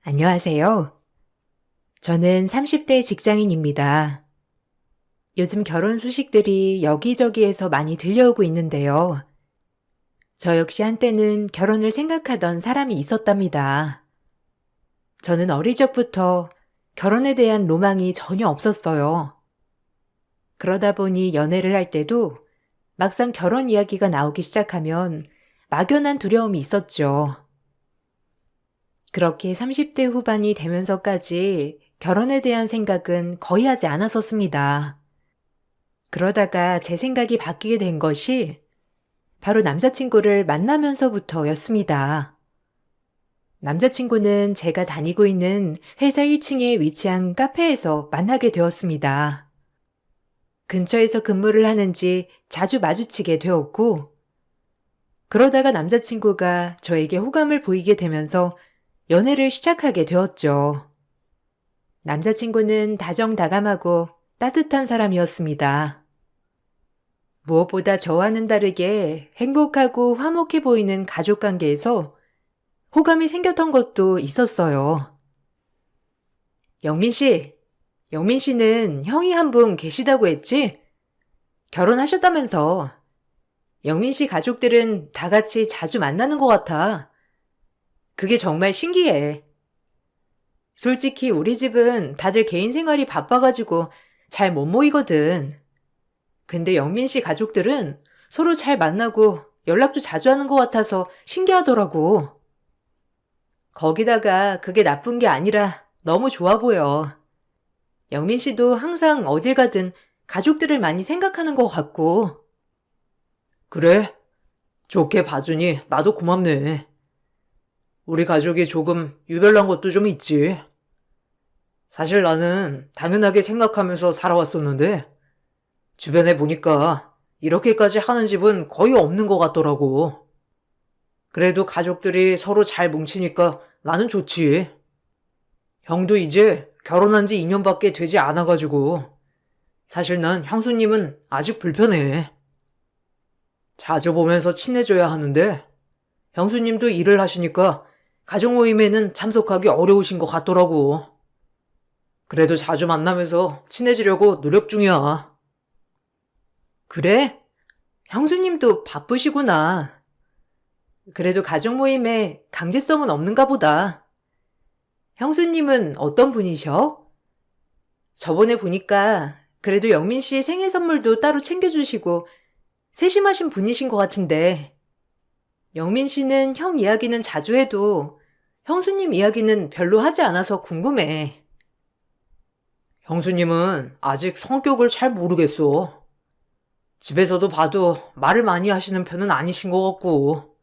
안녕하세요. 저는 30대 직장인입니다. 요즘 결혼 소식들이 여기저기에서 많이 들려오고 있는데요. 저 역시 한때는 결혼을 생각하던 사람이 있었답니다. 저는 어릴 적부터 결혼에 대한 로망이 전혀 없었어요. 그러다 보니 연애를 할 때도 막상 결혼 이야기가 나오기 시작하면 막연한 두려움이 있었죠. 그렇게 30대 후반이 되면서까지 결혼에 대한 생각은 거의 하지 않았었습니다. 그러다가 제 생각이 바뀌게 된 것이 바로 남자친구를 만나면서부터였습니다. 남자친구는 제가 다니고 있는 회사 1층에 위치한 카페에서 만나게 되었습니다. 근처에서 근무를 하는지 자주 마주치게 되었고, 그러다가 남자친구가 저에게 호감을 보이게 되면서 연애를 시작하게 되었죠. 남자친구는 다정다감하고 따뜻한 사람이었습니다. 무엇보다 저와는 다르게 행복하고 화목해 보이는 가족 관계에서 호감이 생겼던 것도 있었어요. 영민 씨는 형이 한 분 계시다고 했지? 결혼하셨다면서. 영민 씨 가족들은 다 같이 자주 만나는 것 같아. 그게 정말 신기해. 솔직히 우리 집은 다들 개인 생활이 바빠가지고 잘 못 모이거든. 근데 영민 씨 가족들은 서로 잘 만나고 연락도 자주 하는 것 같아서 신기하더라고. 거기다가 그게 나쁜 게 아니라 너무 좋아 보여. 영민 씨도 항상 어딜 가든 가족들을 많이 생각하는 것 같고. 그래? 좋게 봐주니 나도 고맙네. 우리 가족이 조금 유별난 것도 좀 있지. 사실 나는 당연하게 생각하면서 살아왔었는데 주변에 보니까 이렇게까지 하는 집은 거의 없는 것 같더라고. 그래도 가족들이 서로 잘 뭉치니까 나는 좋지. 형도 이제 결혼한 지 2년밖에 되지 않아가지고 사실 난 형수님은 아직 불편해. 자주 보면서 친해져야 하는데 형수님도 일을 하시니까 가족 모임에는 참석하기 어려우신 것 같더라고. 그래도 자주 만나면서 친해지려고 노력 중이야. 그래? 형수님도 바쁘시구나. 그래도 가족 모임에 강제성은 없는가 보다. 형수님은 어떤 분이셔? 저번에 보니까 그래도 영민 씨 생일 선물도 따로 챙겨주시고 세심하신 분이신 것 같은데. 영민 씨는 형 이야기는 자주 해도 형수님 이야기는 별로 하지 않아서 궁금해. 형수님은 아직 성격을 잘 모르겠어. 집에서도 봐도 말을 많이 하시는 편은 아니신 것 같고,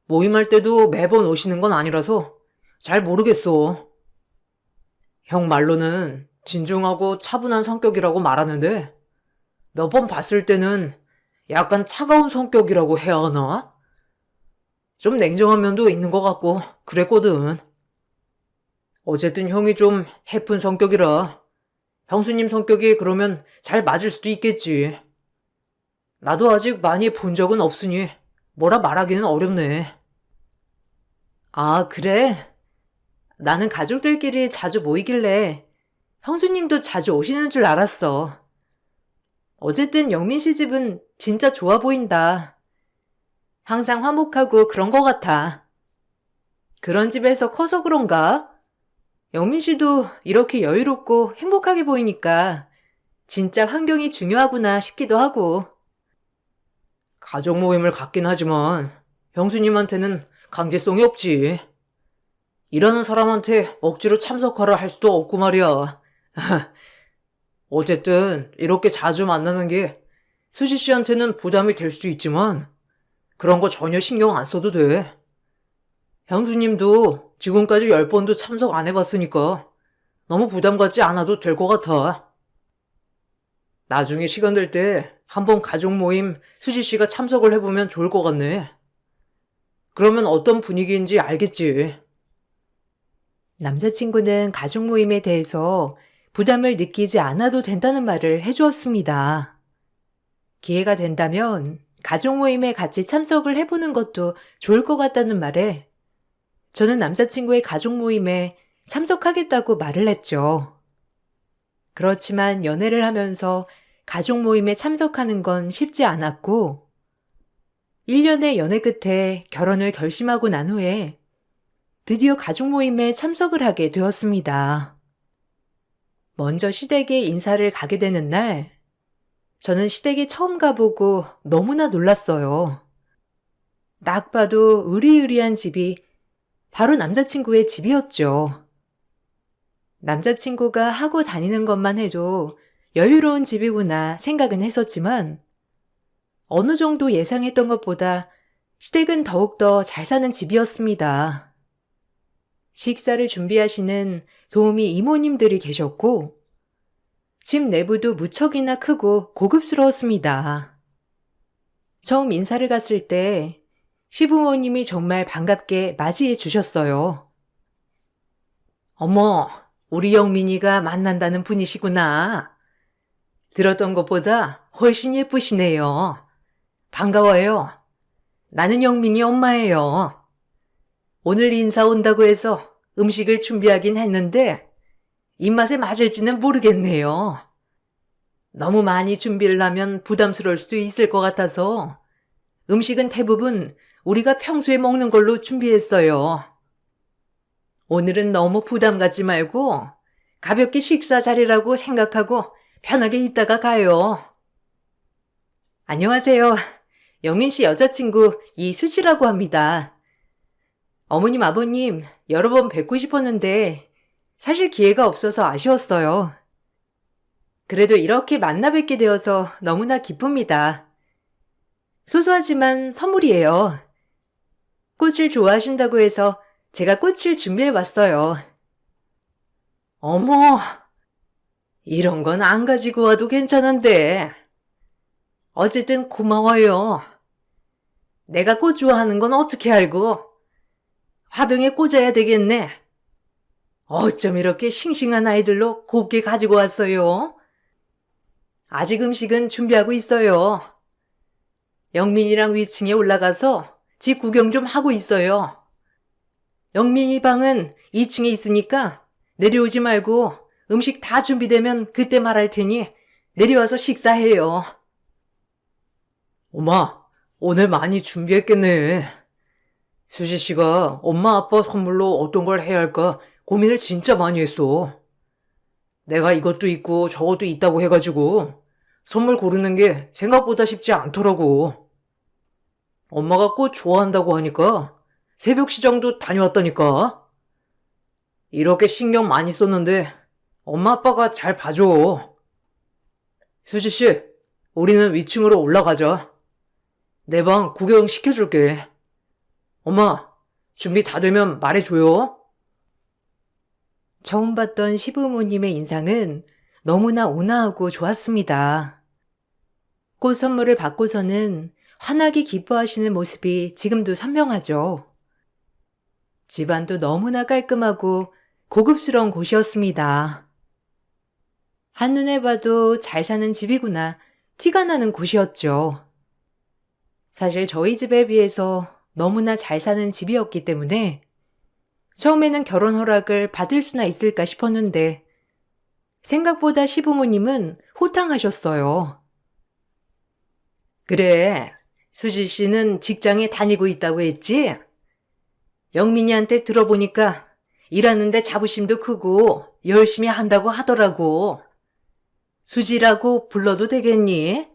모임할 때도 매번 오시는 건 아니라서 잘 모르겠어. 형 말로는 진중하고 차분한 성격이라고 말하는데, 몇 번 봤을 때는 약간 차가운 성격이라고 해야 하나? 좀 냉정한 면도 있는 것 같고, 그랬거든. 어쨌든 형이 좀 해픈 성격이라, 형수님 성격이 그러면 잘 맞을 수도 있겠지. 나도 아직 많이 본 적은 없으니 뭐라 말하기는 어렵네. 아, 그래? 나는 가족들끼리 자주 모이길래 형수님도 자주 오시는 줄 알았어. 어쨌든 영민 씨 집은 진짜 좋아 보인다. 항상 화목하고 그런 것 같아. 그런 집에서 커서 그런가? 영민 씨도 이렇게 여유롭고 행복하게 보이니까 진짜 환경이 중요하구나 싶기도 하고. 가족 모임을 갖긴 하지만 형수님한테는 강제성이 없지. 일하는 사람한테 억지로 참석하라 할 수도 없고 말이야. 어쨌든 이렇게 자주 만나는 게 수지 씨한테는 부담이 될 수도 있지만 그런 거 전혀 신경 안 써도 돼. 형수님도 지금까지 10번도 참석 안 해봤으니까 너무 부담 갖지 않아도 될 것 같아. 나중에 시간 될 때 한번 가족 모임 수지 씨가 참석을 해보면 좋을 것 같네. 그러면 어떤 분위기인지 알겠지. 남자친구는 가족 모임에 대해서 부담을 느끼지 않아도 된다는 말을 해주었습니다. 기회가 된다면 가족 모임에 같이 참석을 해보는 것도 좋을 것 같다는 말에 저는 남자친구의 가족 모임에 참석하겠다고 말을 했죠. 그렇지만 연애를 하면서 가족 모임에 참석하는 건 쉽지 않았고, 1년의 연애 끝에 결혼을 결심하고 난 후에 드디어 가족 모임에 참석을 하게 되었습니다. 먼저 시댁에 인사를 가게 되는 날, 저는 시댁에 처음 가보고 너무나 놀랐어요. 딱 봐도 으리으리한 집이 바로 남자친구의 집이었죠. 남자친구가 하고 다니는 것만 해도 여유로운 집이구나 생각은 했었지만 어느 정도 예상했던 것보다 시댁은 더욱더 잘 사는 집이었습니다. 식사를 준비하시는 도우미 이모님들이 계셨고 집 내부도 무척이나 크고 고급스러웠습니다. 처음 인사를 갔을 때 시부모님이 정말 반갑게 맞이해 주셨어요. 어머, 우리 영민이가 만난다는 분이시구나. 들었던 것보다 훨씬 예쁘시네요. 반가워요. 나는 영민이 엄마예요. 오늘 인사 온다고 해서 음식을 준비하긴 했는데 입맛에 맞을지는 모르겠네요. 너무 많이 준비를 하면 부담스러울 수도 있을 것 같아서 음식은 대부분 우리가 평소에 먹는 걸로 준비했어요. 오늘은 너무 부담 갖지 말고 가볍게 식사 자리라고 생각하고 편하게 있다가 가요. 안녕하세요. 영민 씨 여자친구 이수지라고 합니다. 어머님, 아버님 여러 번 뵙고 싶었는데 사실 기회가 없어서 아쉬웠어요. 그래도 이렇게 만나 뵙게 되어서 너무나 기쁩니다. 소소하지만 선물이에요. 꽃을 좋아하신다고 해서 제가 꽃을 준비해 왔어요. 어머, 이런 건 안 가지고 와도 괜찮은데. 어쨌든 고마워요. 내가 꽃 좋아하는 건 어떻게 알고? 화병에 꽂아야 되겠네. 어쩜 이렇게 싱싱한 아이들로 곱게 가지고 왔어요? 아직 음식은 준비하고 있어요. 영민이랑 위층에 올라가서 집 구경 좀 하고 있어요. 영민이 방은 2층에 있으니까 내려오지 말고 음식 다 준비되면 그때 말할 테니 내려와서 식사해요. 엄마, 오늘 많이 준비했겠네. 수지 씨가 엄마 아빠 선물로 어떤 걸 해야 할까 고민을 진짜 많이 했어. 내가 이것도 있고 저것도 있다고 해가지고 선물 고르는 게 생각보다 쉽지 않더라고. 엄마가 꽃 좋아한다고 하니까 새벽 시장도 다녀왔다니까. 이렇게 신경 많이 썼는데 엄마 아빠가 잘 봐줘. 수지 씨, 우리는 위층으로 올라가자. 내 방 구경 시켜줄게. 엄마, 준비 다 되면 말해줘요. 처음 봤던 시부모님의 인상은 너무나 온화하고 좋았습니다. 꽃 선물을 받고서는 환하게 기뻐하시는 모습이 지금도 선명하죠. 집안도 너무나 깔끔하고 고급스러운 곳이었습니다. 한눈에 봐도 잘 사는 집이구나 티가 나는 곳이었죠. 사실 저희 집에 비해서 너무나 잘 사는 집이었기 때문에 처음에는 결혼 허락을 받을 수나 있을까 싶었는데 생각보다 시부모님은 호탕하셨어요. 그래, 수지 씨는 직장에 다니고 있다고 했지? 영민이한테 들어보니까 일하는데 자부심도 크고 열심히 한다고 하더라고. 수지라고 불러도 되겠니?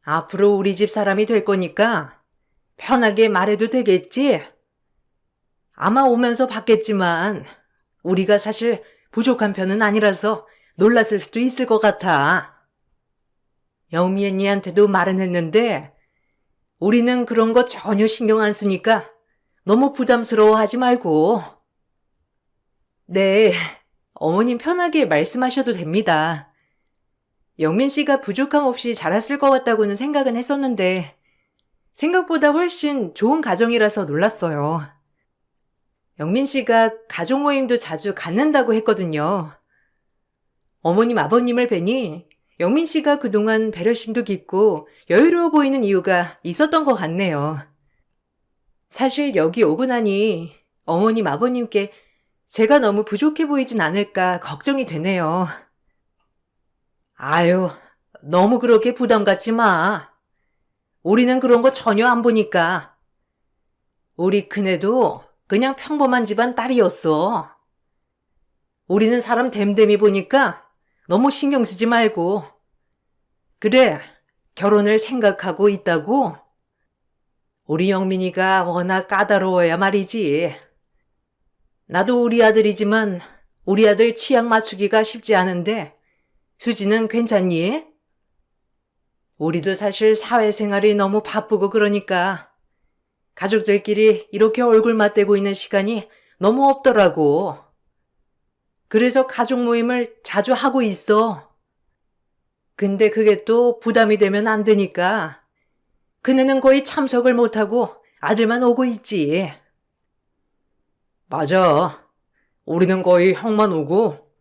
앞으로 우리 집 사람이 될 거니까 편하게 말해도 되겠지? 아마 오면서 봤겠지만 우리가 사실 부족한 편은 아니라서 놀랐을 수도 있을 것 같아. 영미애니한테도 말은 했는데 우리는 그런 거 전혀 신경 안 쓰니까 너무 부담스러워하지 말고. 네, 어머님 편하게 말씀하셔도 됩니다. 영민 씨가 부족함 없이 자랐을 것 같다고는 생각은 했었는데 생각보다 훨씬 좋은 가정이라서 놀랐어요. 영민 씨가 가족 모임도 자주 갖는다고 했거든요. 어머님, 아버님을 뵈니 영민 씨가 그동안 배려심도 깊고 여유로워 보이는 이유가 있었던 것 같네요. 사실 여기 오고 나니 어머님, 아버님께 제가 너무 부족해 보이진 않을까 걱정이 되네요. 아유, 너무 그렇게 부담 갖지 마. 우리는 그런 거 전혀 안 보니까. 우리 큰애도 그냥 평범한 집안 딸이었어. 우리는 사람 됨됨이 보니까 너무 신경 쓰지 말고. 그래, 결혼을 생각하고 있다고? 우리 영민이가 워낙 까다로워야 말이지. 나도 우리 아들이지만 우리 아들 취향 맞추기가 쉽지 않은데 수지는 괜찮니? 우리도 사실 사회생활이 너무 바쁘고 그러니까 가족들끼리 이렇게 얼굴 맞대고 있는 시간이 너무 없더라고. 그래서 가족 모임을 자주 하고 있어. 근데 그게 또 부담이 되면 안 되니까 그네는 거의 참석을 못하고 아들만 오고 있지. 맞아. 우리는 거의 형만 오고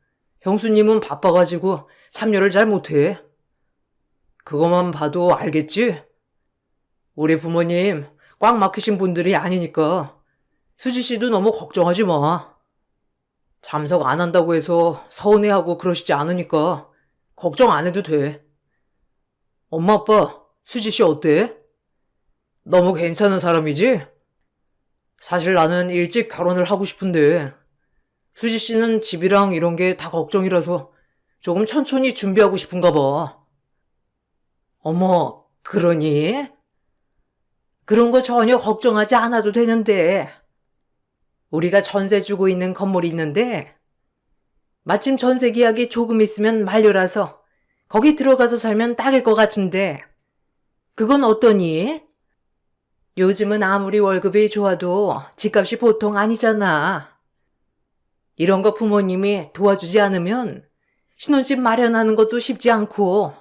형수님은 바빠가지고 참여를 잘 못해. 그것만 봐도 알겠지? 우리 부모님 꽉 막히신 분들이 아니니까 수지 씨도 너무 걱정하지 마. 참석 안 한다고 해서 서운해하고 그러시지 않으니까 걱정 안 해도 돼. 엄마 아빠 수지 씨 어때? 너무 괜찮은 사람이지? 사실 나는 일찍 결혼을 하고 싶은데 수지 씨는 집이랑 이런 게 다 걱정이라서 조금 천천히 준비하고 싶은가 봐. 어머, 그러니? 그런 거 전혀 걱정하지 않아도 되는데. 우리가 전세 주고 있는 건물이 있는데 마침 전세 계약이 조금 있으면 만료라서 거기 들어가서 살면 딱일 것 같은데 그건 어떠니? 요즘은 아무리 월급이 좋아도 집값이 보통 아니잖아. 이런 거 부모님이 도와주지 않으면 신혼집 마련하는 것도 쉽지 않고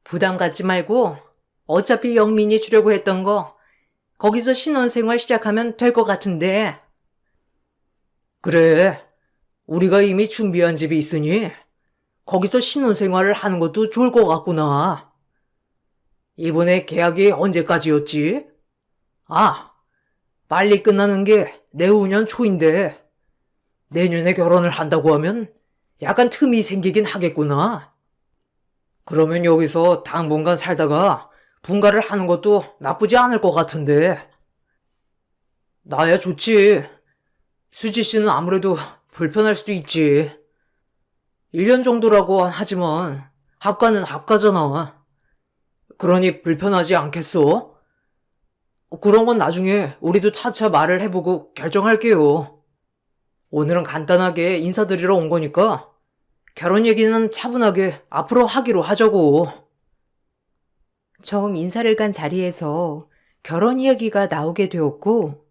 부담 갖지 말고 어차피 영민이 주려고 했던 거 거기서 신혼생활 시작하면 될 것 같은데. 그래, 우리가 이미 준비한 집이 있으니 거기서 신혼생활을 하는 것도 좋을 것 같구나. 이번에 계약이 언제까지였지? 아, 빨리 끝나는 게 내후년 초인데 내년에 결혼을 한다고 하면 약간 틈이 생기긴 하겠구나. 그러면 여기서 당분간 살다가 분가를 하는 것도 나쁘지 않을 것 같은데. 나야 좋지. 수지 씨는 아무래도 불편할 수도 있지. 1년 정도라고 하지만 합가는 합가잖아. 그러니 불편하지 않겠어? 그런 건 나중에 우리도 차차 말을 해보고 결정할게요. 오늘은 간단하게 인사드리러 온 거니까 결혼 얘기는 차분하게 앞으로 하기로 하자고. 처음 인사를 간 자리에서 결혼 이야기가 나오게 되었고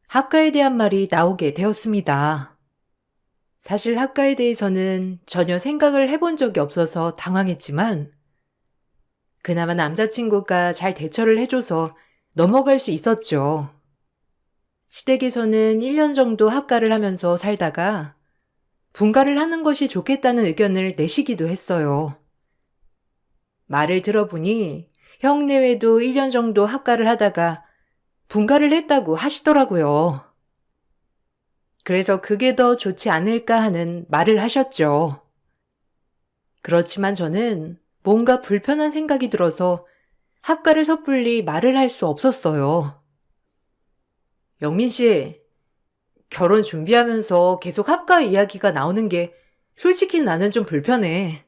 합가에 대한 말이 나오게 되었습니다. 사실 합가에 대해서는 전혀 생각을 해본 적이 없어서 당황했지만 그나마 남자친구가 잘 대처를 해줘서 넘어갈 수 있었죠. 시댁에서는 1년 정도 합가를 하면서 살다가 분가를 하는 것이 좋겠다는 의견을 내시기도 했어요. 말을 들어보니 형내외도 1년 정도 합가를 하다가 분가를 했다고 하시더라고요. 그래서 그게 더 좋지 않을까 하는 말을 하셨죠. 그렇지만 저는 뭔가 불편한 생각이 들어서 합가를 섣불리 말을 할 수 없었어요. 영민 씨, 결혼 준비하면서 계속 합가 이야기가 나오는 게 솔직히 나는 좀 불편해.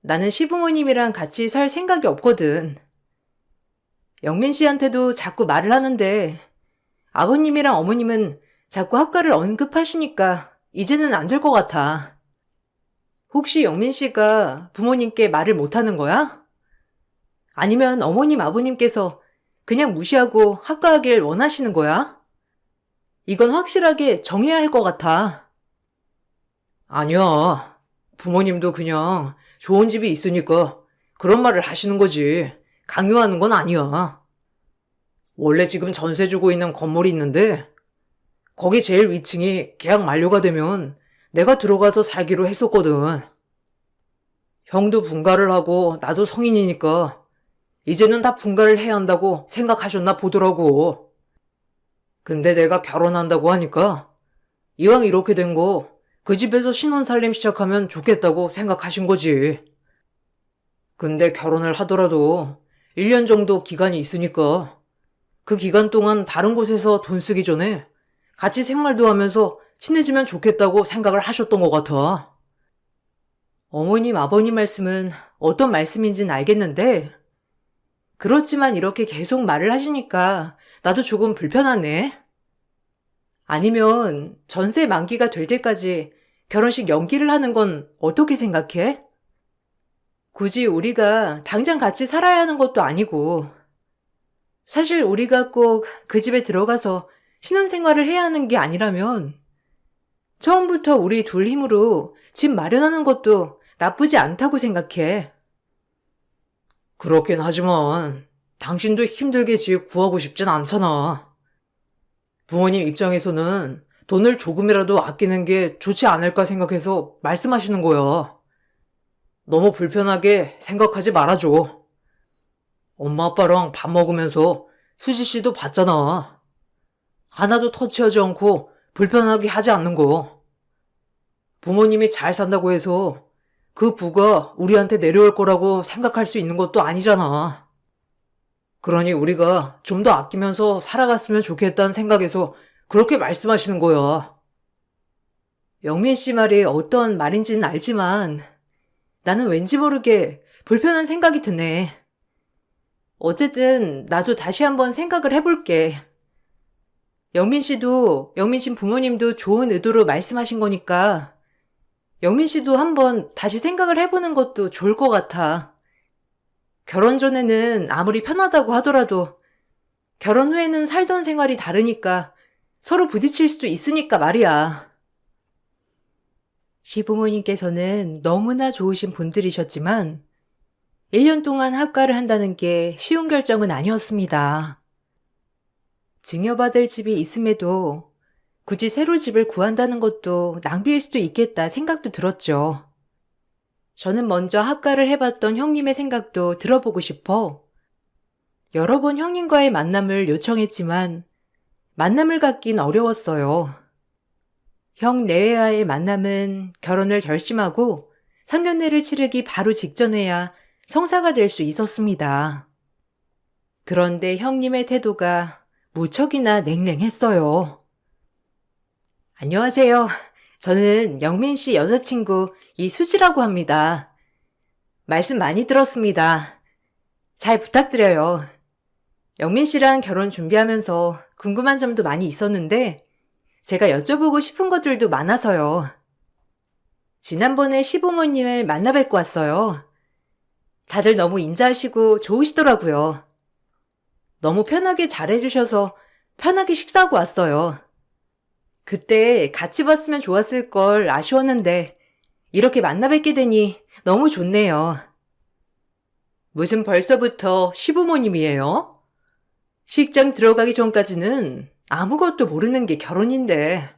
나는 시부모님이랑 같이 살 생각이 없거든. 영민 씨한테도 자꾸 말을 하는데 아버님이랑 어머님은 자꾸 합가를 언급하시니까 이제는 안 될 것 같아. 혹시 영민 씨가 부모님께 말을 못하는 거야? 아니면 어머님, 아버님께서 그냥 무시하고 합가하길 원하시는 거야? 이건 확실하게 정해야 할 것 같아. 아니야. 부모님도 그냥 좋은 집이 있으니까 그런 말을 하시는 거지. 강요하는 건 아니야. 원래 지금 전세 주고 있는 건물이 있는데 거기 제일 위층이 계약 만료가 되면 내가 들어가서 살기로 했었거든. 형도 분가를 하고 나도 성인이니까 이제는 다 분가를 해야 한다고 생각하셨나 보더라고. 근데 내가 결혼한다고 하니까 이왕 이렇게 된 거 그 집에서 신혼 살림 시작하면 좋겠다고 생각하신 거지. 근데 결혼을 하더라도 1년 정도 기간이 있으니까 그 기간 동안 다른 곳에서 돈 쓰기 전에 같이 생활도 하면서 친해지면 좋겠다고 생각을 하셨던 것 같아. 어머님, 아버님 말씀은 어떤 말씀인지는 알겠는데, 그렇지만 이렇게 계속 말을 하시니까 나도 조금 불편하네. 아니면 전세 만기가 될 때까지 결혼식 연기를 하는 건 어떻게 생각해? 굳이 우리가 당장 같이 살아야 하는 것도 아니고, 사실 우리가 꼭 그 집에 들어가서 신혼생활을 해야 하는 게 아니라면, 처음부터 우리 둘 힘으로 집 마련하는 것도 나쁘지 않다고 생각해. 그렇긴 하지만 당신도 힘들게 집 구하고 싶진 않잖아. 부모님 입장에서는 돈을 조금이라도 아끼는 게 좋지 않을까 생각해서 말씀하시는 거야. 너무 불편하게 생각하지 말아줘. 엄마 아빠랑 밥 먹으면서 수지 씨도 봤잖아. 하나도 터치하지 않고 불편하게 하지 않는 거. 부모님이 잘 산다고 해서 그 부가 우리한테 내려올 거라고 생각할 수 있는 것도 아니잖아. 그러니 우리가 좀 더 아끼면서 살아갔으면 좋겠다는 생각에서 그렇게 말씀하시는 거야. 영민 씨 말이 어떤 말인지는 알지만 나는 왠지 모르게 불편한 생각이 드네. 어쨌든 나도 다시 한번 생각을 해볼게. 영민 씨도, 영민 씨 부모님도 좋은 의도로 말씀하신 거니까 영민 씨도 한번 다시 생각을 해보는 것도 좋을 것 같아. 결혼 전에는 아무리 편하다고 하더라도 결혼 후에는 살던 생활이 다르니까 서로 부딪힐 수도 있으니까 말이야. 시부모님께서는 너무나 좋으신 분들이셨지만 1년 동안 학가를 한다는 게 쉬운 결정은 아니었습니다. 증여받을 집이 있음에도 굳이 새로 집을 구한다는 것도 낭비일 수도 있겠다 생각도 들었죠. 저는 먼저 학가를 해봤던 형님의 생각도 들어보고 싶어 여러 번 형님과의 만남을 요청했지만 만남을 갖긴 어려웠어요. 형 내외와의 만남은 결혼을 결심하고 상견례를 치르기 바로 직전에야 성사가 될 수 있었습니다. 그런데 형님의 태도가 무척이나 냉랭했어요. 안녕하세요. 저는 영민 씨 여자친구 이수지라고 합니다. 말씀 많이 들었습니다. 잘 부탁드려요. 영민 씨랑 결혼 준비하면서 궁금한 점도 많이 있었는데 제가 여쭤보고 싶은 것들도 많아서요. 지난번에 시부모님을 만나 뵙고 왔어요. 다들 너무 인자하시고 좋으시더라고요. 너무 편하게 잘해주셔서 편하게 식사하고 왔어요. 그때 같이 봤으면 좋았을 걸 아쉬웠는데 이렇게 만나 뵙게 되니 너무 좋네요. 무슨 벌써부터 시부모님이에요? 식장 들어가기 전까지는 아무것도 모르는 게 결혼인데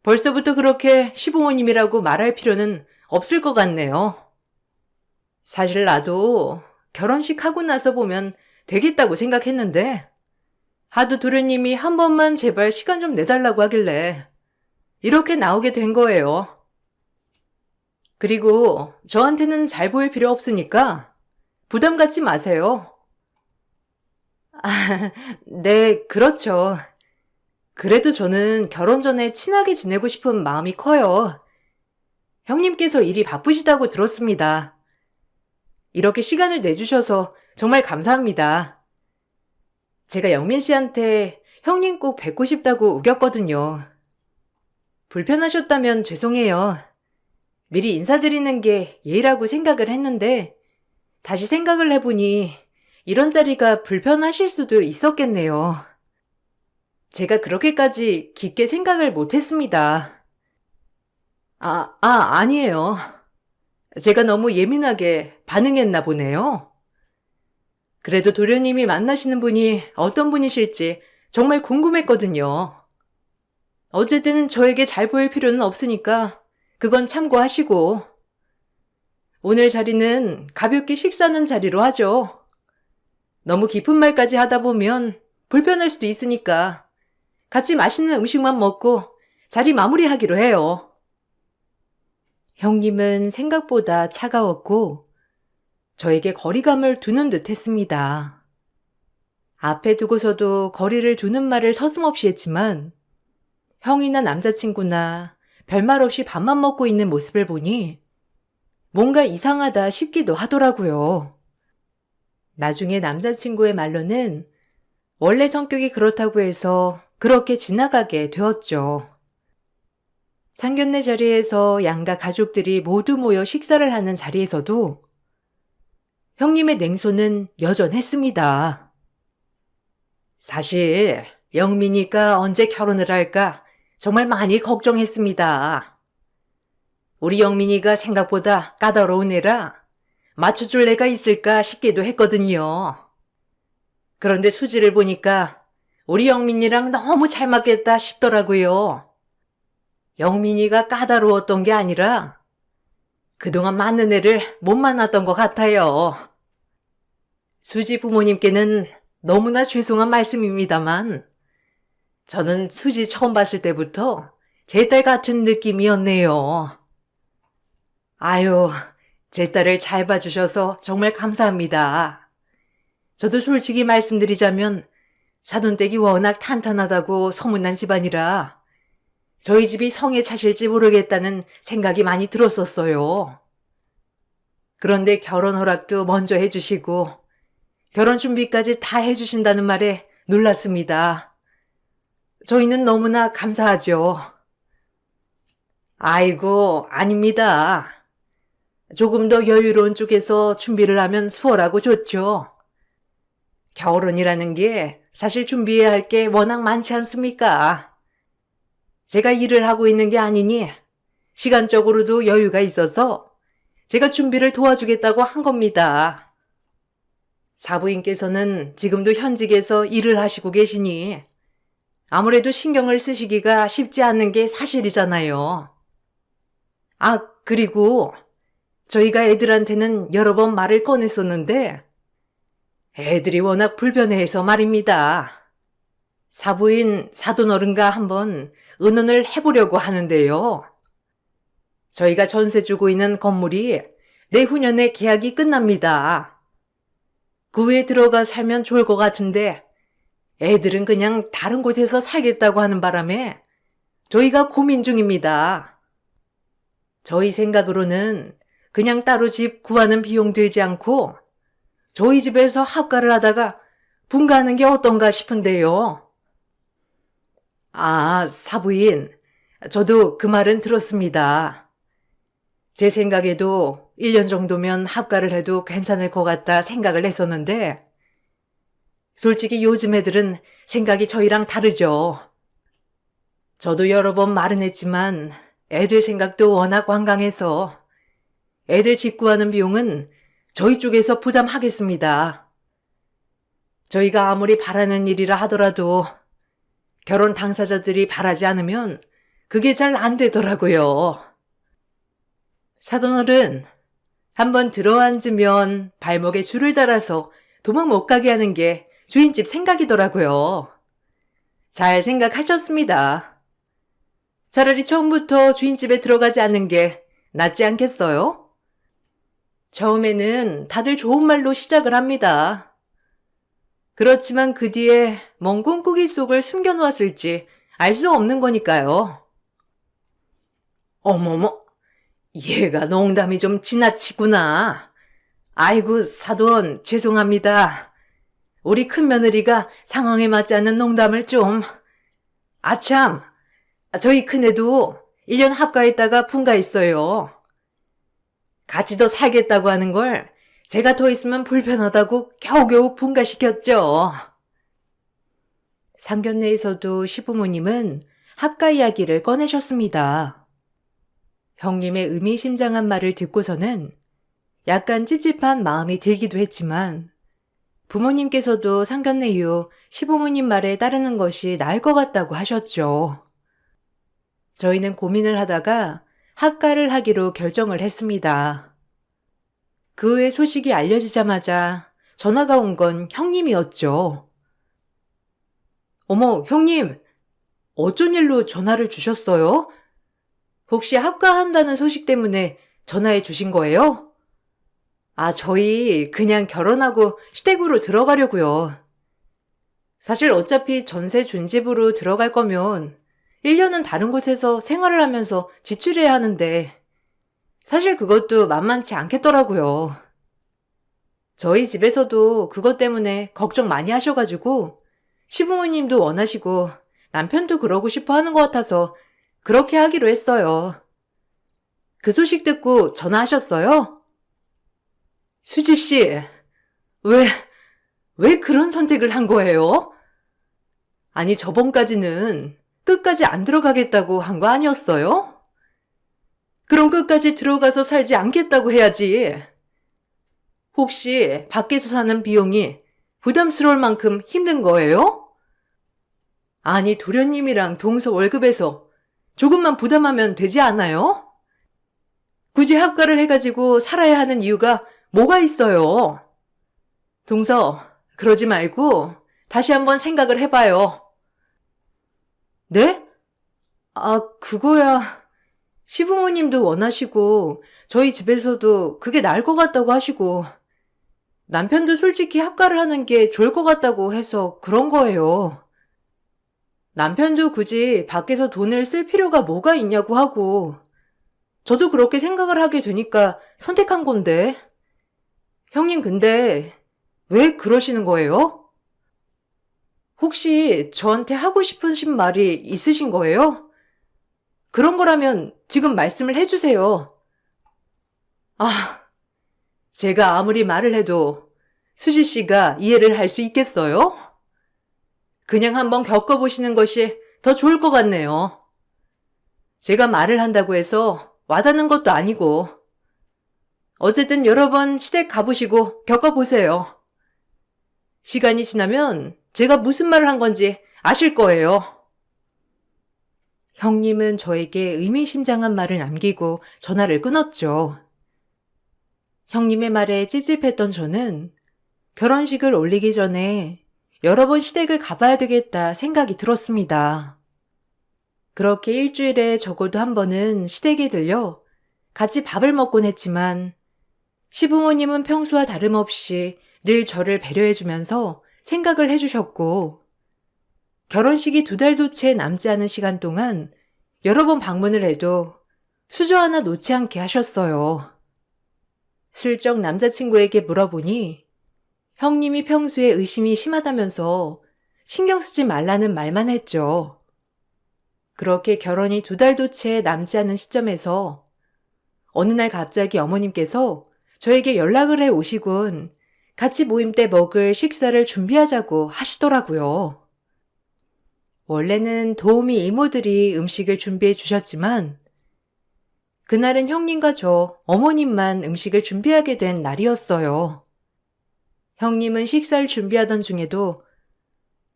벌써부터 그렇게 시부모님이라고 말할 필요는 없을 것 같네요. 사실 나도 결혼식 하고 나서 보면 되겠다고 생각했는데 하도 도련님이 한 번만 제발 시간 좀 내달라고 하길래 이렇게 나오게 된 거예요. 그리고 저한테는 잘 보일 필요 없으니까 부담 갖지 마세요. 아, 네, 그렇죠. 그래도 저는 결혼 전에 친하게 지내고 싶은 마음이 커요. 형님께서 일이 바쁘시다고 들었습니다. 이렇게 시간을 내주셔서 정말 감사합니다. 제가 영민 씨한테 형님 꼭 뵙고 싶다고 우겼거든요. 불편하셨다면 죄송해요. 미리 인사드리는 게 예의라고 생각을 했는데 다시 생각을 해보니 이런 자리가 불편하실 수도 있었겠네요. 제가 그렇게까지 깊게 생각을 못했습니다. 아니에요. 제가 너무 예민하게 반응했나 보네요. 그래도 도련님이 만나시는 분이 어떤 분이실지 정말 궁금했거든요. 어쨌든 저에게 잘 보일 필요는 없으니까 그건 참고하시고 오늘 자리는 가볍게 식사하는 자리로 하죠. 너무 깊은 말까지 하다 보면 불편할 수도 있으니까 같이 맛있는 음식만 먹고 자리 마무리하기로 해요. 형님은 생각보다 차가웠고 저에게 거리감을 두는 듯 했습니다. 앞에 두고서도 거리를 두는 말을 서슴없이 했지만 형이나 남자친구나 별말 없이 밥만 먹고 있는 모습을 보니 뭔가 이상하다 싶기도 하더라고요. 나중에 남자친구의 말로는 원래 성격이 그렇다고 해서 그렇게 지나가게 되었죠. 상견례 자리에서 양가 가족들이 모두 모여 식사를 하는 자리에서도 형님의 냉소는 여전했습니다. 사실 영민이가 언제 결혼을 할까 정말 많이 걱정했습니다. 우리 영민이가 생각보다 까다로운 애라 맞춰줄 애가 있을까 싶기도 했거든요. 그런데 수지를 보니까 우리 영민이랑 너무 잘 맞겠다 싶더라고요. 영민이가 까다로웠던 게 아니라 그동안 맞는 애를 못 만났던 것 같아요. 수지 부모님께는 너무나 죄송한 말씀입니다만 저는 수지 처음 봤을 때부터 제 딸 같은 느낌이었네요. 아유, 제 딸을 잘 봐주셔서 정말 감사합니다. 저도 솔직히 말씀드리자면 사돈댁이 워낙 탄탄하다고 소문난 집안이라 저희 집이 성에 차실지 모르겠다는 생각이 많이 들었었어요. 그런데 결혼 허락도 먼저 해주시고 결혼 준비까지 다 해주신다는 말에 놀랐습니다. 저희는 너무나 감사하죠. 아이고, 아닙니다. 조금 더 여유로운 쪽에서 준비를 하면 수월하고 좋죠. 결혼이라는 게 사실 준비해야 할 게 워낙 많지 않습니까? 제가 일을 하고 있는 게 아니니 시간적으로도 여유가 있어서 제가 준비를 도와주겠다고 한 겁니다. 사부인께서는 지금도 현직에서 일을 하시고 계시니 아무래도 신경을 쓰시기가 쉽지 않는 게 사실이잖아요. 아, 그리고 저희가 애들한테는 여러 번 말을 꺼냈었는데 애들이 워낙 불편해해서 말입니다. 사부인 사돈어른과 한번 의논을 해보려고 하는데요. 저희가 전세 주고 있는 건물이 내후년에 계약이 끝납니다. 그 후에 들어가 살면 좋을 것 같은데 애들은 그냥 다른 곳에서 살겠다고 하는 바람에 저희가 고민 중입니다. 저희 생각으로는 그냥 따로 집 구하는 비용 들지 않고 저희 집에서 합가를 하다가 분가하는 게 어떤가 싶은데요. 아, 사부인, 저도 그 말은 들었습니다. 제 생각에도 1년 정도면 합가를 해도 괜찮을 것 같다 생각을 했었는데 솔직히 요즘 애들은 생각이 저희랑 다르죠. 저도 여러 번 말은 했지만 애들 생각도 워낙 완강해서 애들 직구하는 비용은 저희 쪽에서 부담하겠습니다. 저희가 아무리 바라는 일이라 하더라도 결혼 당사자들이 바라지 않으면 그게 잘 안 되더라고요. 사돈어른, 한번 들어앉으면 발목에 줄을 달아서 도망 못 가게 하는 게 주인집 생각이더라고요. 잘 생각하셨습니다. 차라리 처음부터 주인집에 들어가지 않는 게 낫지 않겠어요? 처음에는 다들 좋은 말로 시작을 합니다. 그렇지만 그 뒤에 뭔 꿈꾸기 속을 숨겨놓았을지 알 수 없는 거니까요. 어머머, 얘가 농담이 좀 지나치구나. 아이고, 사돈, 죄송합니다. 우리 큰며느리가 상황에 맞지 않는 농담을 좀. 아참, 저희 큰애도 1년 합가했다가 분가했어요. 같이 더 살겠다고 하는 걸 제가 더 있으면 불편하다고 겨우겨우 분가시켰죠. 상견례에서도 시부모님은 합가 이야기를 꺼내셨습니다. 형님의 의미심장한 말을 듣고서는 약간 찝찝한 마음이 들기도 했지만 부모님께서도 상견례 이후 시부모님 말에 따르는 것이 나을 것 같다고 하셨죠. 저희는 고민을 하다가 합가를 하기로 결정을 했습니다. 그 후에 소식이 알려지자마자 전화가 온 건 형님이었죠. 어머, 형님, 어쩐 일로 전화를 주셨어요? 혹시 합가한다는 소식 때문에 전화해 주신 거예요? 아, 저희 그냥 결혼하고 시댁으로 들어가려고요. 사실 어차피 전세 준 집으로 들어갈 거면 1년은 다른 곳에서 생활을 하면서 지출해야 하는데 사실 그것도 만만치 않겠더라고요. 저희 집에서도 그것 때문에 걱정 많이 하셔가지고 시부모님도 원하시고 남편도 그러고 싶어 하는 것 같아서 그렇게 하기로 했어요. 그 소식 듣고 전화하셨어요? 수지 씨, 왜, 왜 그런 선택을 한 거예요? 아니, 저번까지는 끝까지 안 들어가겠다고 한 거 아니었어요? 그럼 끝까지 들어가서 살지 않겠다고 해야지. 혹시 밖에서 사는 비용이 부담스러울 만큼 힘든 거예요? 아니, 도련님이랑 동서 월급에서 조금만 부담하면 되지 않아요? 굳이 합가를 해가지고 살아야 하는 이유가 뭐가 있어요? 동서, 그러지 말고 다시 한번 생각을 해봐요. 네? 아, 그거야. 시부모님도 원하시고 저희 집에서도 그게 나을 것 같다고 하시고 남편도 솔직히 합가를 하는 게 좋을 것 같다고 해서 그런 거예요. 남편도 굳이 밖에서 돈을 쓸 필요가 뭐가 있냐고 하고 저도 그렇게 생각을 하게 되니까 선택한 건데. 형님 근데 왜 그러시는 거예요? 혹시 저한테 하고 싶으신 말이 있으신 거예요? 그런 거라면 지금 말씀을 해주세요. 아, 제가 아무리 말을 해도 수지 씨가 이해를 할 수 있겠어요? 그냥 한번 겪어보시는 것이 더 좋을 것 같네요. 제가 말을 한다고 해서 와닿는 것도 아니고 어쨌든 여러 번 시댁 가보시고 겪어보세요. 시간이 지나면 제가 무슨 말을 한 건지 아실 거예요. 형님은 저에게 의미심장한 말을 남기고 전화를 끊었죠. 형님의 말에 찝찝했던 저는 결혼식을 올리기 전에 여러 번 시댁을 가봐야 되겠다 생각이 들었습니다. 그렇게 일주일에 적어도 한 번은 시댁에 들려 같이 밥을 먹곤 했지만 시부모님은 평소와 다름없이 늘 저를 배려해주면서 생각을 해주셨고 결혼식이 2달도 채 남지 않은 시간 동안 여러 번 방문을 해도 수저 하나 놓지 않게 하셨어요. 슬쩍 남자친구에게 물어보니 형님이 평소에 의심이 심하다면서 신경 쓰지 말라는 말만 했죠. 그렇게 결혼이 2달도 채 남지 않은 시점에서 어느 날 갑자기 어머님께서 저에게 연락을 해 오시곤 같이 모임 때 먹을 식사를 준비하자고 하시더라고요. 원래는 도우미 이모들이 음식을 준비해 주셨지만 그날은 형님과 저, 어머님만 음식을 준비하게 된 날이었어요. 형님은 식사를 준비하던 중에도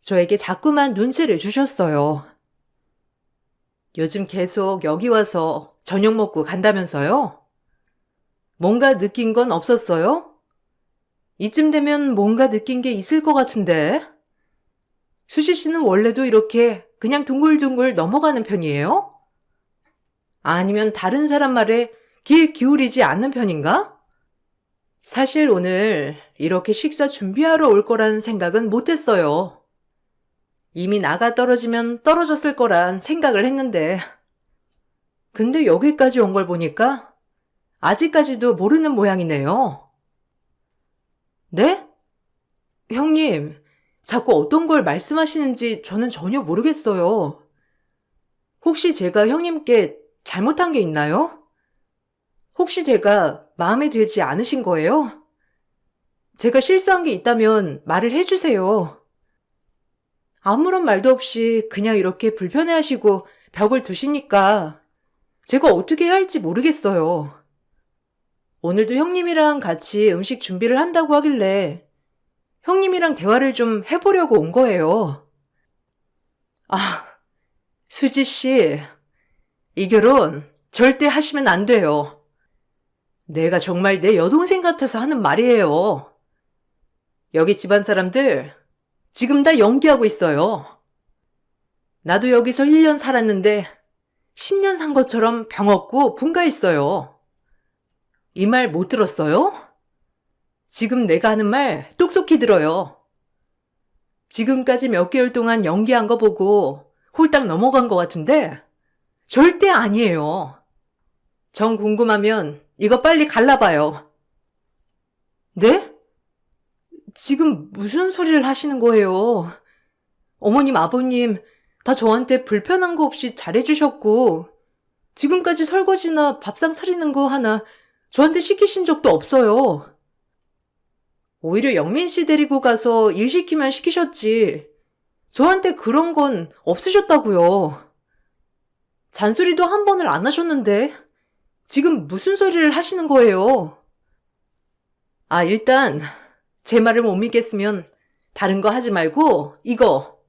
저에게 자꾸만 눈치를 주셨어요. 요즘 계속 여기 와서 저녁 먹고 간다면서요? 뭔가 느낀 건 없었어요? 이쯤 되면 뭔가 느낀 게 있을 것 같은데. 수지 씨는 원래도 이렇게 그냥 둥글둥글 넘어가는 편이에요? 아니면 다른 사람 말에 귀 기울이지 않는 편인가? 사실 오늘 이렇게 식사 준비하러 올 거라는 생각은 못 했어요. 이미 나가 떨어지면 떨어졌을 거란 생각을 했는데. 근데 여기까지 온 걸 보니까 아직까지도 모르는 모양이네요. 네? 형님, 자꾸 어떤 걸 말씀하시는지 저는 전혀 모르겠어요. 혹시 제가 형님께 잘못한 게 있나요? 혹시 제가 마음에 들지 않으신 거예요? 제가 실수한 게 있다면 말을 해주세요. 아무런 말도 없이 그냥 이렇게 불편해하시고 벽을 두시니까 제가 어떻게 해야 할지 모르겠어요. 오늘도 형님이랑 같이 음식 준비를 한다고 하길래 형님이랑 대화를 좀 해보려고 온 거예요. 아, 수지 씨, 이 결혼 절대 하시면 안 돼요. 내가 정말 내 여동생 같아서 하는 말이에요. 여기 집안 사람들 지금 다 연기하고 있어요. 나도 여기서 1년 살았는데 10년 산 것처럼 병 없고 분가했어요. 이 말 못 들었어요? 지금 내가 하는 말 똑똑히 들어요. 지금까지 몇 개월 동안 연기한 거 보고 홀딱 넘어간 것 같은데 절대 아니에요. 정 궁금하면 이거 빨리 갈라봐요. 네? 지금 무슨 소리를 하시는 거예요? 어머님, 아버님 다 저한테 불편한 거 없이 잘해주셨고 지금까지 설거지나 밥상 차리는 거 하나 저한테 시키신 적도 없어요. 오히려 영민 씨 데리고 가서 일 시키면 시키셨지. 저한테 그런 건 없으셨다고요. 잔소리도 한 번을 안 하셨는데 지금 무슨 소리를 하시는 거예요? 아, 일단 제 말을 못 믿겠으면 다른 거 하지 말고 이거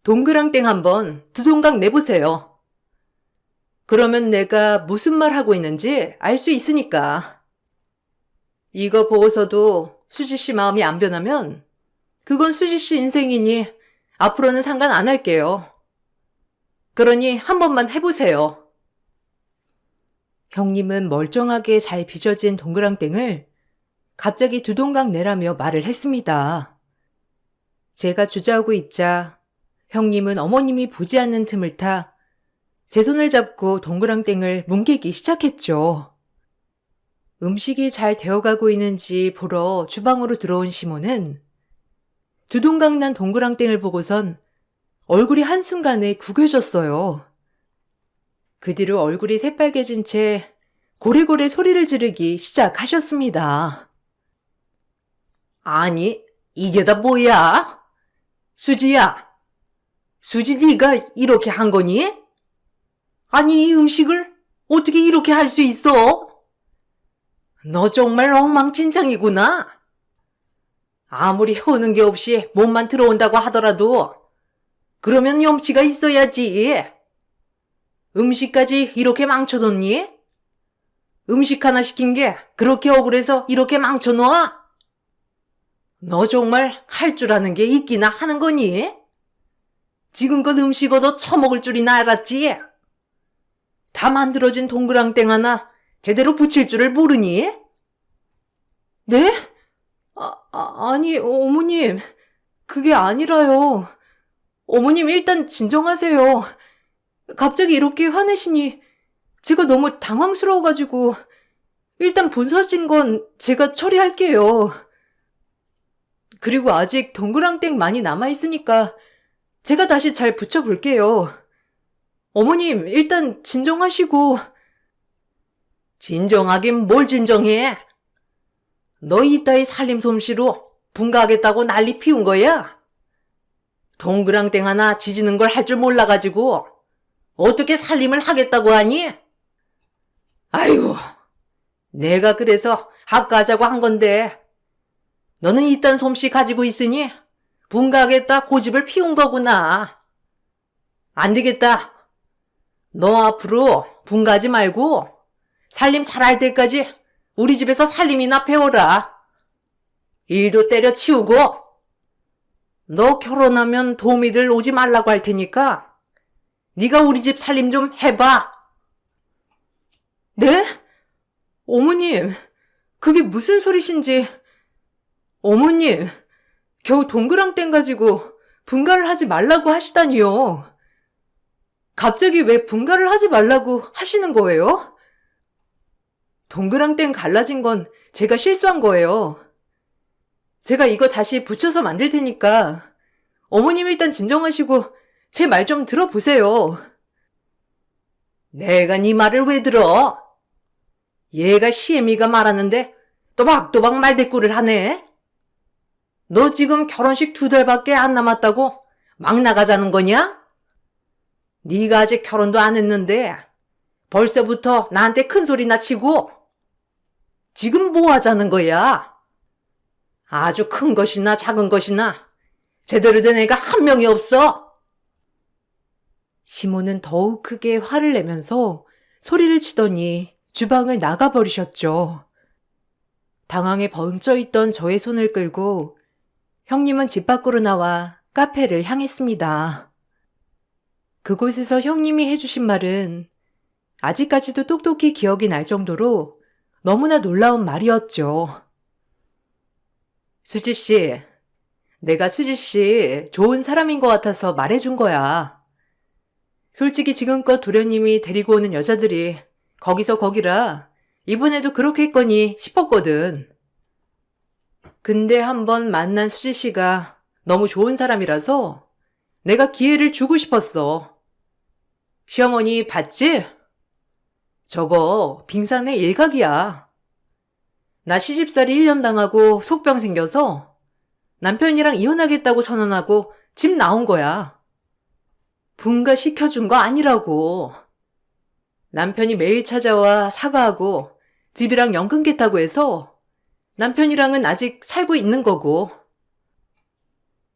동그랑땡 한번 두 동강 내보세요. 그러면 내가 무슨 말 하고 있는지 알 수 있으니까. 이거 보고서도 수지 씨 마음이 안 변하면 그건 수지 씨 인생이니 앞으로는 상관 안 할게요. 그러니 한 번만 해보세요. 형님은 멀쩡하게 잘 빚어진 동그랑땡을 갑자기 두 동강 내라며 말을 했습니다. 제가 주저하고 있자 형님은 어머님이 보지 않는 틈을 타 제 손을 잡고 동그랑땡을 뭉개기 시작했죠. 음식이 잘 되어가고 있는지 보러 주방으로 들어온 시모는 두 동강 난 동그랑땡을 보고선 얼굴이 한순간에 구겨졌어요. 그 뒤로 얼굴이 새빨개진 채 고래고래 소리를 지르기 시작하셨습니다. 아니, 이게 다 뭐야? 수지야, 수지 네가 이렇게 한 거니? 아니, 이 음식을 어떻게 이렇게 할 수 있어? 너 정말 엉망진창이구나. 아무리 해오는 게 없이 몸만 들어온다고 하더라도 그러면 염치가 있어야지. 음식까지 이렇게 망쳐놓니? 음식 하나 시킨 게 그렇게 억울해서 이렇게 망쳐놓아? 너 정말 할 줄 아는 게 있기나 하는 거니? 지금껏 음식 얻어 처먹을 줄이나 알았지? 다 만들어진 동그랑땡 하나 제대로 붙일 줄을 모르니? 네? 아니, 어머님. 그게 아니라요. 어머님 일단 진정하세요. 갑자기 이렇게 화내시니 제가 너무 당황스러워가지고 일단 본사진 건 제가 처리할게요. 그리고 아직 동그랑땡 많이 남아있으니까 제가 다시 잘 붙여볼게요. 어머님 일단 진정하시고. 진정하긴 뭘 진정해? 너 이따위 살림 솜씨로 분가하겠다고 난리 피운 거야? 동그랑땡 하나 지지는 걸 할 줄 몰라가지고 어떻게 살림을 하겠다고 하니? 아이고, 내가 그래서 학가하자고 한 건데 너는 이딴 솜씨 가지고 있으니 분가하겠다 고집을 피운 거구나. 안 되겠다. 너 앞으로 분가하지 말고 살림 잘할 때까지 우리 집에서 살림이나 배워라. 일도 때려치우고. 너 결혼하면 도우미들 오지 말라고 할 테니까 네가 우리 집 살림 좀 해봐. 네? 어머님, 그게 무슨 소리신지. 어머님, 겨우 동그랑땡 가지고 분가를 하지 말라고 하시다니요. 갑자기 왜 분가를 하지 말라고 하시는 거예요? 동그랑땡 갈라진 건 제가 실수한 거예요. 제가 이거 다시 붙여서 만들 테니까 어머님 일단 진정하시고 제 말 좀 들어보세요. 내가 네 말을 왜 들어? 얘가 시애미가 말하는데 또박또박 말대꾸를 하네. 너 지금 결혼식 2달밖에 안 남았다고 막 나가자는 거냐? 네가 아직 결혼도 안 했는데 벌써부터 나한테 큰 소리나 치고. 지금 뭐 하자는 거야? 아주 큰 것이나 작은 것이나 제대로 된 애가 한 명이 없어. 시모는 더욱 크게 화를 내면서 소리를 치더니 주방을 나가버리셨죠. 당황에 벙쪄 있던 저의 손을 끌고 형님은 집 밖으로 나와 카페를 향했습니다. 그곳에서 형님이 해주신 말은 아직까지도 똑똑히 기억이 날 정도로 너무나 놀라운 말이었죠. 수지 씨, 내가 수지 씨 좋은 사람인 것 같아서 말해준 거야. 솔직히 지금껏 도련님이 데리고 오는 여자들이 거기서 거기라 이번에도 그렇게 했거니 싶었거든. 근데 한번 만난 수지 씨가 너무 좋은 사람이라서 내가 기회를 주고 싶었어. 시어머니 봤지? 저거 빙산의 일각이야. 나 시집살이 1년 당하고 속병 생겨서 남편이랑 이혼하겠다고 선언하고 집 나온 거야. 분가 시켜준 거 아니라고. 남편이 매일 찾아와 사과하고 집이랑 연 끊겠다고 해서 남편이랑은 아직 살고 있는 거고.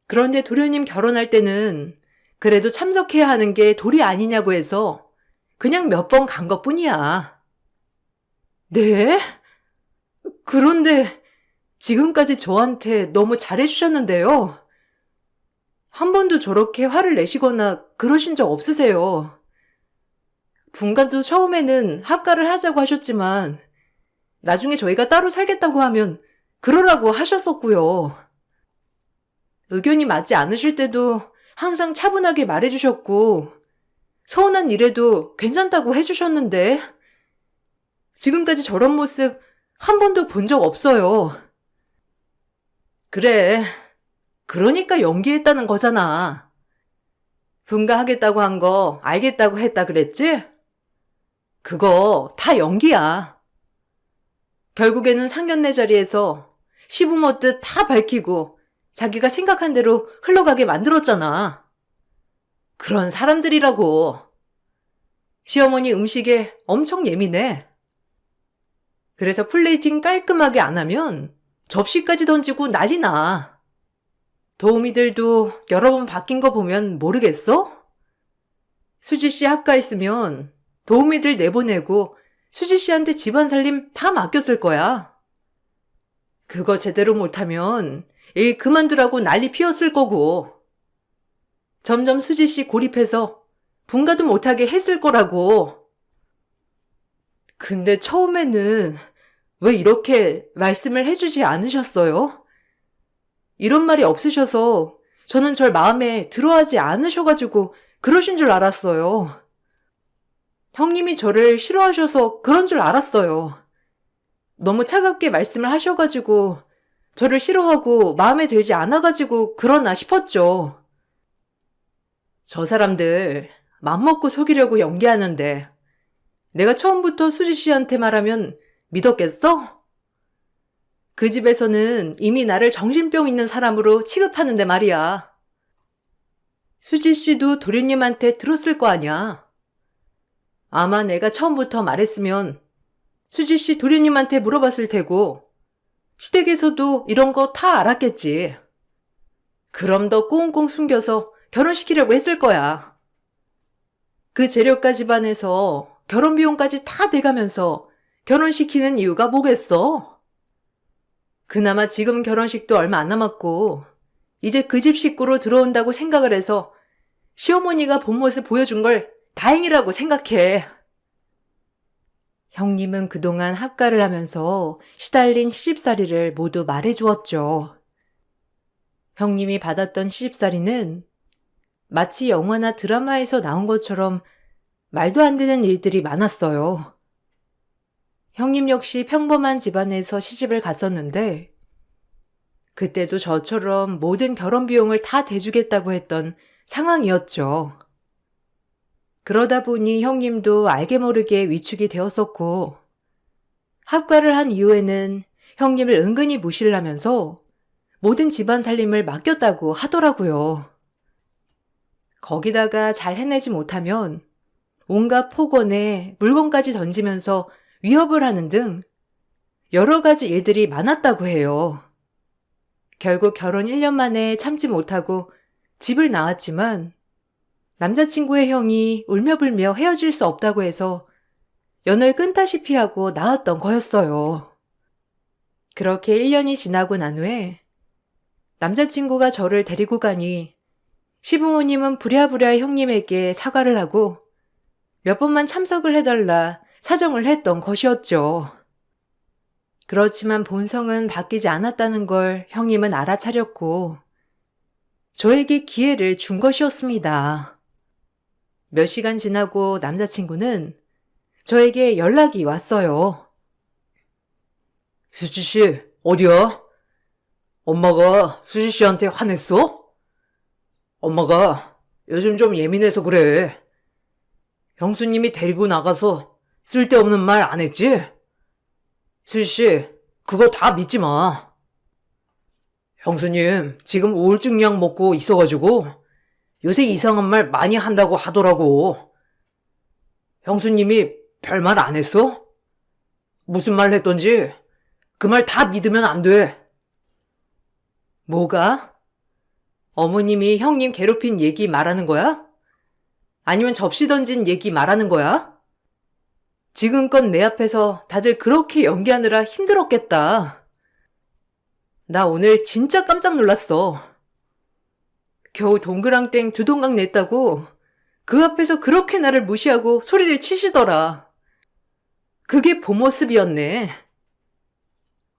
그런데 도련님 결혼할 때는 그래도 참석해야 하는 게 도리 아니냐고 해서 그냥 몇 번 간 것뿐이야. 네? 그런데 지금까지 저한테 너무 잘해주셨는데요. 한 번도 저렇게 화를 내시거나 그러신 적 없으세요. 분간도 처음에는 합가를 하자고 하셨지만 나중에 저희가 따로 살겠다고 하면 그러라고 하셨었고요. 의견이 맞지 않으실 때도 항상 차분하게 말해주셨고 서운한 일에도 괜찮다고 해주셨는데 지금까지 저런 모습 한 번도 본 적 없어요. 그래, 그러니까 연기했다는 거잖아. 분가하겠다고 한 거 알겠다고 했다 그랬지? 그거 다 연기야. 결국에는 상견례 자리에서 시부모 뜻 다 밝히고 자기가 생각한 대로 흘러가게 만들었잖아. 그런 사람들이라고. 시어머니 음식에 엄청 예민해. 그래서 플레이팅 깔끔하게 안 하면 접시까지 던지고 난리 나. 도우미들도 여러 번 바뀐 거 보면 모르겠어? 수지 씨 합가했으면 도우미들 내보내고 수지 씨한테 집안 살림 다 맡겼을 거야. 그거 제대로 못하면 일 그만두라고 난리 피웠을 거고. 점점 수지 씨 고립해서 분가도 못하게 했을 거라고. 근데 처음에는 왜 이렇게 말씀을 해주지 않으셨어요? 이런 말이 없으셔서 저는 절 마음에 들어하지 않으셔가지고 그러신 줄 알았어요. 형님이 저를 싫어하셔서 그런 줄 알았어요. 너무 차갑게 말씀을 하셔가지고 저를 싫어하고 마음에 들지 않아가지고 그러나 싶었죠. 저 사람들 맘먹고 속이려고 연기하는데 내가 처음부터 수지 씨한테 말하면 믿었겠어? 그 집에서는 이미 나를 정신병 있는 사람으로 취급하는데 말이야. 수지 씨도 도련님한테 들었을 거 아니야. 아마 내가 처음부터 말했으면 수지 씨 도련님한테 물어봤을 테고 시댁에서도 이런 거 다 알았겠지. 그럼 더 꽁꽁 숨겨서 결혼시키려고 했을 거야. 그 재력가 집안에서 결혼 비용까지 다 대가면서 결혼시키는 이유가 뭐겠어? 그나마 지금 결혼식도 얼마 안 남았고 이제 그 집 식구로 들어온다고 생각을 해서 시어머니가 본 모습 보여준 걸 다행이라고 생각해. 형님은 그동안 합가를 하면서 시달린 시집살이를 모두 말해주었죠. 형님이 받았던 시집살이는 마치 영화나 드라마에서 나온 것처럼 말도 안 되는 일들이 많았어요. 형님 역시 평범한 집안에서 시집을 갔었는데 그때도 저처럼 모든 결혼 비용을 다 대주겠다고 했던 상황이었죠. 그러다 보니 형님도 알게 모르게 위축이 되었었고 합가를 한 이후에는 형님을 은근히 무시를 하면서 모든 집안 살림을 맡겼다고 하더라고요. 거기다가 잘 해내지 못하면 온갖 폭언에 물건까지 던지면서 위협을 하는 등 여러 가지 일들이 많았다고 해요. 결국 결혼 1년 만에 참지 못하고 집을 나왔지만 남자친구의 형이 울며불며 헤어질 수 없다고 해서 연을 끊다시피 하고 나왔던 거였어요. 그렇게 1년이 지나고 난 후에 남자친구가 저를 데리고 가니 시부모님은 부랴부랴 형님에게 사과를 하고 몇 번만 참석을 해달라 사정을 했던 것이었죠. 그렇지만 본성은 바뀌지 않았다는 걸 형님은 알아차렸고 저에게 기회를 준 것이었습니다. 몇 시간 지나고 남자친구는 저에게 연락이 왔어요. 수지 씨, 어디야? 엄마가 수지 씨한테 화냈어? 엄마가 요즘 좀 예민해서 그래. 형수님이 데리고 나가서 쓸데없는 말 안 했지? 수지 씨, 그거 다 믿지 마. 형수님, 지금 우울증 약 먹고 있어가지고 요새 이상한 말 많이 한다고 하더라고. 형수님이 별말 안 했어? 무슨 말 했던지 그 말 다 믿으면 안 돼. 뭐가? 어머님이 형님 괴롭힌 얘기 말하는 거야? 아니면 접시 던진 얘기 말하는 거야? 지금껏 내 앞에서 다들 그렇게 연기하느라 힘들었겠다. 나 오늘 진짜 깜짝 놀랐어. 겨우 동그랑땡 2동강 냈다고 그 앞에서 그렇게 나를 무시하고 소리를 치시더라. 그게 본 모습이었네.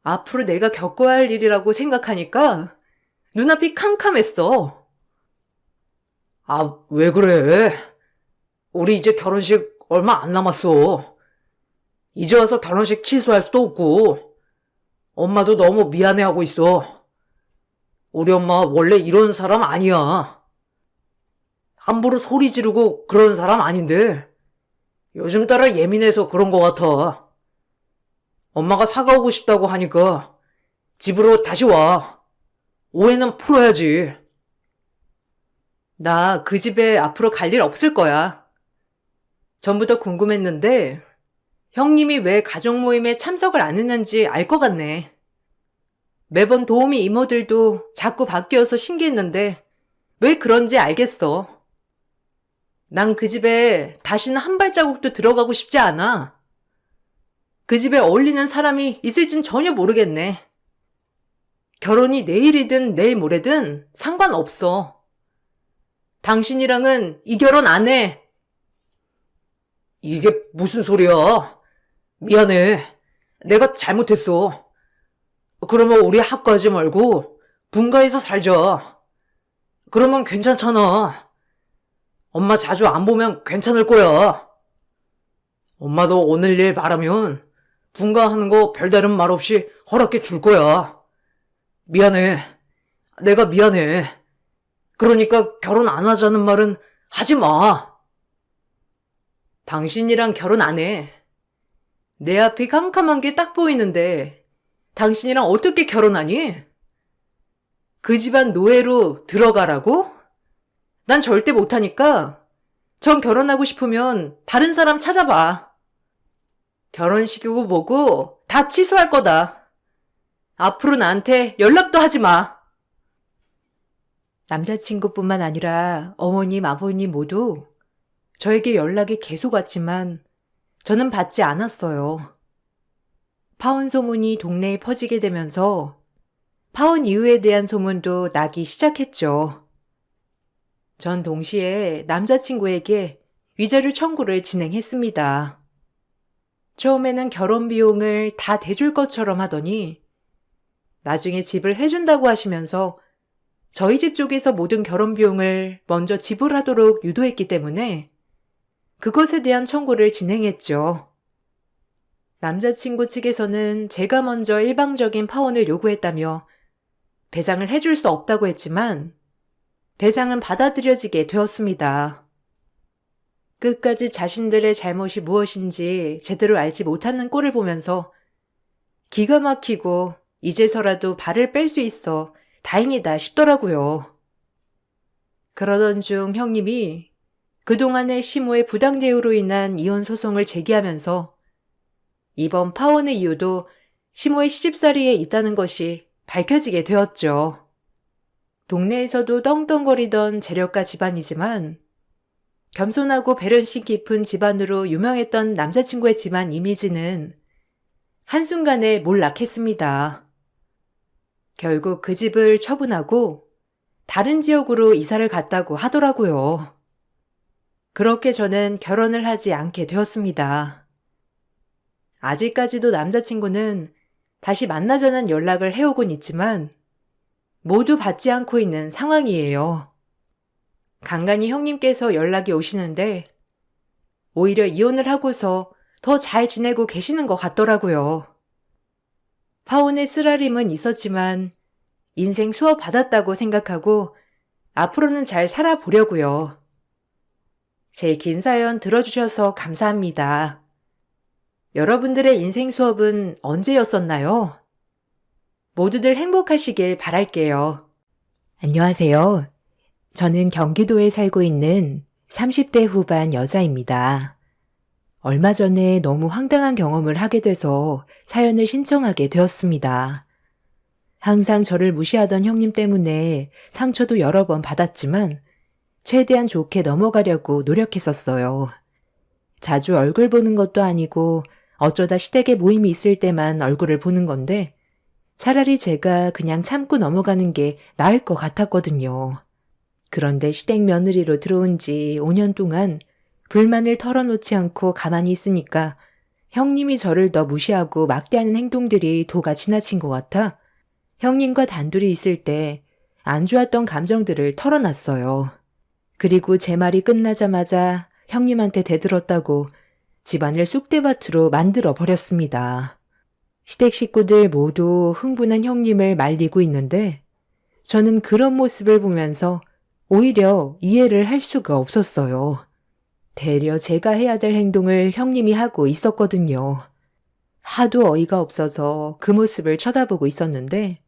앞으로 내가 겪어야 할 일이라고 생각하니까 눈앞이 캄캄했어. 아, 왜 그래? 우리 이제 결혼식 얼마 안 남았어. 이제 와서 결혼식 취소할 수도 없고 엄마도 너무 미안해하고 있어. 우리 엄마 원래 이런 사람 아니야. 함부로 소리 지르고 그런 사람 아닌데 요즘 따라 예민해서 그런 것 같아. 엄마가 사과하고 싶다고 하니까 집으로 다시 와. 오해는 풀어야지. 나 그 집에 앞으로 갈 일 없을 거야. 전부터 궁금했는데 형님이 왜 가족 모임에 참석을 안 했는지 알 것 같네. 매번 도우미 이모들도 자꾸 바뀌어서 신기했는데 왜 그런지 알겠어. 난 그 집에 다시는 한 발자국도 들어가고 싶지 않아. 그 집에 어울리는 사람이 있을진 전혀 모르겠네. 결혼이 내일이든 내일 모레든 상관없어. 당신이랑은 이 결혼 안 해. 이게 무슨 소리야? 미안해. 내가 잘못했어. 그러면 우리 합가하지 말고 분가해서 살자. 그러면 괜찮잖아. 엄마 자주 안 보면 괜찮을 거야. 엄마도 오늘 일 말하면 분가하는 거 별다른 말 없이 허락해 줄 거야. 미안해. 내가 미안해. 그러니까 결혼 안 하자는 말은 하지 마. 당신이랑 결혼 안 해. 내 앞이 캄캄한 게 딱 보이는데 당신이랑 어떻게 결혼하니? 그 집안 노예로 들어가라고? 난 절대 못하니까 전 결혼하고 싶으면 다른 사람 찾아봐. 결혼식이고 뭐고 다 취소할 거다. 앞으로 나한테 연락도 하지 마. 남자친구뿐만 아니라 어머님, 아버님 모두 저에게 연락이 계속 왔지만 저는 받지 않았어요. 파혼 소문이 동네에 퍼지게 되면서 파혼 이유에 대한 소문도 나기 시작했죠. 전 동시에 남자친구에게 위자료 청구를 진행했습니다. 처음에는 결혼 비용을 다 대줄 것처럼 하더니 나중에 집을 해준다고 하시면서 저희 집 쪽에서 모든 결혼 비용을 먼저 지불하도록 유도했기 때문에 그것에 대한 청구를 진행했죠. 남자친구 측에서는 제가 먼저 일방적인 파혼을 요구했다며 배상을 해줄 수 없다고 했지만 배상은 받아들여지게 되었습니다. 끝까지 자신들의 잘못이 무엇인지 제대로 알지 못하는 꼴을 보면서 기가 막히고 이제서라도 발을 뺄 수 있어 다행이다 싶더라고요. 그러던 중 형님이 그동안의 시모의 부당 대우로 인한 이혼 소송을 제기하면서 이번 파혼의 이유도 시모의 시집살이에 있다는 것이 밝혀지게 되었죠. 동네에서도 떵떵거리던 재력가 집안이지만 겸손하고 배려심 깊은 집안으로 유명했던 남자친구의 집안 이미지는 한순간에 몰락했습니다. 결국 그 집을 처분하고 다른 지역으로 이사를 갔다고 하더라고요. 그렇게 저는 결혼을 하지 않게 되었습니다. 아직까지도 남자친구는 다시 만나자는 연락을 해오곤 있지만 모두 받지 않고 있는 상황이에요. 간간히 형님께서 연락이 오시는데 오히려 이혼을 하고서 더 잘 지내고 계시는 것 같더라고요. 파혼의 쓰라림은 있었지만 인생 수업 받았다고 생각하고 앞으로는 잘 살아보려고요. 제 긴 사연 들어주셔서 감사합니다. 여러분들의 인생 수업은 언제였었나요? 모두들 행복하시길 바랄게요. 안녕하세요. 저는 경기도에 살고 있는 30대 후반 여자입니다. 얼마 전에 너무 황당한 경험을 하게 돼서 사연을 신청하게 되었습니다. 항상 저를 무시하던 형님 때문에 상처도 여러 번 받았지만 최대한 좋게 넘어가려고 노력했었어요. 자주 얼굴 보는 것도 아니고 어쩌다 시댁에 모임이 있을 때만 얼굴을 보는 건데 차라리 제가 그냥 참고 넘어가는 게 나을 것 같았거든요. 그런데 시댁 며느리로 들어온 지 5년 동안 불만을 털어놓지 않고 가만히 있으니까 형님이 저를 더 무시하고 막대하는 행동들이 도가 지나친 것 같아 형님과 단둘이 있을 때 안 좋았던 감정들을 털어놨어요. 그리고 제 말이 끝나자마자 형님한테 대들었다고 집안을 쑥대밭으로 만들어 버렸습니다. 시댁 식구들 모두 흥분한 형님을 말리고 있는데 저는 그런 모습을 보면서 오히려 이해를 할 수가 없었어요. 되려 제가 해야 될 행동을 형님이 하고 있었거든요. 하도 어이가 없어서 그 모습을 쳐다보고 있었는데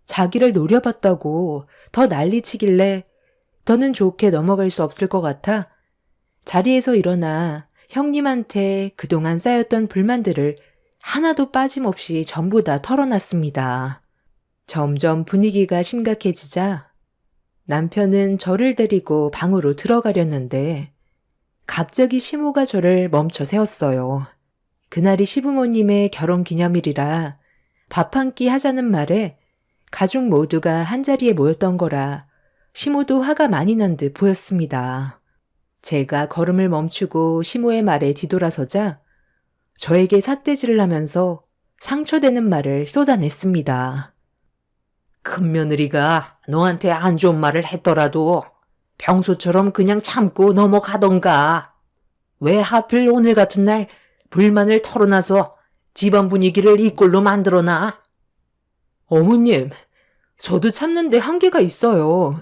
자기를 노려봤다고 더 난리치길래 더는 좋게 넘어갈 수 없을 것 같아 자리에서 일어나 형님한테 그동안 쌓였던 불만들을 하나도 빠짐없이 전부 다 털어놨습니다. 점점 분위기가 심각해지자 남편은 저를 데리고 방으로 들어가려는데 갑자기 시모가 저를 멈춰 세웠어요. 그날이 시부모님의 결혼기념일이라 밥 한 끼 하자는 말에 가족 모두가 한자리에 모였던 거라 시모도 화가 많이 난 듯 보였습니다. 제가 걸음을 멈추고 시모의 말에 뒤돌아서자 저에게 삿대질을 하면서 상처되는 말을 쏟아냈습니다. 큰며느리가 너한테 안 좋은 말을 했더라도 평소처럼 그냥 참고 넘어가던가. 왜 하필 오늘 같은 날 불만을 털어놔서 집안 분위기를 이 꼴로 만들어놔? 어머님, 저도 참는데 한계가 있어요.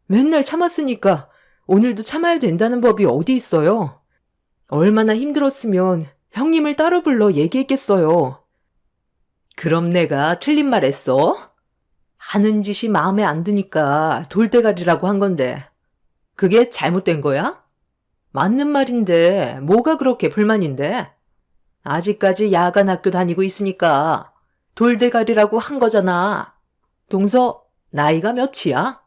맨날 참았으니까 오늘도 참아야 된다는 법이 어디 있어요? 얼마나 힘들었으면 형님을 따로 불러 얘기했겠어요. 그럼 내가 틀린 말 했어? 하는 짓이 마음에 안 드니까 돌대가리라고 한 건데 그게 잘못된 거야? 맞는 말인데 뭐가 그렇게 불만인데? 아직까지 야간 학교 다니고 있으니까 돌대가리라고 한 거잖아. 동서 나이가 몇이야?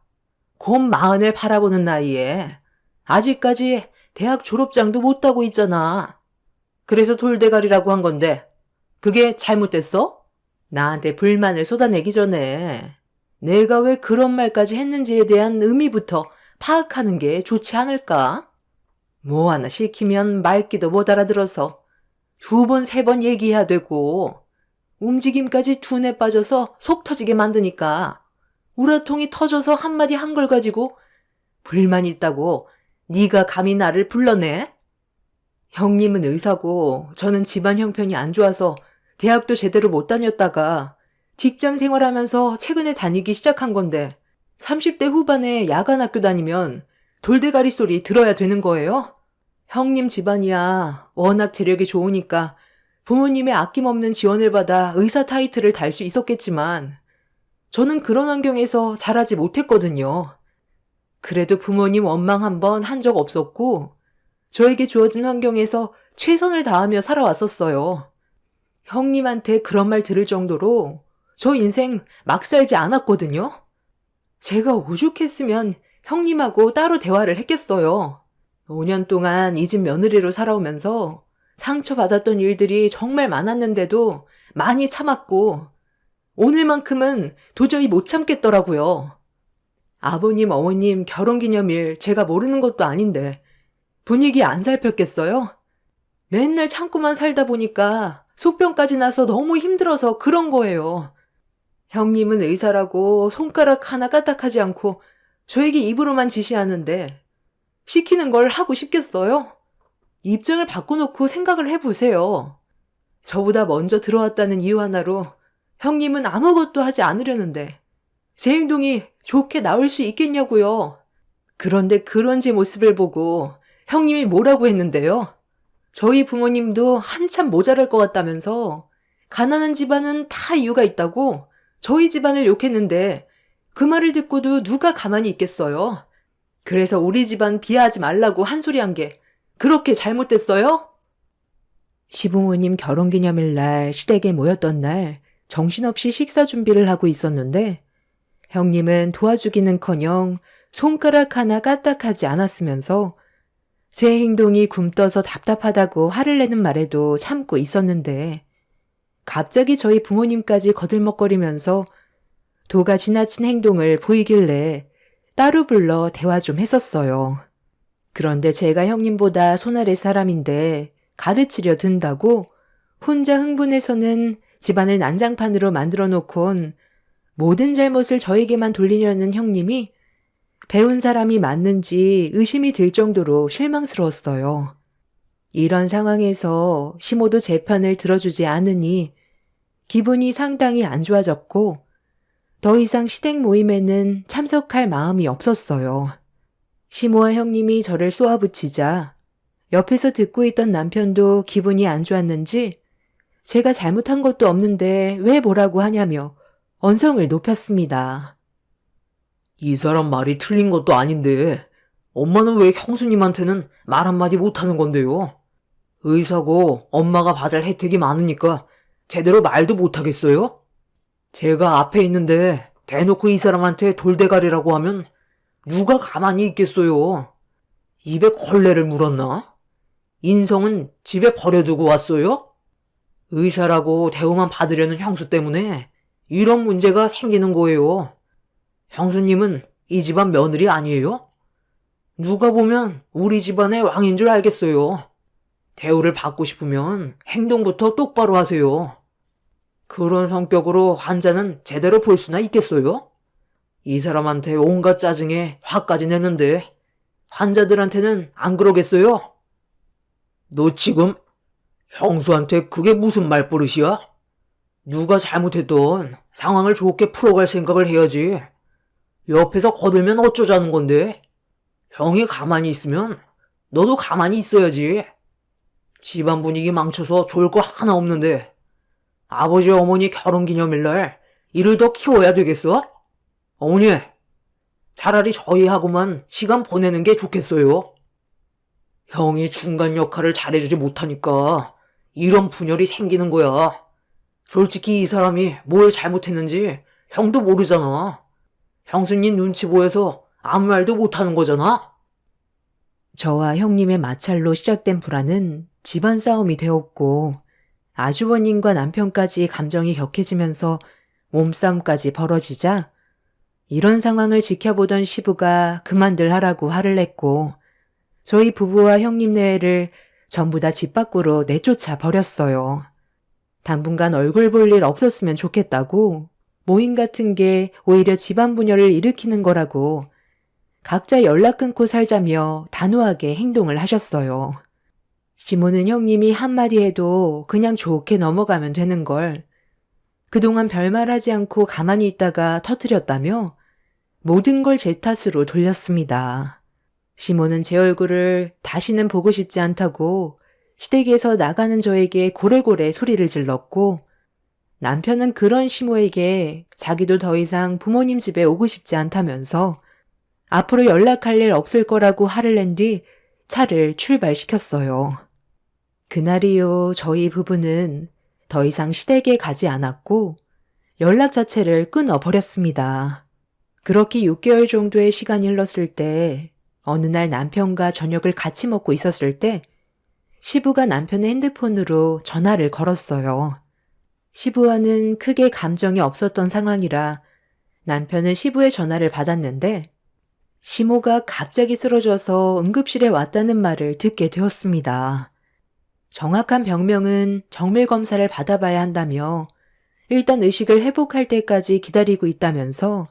곧 40을 바라보는 나이에 아직까지 대학 졸업장도 못 따고 있잖아. 그래서 돌대가리라고 한 건데 그게 잘못됐어? 나한테 불만을 쏟아내기 전에 내가 왜 그런 말까지 했는지에 대한 의미부터 파악하는 게 좋지 않을까? 뭐 하나 시키면 말귀도 못 알아들어서 2번, 3번 얘기해야 되고 움직임까지 둔에 빠져서 속 터지게 만드니까 우라통이 터져서 한마디 한 걸 가지고 불만 있다고 네가 감히 나를 불러내? 형님은 의사고 저는 집안 형편이 안 좋아서 대학도 제대로 못 다녔다가 직장 생활하면서 최근에 다니기 시작한 건데 30대 후반에 야간 학교 다니면 돌대가리 소리 들어야 되는 거예요? 형님 집안이야 워낙 재력이 좋으니까 부모님의 아낌없는 지원을 받아 의사 타이틀을 달 수 있었겠지만 저는 그런 환경에서 자라지 못했거든요. 그래도 부모님 원망 한 번 한 적 없었고 저에게 주어진 환경에서 최선을 다하며 살아왔었어요. 형님한테 그런 말 들을 정도로 저 인생 막 살지 않았거든요. 제가 오죽했으면 형님하고 따로 대화를 했겠어요. 5년 동안 이 집 며느리로 살아오면서 상처받았던 일들이 정말 많았는데도 많이 참았고 오늘만큼은 도저히 못 참겠더라고요. 아버님, 어머님 결혼기념일 제가 모르는 것도 아닌데 분위기 안 살폈겠어요? 맨날 참고만 살다 보니까 속병까지 나서 너무 힘들어서 그런 거예요. 형님은 의사라고 손가락 하나 까딱하지 않고 저에게 입으로만 지시하는데 시키는 걸 하고 싶겠어요? 입장을 바꿔놓고 생각을 해보세요. 저보다 먼저 들어왔다는 이유 하나로 형님은 아무것도 하지 않으려는데 제 행동이 좋게 나올 수 있겠냐고요. 그런데 그런 제 모습을 보고 형님이 뭐라고 했는데요? 저희 부모님도 한참 모자랄 것 같다면서 가난한 집안은 다 이유가 있다고 저희 집안을 욕했는데 그 말을 듣고도 누가 가만히 있겠어요? 그래서 우리 집안 비하하지 말라고 한 소리 한 게 그렇게 잘못됐어요? 시부모님 결혼기념일날 시댁에 모였던 날 정신없이 식사 준비를 하고 있었는데 형님은 도와주기는커녕 손가락 하나 까딱하지 않았으면서 제 행동이 굼떠서 답답하다고 화를 내는 말에도 참고 있었는데 갑자기 저희 부모님까지 거들먹거리면서 도가 지나친 행동을 보이길래 따로 불러 대화 좀 했었어요. 그런데 제가 형님보다 손아래 사람인데 가르치려 든다고 혼자 흥분해서는 집안을 난장판으로 만들어 놓곤 모든 잘못을 저에게만 돌리려는 형님이 배운 사람이 맞는지 의심이 들 정도로 실망스러웠어요. 이런 상황에서 시모도 제 편을 들어주지 않으니 기분이 상당히 안 좋아졌고 더 이상 시댁 모임에는 참석할 마음이 없었어요. 시모와 형님이 저를 쏘아붙이자 옆에서 듣고 있던 남편도 기분이 안 좋았는지 제가 잘못한 것도 없는데 왜 뭐라고 하냐며 언성을 높였습니다. 이 사람 말이 틀린 것도 아닌데 엄마는 왜 형수님한테는 말 한마디 못하는 건데요? 의사고 엄마가 받을 혜택이 많으니까 제대로 말도 못하겠어요? 제가 앞에 있는데 대놓고 이 사람한테 돌대가리라고 하면 누가 가만히 있겠어요? 입에 걸레를 물었나? 인성은 집에 버려두고 왔어요? 의사라고 대우만 받으려는 형수 때문에 이런 문제가 생기는 거예요. 형수님은 이 집안 며느리 아니에요? 누가 보면 우리 집안의 왕인 줄 알겠어요. 대우를 받고 싶으면 행동부터 똑바로 하세요. 그런 성격으로 환자는 제대로 볼 수나 있겠어요? 이 사람한테 온갖 짜증에 화까지 냈는데 환자들한테는 안 그러겠어요? 너 지금 형수한테 그게 무슨 말버릇이야? 누가 잘못했던 상황을 좋게 풀어갈 생각을 해야지. 옆에서 거들면 어쩌자는 건데? 형이 가만히 있으면 너도 가만히 있어야지. 집안 분위기 망쳐서 좋을 거 하나 없는데 아버지 어머니 결혼기념일날 일을 더 키워야 되겠어? 어머니, 차라리 저희하고만 시간 보내는 게 좋겠어요. 형이 중간 역할을 잘해주지 못하니까 이런 분열이 생기는 거야. 솔직히 이 사람이 뭘 잘못했는지 형도 모르잖아. 형수님 눈치 보여서 아무 말도 못하는 거잖아. 저와 형님의 마찰로 시작된 불화는 집안 싸움이 되었고 아주버님과 남편까지 감정이 격해지면서 몸싸움까지 벌어지자 이런 상황을 지켜보던 시부가 그만들 하라고 화를 냈고 저희 부부와 형님 내외를 전부 다 집 밖으로 내쫓아 버렸어요. 당분간 얼굴 볼 일 없었으면 좋겠다고 모임 같은 게 오히려 집안 분열을 일으키는 거라고 각자 연락 끊고 살자며 단호하게 행동을 하셨어요. 시모는 형님이 한마디 해도 그냥 좋게 넘어가면 되는 걸 그동안 별말하지 않고 가만히 있다가 터뜨렸다며 모든 걸 제 탓으로 돌렸습니다. 시모는 제 얼굴을 다시는 보고 싶지 않다고 시댁에서 나가는 저에게 고래고래 소리를 질렀고 남편은 그런 시모에게 자기도 더 이상 부모님 집에 오고 싶지 않다면서 앞으로 연락할 일 없을 거라고 화를 낸 뒤 차를 출발시켰어요. 그날 이후 저희 부부는 더 이상 시댁에 가지 않았고 연락 자체를 끊어버렸습니다. 그렇게 6개월 정도의 시간이 흘렀을 때 어느 날 남편과 저녁을 같이 먹고 있었을 때 시부가 남편의 핸드폰으로 전화를 걸었어요. 시부와는 크게 감정이 없었던 상황이라 남편은 시부의 전화를 받았는데 시모가 갑자기 쓰러져서 응급실에 왔다는 말을 듣게 되었습니다. 정확한 병명은 정밀 검사를 받아봐야 한다며 일단 의식을 회복할 때까지 기다리고 있다면서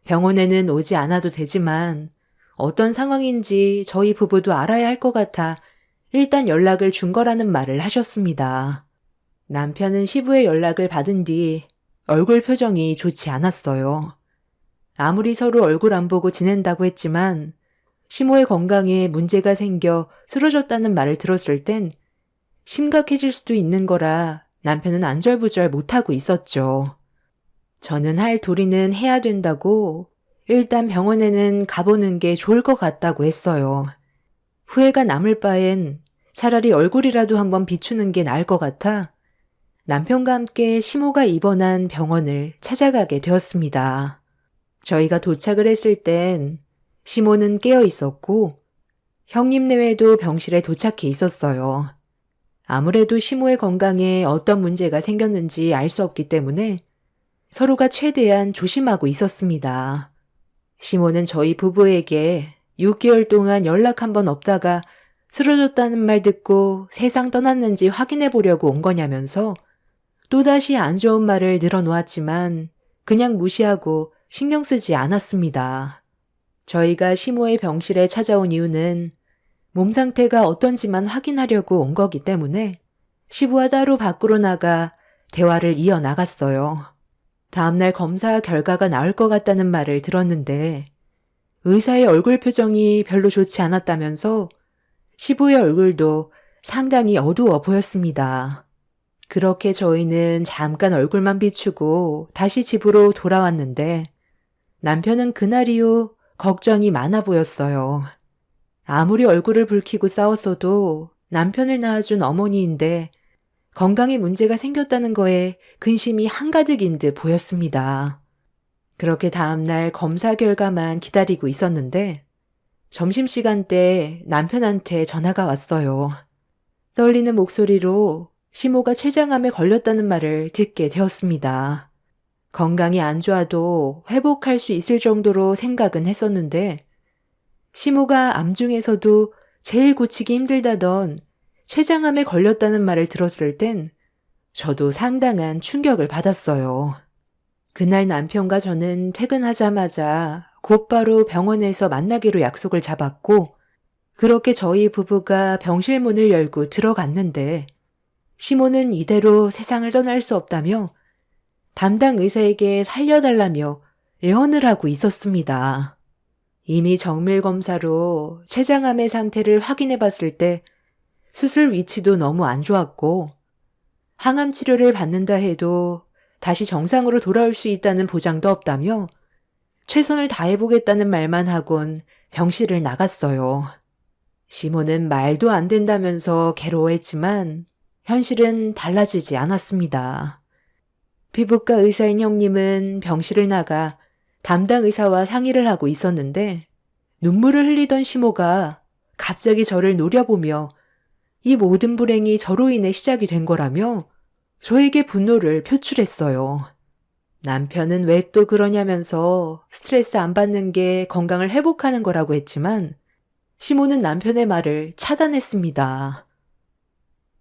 병원에는 오지 않아도 되지만 어떤 상황인지 저희 부부도 알아야 할 것 같아 일단 연락을 준 거라는 말을 하셨습니다. 남편은 시부의 연락을 받은 뒤 얼굴 표정이 좋지 않았어요. 아무리 서로 얼굴 안 보고 지낸다고 했지만 시모의 건강에 문제가 생겨 쓰러졌다는 말을 들었을 땐 심각해질 수도 있는 거라 남편은 안절부절 못하고 있었죠. 저는 할 도리는 해야 된다고 일단 병원에는 가보는 게 좋을 것 같다고 했어요. 후회가 남을 바엔 차라리 얼굴이라도 한번 비추는 게 나을 것 같아 남편과 함께 시모가 입원한 병원을 찾아가게 되었습니다. 저희가 도착을 했을 땐 시모는 깨어 있었고 형님 내외도 병실에 도착해 있었어요. 아무래도 시모의 건강에 어떤 문제가 생겼는지 알 수 없기 때문에 서로가 최대한 조심하고 있었습니다. 시모는 저희 부부에게 6개월 동안 연락 한 번 없다가 쓰러졌다는 말 듣고 세상 떠났는지 확인해 보려고 온 거냐면서 또다시 안 좋은 말을 늘어놓았지만 그냥 무시하고 신경 쓰지 않았습니다. 저희가 시모의 병실에 찾아온 이유는 몸 상태가 어떤지만 확인하려고 온 거기 때문에 시부와 따로 밖으로 나가 대화를 이어나갔어요. 다음날 검사 결과가 나올 것 같다는 말을 들었는데 의사의 얼굴 표정이 별로 좋지 않았다면서 시부의 얼굴도 상당히 어두워 보였습니다. 그렇게 저희는 잠깐 얼굴만 비추고 다시 집으로 돌아왔는데 남편은 그날 이후 걱정이 많아 보였어요. 아무리 얼굴을 붉히고 싸웠어도 남편을 낳아준 어머니인데 건강에 문제가 생겼다는 거에 근심이 한가득인 듯 보였습니다. 그렇게 다음날 검사 결과만 기다리고 있었는데 점심시간 때 남편한테 전화가 왔어요. 떨리는 목소리로 시모가 췌장암에 걸렸다는 말을 듣게 되었습니다. 건강이 안 좋아도 회복할 수 있을 정도로 생각은 했었는데 시모가 암 중에서도 제일 고치기 힘들다던 췌장암에 걸렸다는 말을 들었을 땐 저도 상당한 충격을 받았어요. 그날 남편과 저는 퇴근하자마자 곧바로 병원에서 만나기로 약속을 잡았고 그렇게 저희 부부가 병실 문을 열고 들어갔는데 시모는 이대로 세상을 떠날 수 없다며 담당 의사에게 살려달라며 애원을 하고 있었습니다. 이미 정밀 검사로 췌장암의 상태를 확인해 봤을 때 수술 위치도 너무 안 좋았고 항암 치료를 받는다 해도 다시 정상으로 돌아올 수 있다는 보장도 없다며 최선을 다해보겠다는 말만 하곤 병실을 나갔어요. 시모는 말도 안 된다면서 괴로워했지만 현실은 달라지지 않았습니다. 피부과 의사인 형님은 병실을 나가 담당 의사와 상의를 하고 있었는데 눈물을 흘리던 시모가 갑자기 저를 노려보며 이 모든 불행이 저로 인해 시작이 된 거라며 저에게 분노를 표출했어요. 남편은 왜 또 그러냐면서 스트레스 안 받는 게 건강을 회복하는 거라고 했지만 시모는 남편의 말을 차단했습니다.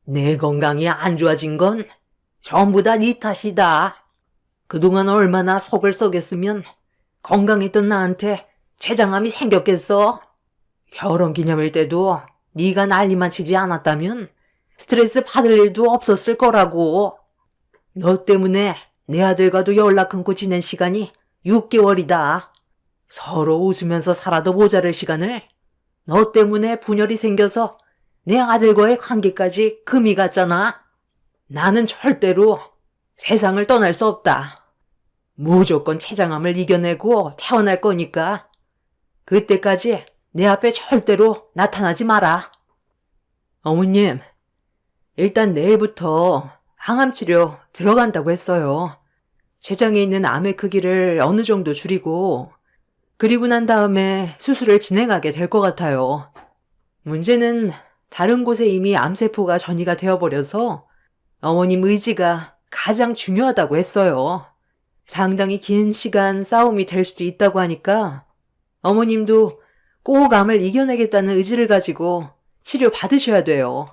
내 건강이 안 좋아진 건 전부 다 네 탓이다. 그동안 얼마나 속을 썩였으면 건강했던 나한테 췌장암이 생겼겠어. 결혼기념일 때도 네가 난리만 치지 않았다면 스트레스 받을 일도 없었을 거라고. 너 때문에 내 아들과도 연락 끊고 지낸 시간이 6개월이다. 서로 웃으면서 살아도 모자랄 시간을 너 때문에 분열이 생겨서 내 아들과의 관계까지 금이 갔잖아. 나는 절대로 세상을 떠날 수 없다. 무조건 췌장암을 이겨내고 태어날 거니까 그때까지 내 앞에 절대로 나타나지 마라. 어머님, 일단 내일부터 항암 치료 들어간다고 했어요. 췌장에 있는 암의 크기를 어느 정도 줄이고 그리고 난 다음에 수술을 진행하게 될 것 같아요. 문제는 다른 곳에 이미 암세포가 전이가 되어버려서 어머님 의지가 가장 중요하다고 했어요. 상당히 긴 시간 싸움이 될 수도 있다고 하니까 어머님도 꼭 암을 이겨내겠다는 의지를 가지고 치료 받으셔야 돼요.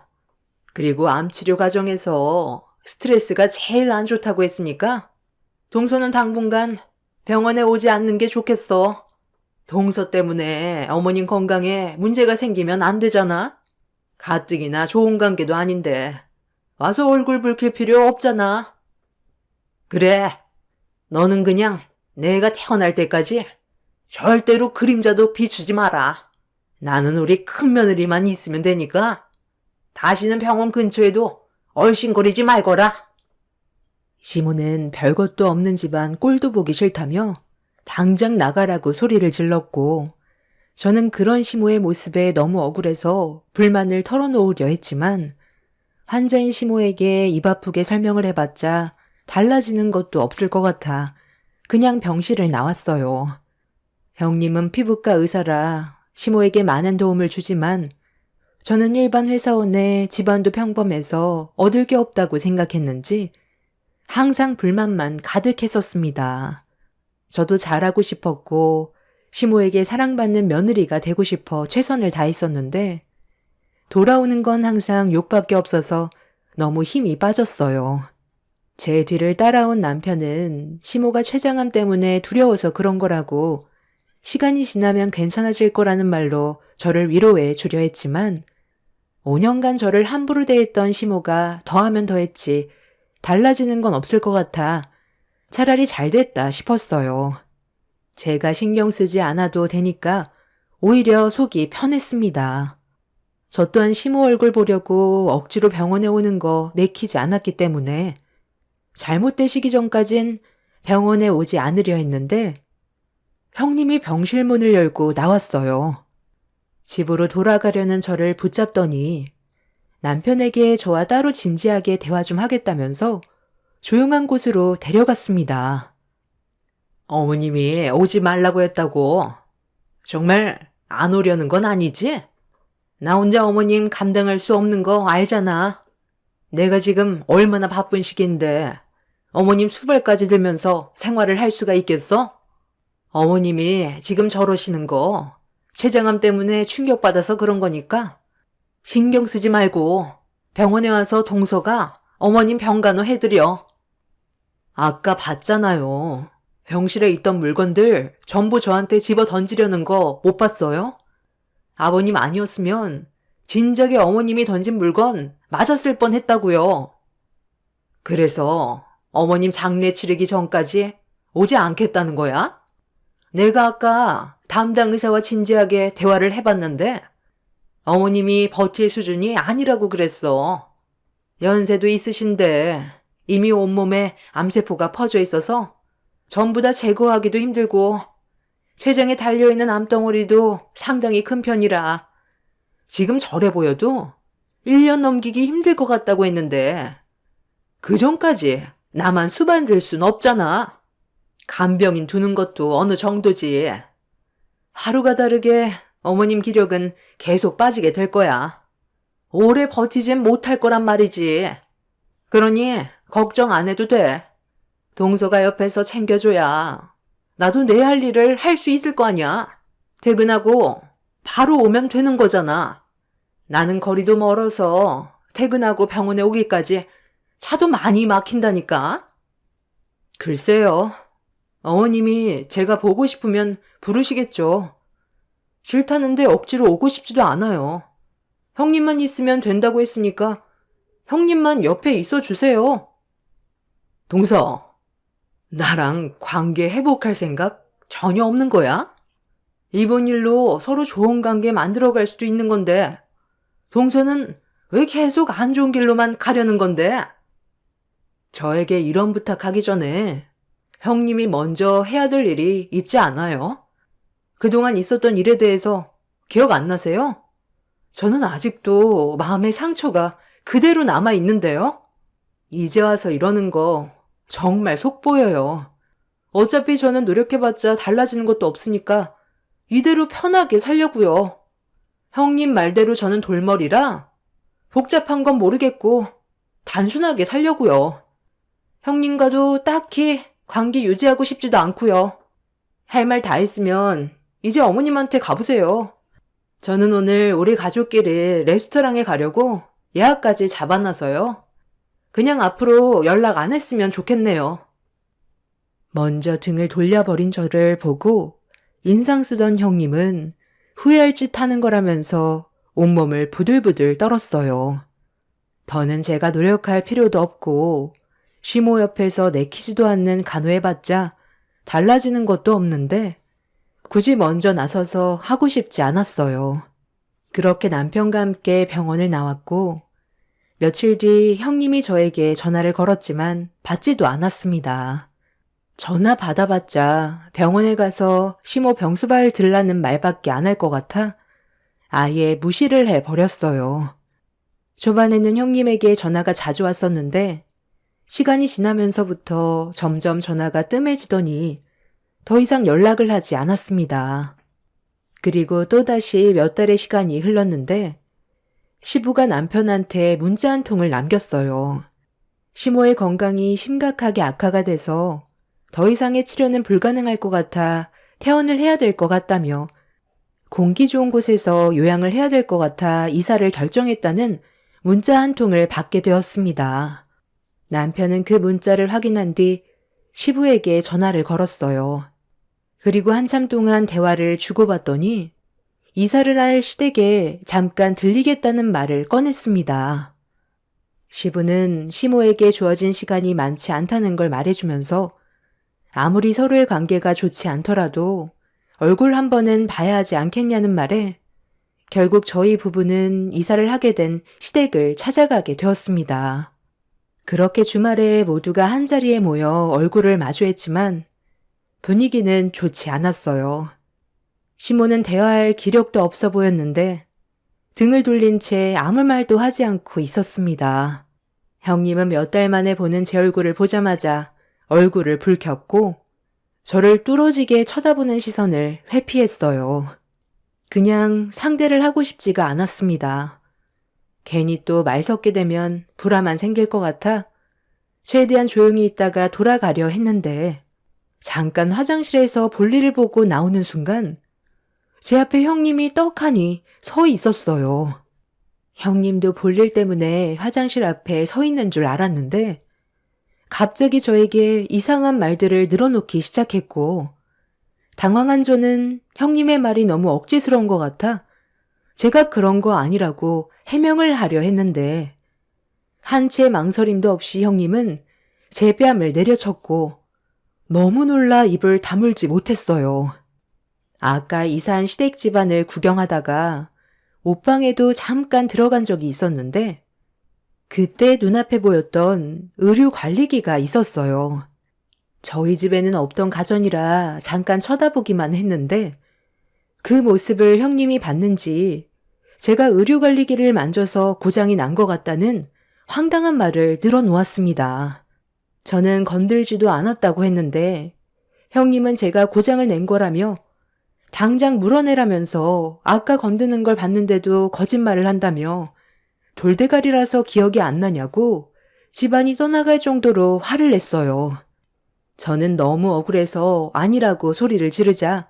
그리고 암 치료 과정에서 스트레스가 제일 안 좋다고 했으니까 동서는 당분간 병원에 오지 않는 게 좋겠어. 동서 때문에 어머님 건강에 문제가 생기면 안 되잖아. 가뜩이나 좋은 관계도 아닌데 와서 얼굴 붉힐 필요 없잖아. 그래, 너는 그냥 내가 태어날 때까지 절대로 그림자도 비추지 마라. 나는 우리 큰며느리만 있으면 되니까 다시는 병원 근처에도 얼씬거리지 말거라. 시모는 별것도 없는 집안 꼴도 보기 싫다며 당장 나가라고 소리를 질렀고, 저는 그런 시모의 모습에 너무 억울해서 불만을 털어놓으려 했지만 환자인 시모에게 입 아프게 설명을 해봤자 달라지는 것도 없을 것 같아 그냥 병실을 나왔어요. 형님은 피부과 의사라 시모에게 많은 도움을 주지만 저는 일반 회사원에 집안도 평범해서 얻을 게 없다고 생각했는지 항상 불만만 가득했었습니다. 저도 잘하고 싶었고 시모에게 사랑받는 며느리가 되고 싶어 최선을 다했었는데 돌아오는 건 항상 욕밖에 없어서 너무 힘이 빠졌어요. 제 뒤를 따라온 남편은 시모가 췌장암 때문에 두려워서 그런 거라고 시간이 지나면 괜찮아질 거라는 말로 저를 위로해 주려 했지만 5년간 저를 함부로 대했던 시모가 더하면 더했지 달라지는 건 없을 것 같아 차라리 잘 됐다 싶었어요. 제가 신경 쓰지 않아도 되니까 오히려 속이 편했습니다. 저 또한 시모 얼굴 보려고 억지로 병원에 오는 거 내키지 않았기 때문에 잘못되시기 전까진 병원에 오지 않으려 했는데 형님이 병실 문을 열고 나왔어요. 집으로 돌아가려는 저를 붙잡더니 남편에게 저와 따로 진지하게 대화 좀 하겠다면서 조용한 곳으로 데려갔습니다. 어머님이 오지 말라고 했다고. 정말 안 오려는 건 아니지? 나 혼자 어머님 감당할 수 없는 거 알잖아. 내가 지금 얼마나 바쁜 시기인데 어머님 수발까지 들면서 생활을 할 수가 있겠어? 어머님이 지금 저러시는 거 췌장암 때문에 충격받아서 그런 거니까 신경 쓰지 말고 병원에 와서 동서가 어머님 병간호 해드려. 아까 봤잖아요. 병실에 있던 물건들 전부 저한테 집어 던지려는 거 못 봤어요? 아버님 아니었으면 진작에 어머님이 던진 물건 맞았을 뻔했다고요. 그래서 어머님 장례 치르기 전까지 오지 않겠다는 거야? 내가 아까 담당 의사와 진지하게 대화를 해봤는데 어머님이 버틸 수준이 아니라고 그랬어. 연세도 있으신데 이미 온몸에 암세포가 퍼져 있어서 전부 다 제거하기도 힘들고 췌장에 달려있는 암덩어리도 상당히 큰 편이라 지금 저래 보여도 1년 넘기기 힘들 것 같다고 했는데 그 전까지 나만 수반 들 순 없잖아. 간병인 두는 것도 어느 정도지. 하루가 다르게 어머님 기력은 계속 빠지게 될 거야. 오래 버티진 못할 거란 말이지. 그러니 걱정 안 해도 돼. 동서가 옆에서 챙겨줘야 나도 내 할 일을 할 수 있을 거 아니야. 퇴근하고 바로 오면 되는 거잖아. 나는 거리도 멀어서 퇴근하고 병원에 오기까지 차도 많이 막힌다니까. 글쎄요. 어머님이 제가 보고 싶으면 부르시겠죠. 싫다는데 억지로 오고 싶지도 않아요. 형님만 있으면 된다고 했으니까 형님만 옆에 있어 주세요. 동서, 나랑 관계 회복할 생각 전혀 없는 거야? 이번 일로 서로 좋은 관계 만들어갈 수도 있는 건데 동서는 왜 계속 안 좋은 길로만 가려는 건데? 저에게 이런 부탁하기 전에 형님이 먼저 해야 될 일이 있지 않아요? 그동안 있었던 일에 대해서 기억 안 나세요? 저는 아직도 마음의 상처가 그대로 남아 있는데요. 이제 와서 이러는 거 정말 속보여요. 어차피 저는 노력해봤자 달라지는 것도 없으니까 이대로 편하게 살려고요. 형님 말대로 저는 돌머리라 복잡한 건 모르겠고 단순하게 살려고요. 형님과도 딱히 관계 유지하고 싶지도 않고요. 할 말 다 했으면 이제 어머님한테 가보세요. 저는 오늘 우리 가족끼리 레스토랑에 가려고 예약까지 잡아놔서요. 그냥 앞으로 연락 안 했으면 좋겠네요. 먼저 등을 돌려버린 저를 보고 인상 쓰던 형님은 후회할 짓 하는 거라면서 온몸을 부들부들 떨었어요. 더는 제가 노력할 필요도 없고 시모 옆에서 내키지도 않는 간호해봤자 달라지는 것도 없는데 굳이 먼저 나서서 하고 싶지 않았어요. 그렇게 남편과 함께 병원을 나왔고 며칠 뒤 형님이 저에게 전화를 걸었지만 받지도 않았습니다. 전화 받아봤자 병원에 가서 시모 병수발 들라는 말밖에 안 할 것 같아 아예 무시를 해버렸어요. 초반에는 형님에게 전화가 자주 왔었는데 시간이 지나면서부터 점점 전화가 뜸해지더니 더 이상 연락을 하지 않았습니다. 그리고 또다시 몇 달의 시간이 흘렀는데 시부가 남편한테 문자 한 통을 남겼어요. 시모의 건강이 심각하게 악화가 돼서 더 이상의 치료는 불가능할 것 같아 퇴원을 해야 될 것 같다며 공기 좋은 곳에서 요양을 해야 될 것 같아 이사를 결정했다는 문자 한 통을 받게 되었습니다. 남편은 그 문자를 확인한 뒤 시부에게 전화를 걸었어요. 그리고 한참 동안 대화를 주고받더니 이사를 할 시댁에 잠깐 들리겠다는 말을 꺼냈습니다. 시부는 시모에게 주어진 시간이 많지 않다는 걸 말해주면서 아무리 서로의 관계가 좋지 않더라도 얼굴 한 번은 봐야 하지 않겠냐는 말에 결국 저희 부부는 이사를 하게 된 시댁을 찾아가게 되었습니다. 그렇게 주말에 모두가 한자리에 모여 얼굴을 마주했지만 분위기는 좋지 않았어요. 시모는 대화할 기력도 없어 보였는데 등을 돌린 채 아무 말도 하지 않고 있었습니다. 형님은 몇 달 만에 보는 제 얼굴을 보자마자 얼굴을 붉혔고 저를 뚫어지게 쳐다보는 시선을 회피했어요. 그냥 상대를 하고 싶지가 않았습니다. 괜히 또 말 섞게 되면 불화만 생길 것 같아 최대한 조용히 있다가 돌아가려 했는데 잠깐 화장실에서 볼일을 보고 나오는 순간 제 앞에 형님이 떡하니 서 있었어요. 형님도 볼일 때문에 화장실 앞에 서 있는 줄 알았는데 갑자기 저에게 이상한 말들을 늘어놓기 시작했고 당황한 저는 형님의 말이 너무 억지스러운 것 같아 제가 그런 거 아니라고 해명을 하려 했는데 한 채 망설임도 없이 형님은 제 뺨을 내려쳤고 너무 놀라 입을 다물지 못했어요. 아까 이사한 시댁 집안을 구경하다가 옷방에도 잠깐 들어간 적이 있었는데 그때 눈앞에 보였던 의류 관리기가 있었어요. 저희 집에는 없던 가전이라 잠깐 쳐다보기만 했는데 그 모습을 형님이 봤는지 제가 의류 관리기를 만져서 고장이 난 것 같다는 황당한 말을 늘어놓았습니다. 저는 건들지도 않았다고 했는데 형님은 제가 고장을 낸 거라며 당장 물어내라면서 아까 건드는 걸 봤는데도 거짓말을 한다며 돌대가리라서 기억이 안 나냐고 집안이 떠나갈 정도로 화를 냈어요. 저는 너무 억울해서 아니라고 소리를 지르자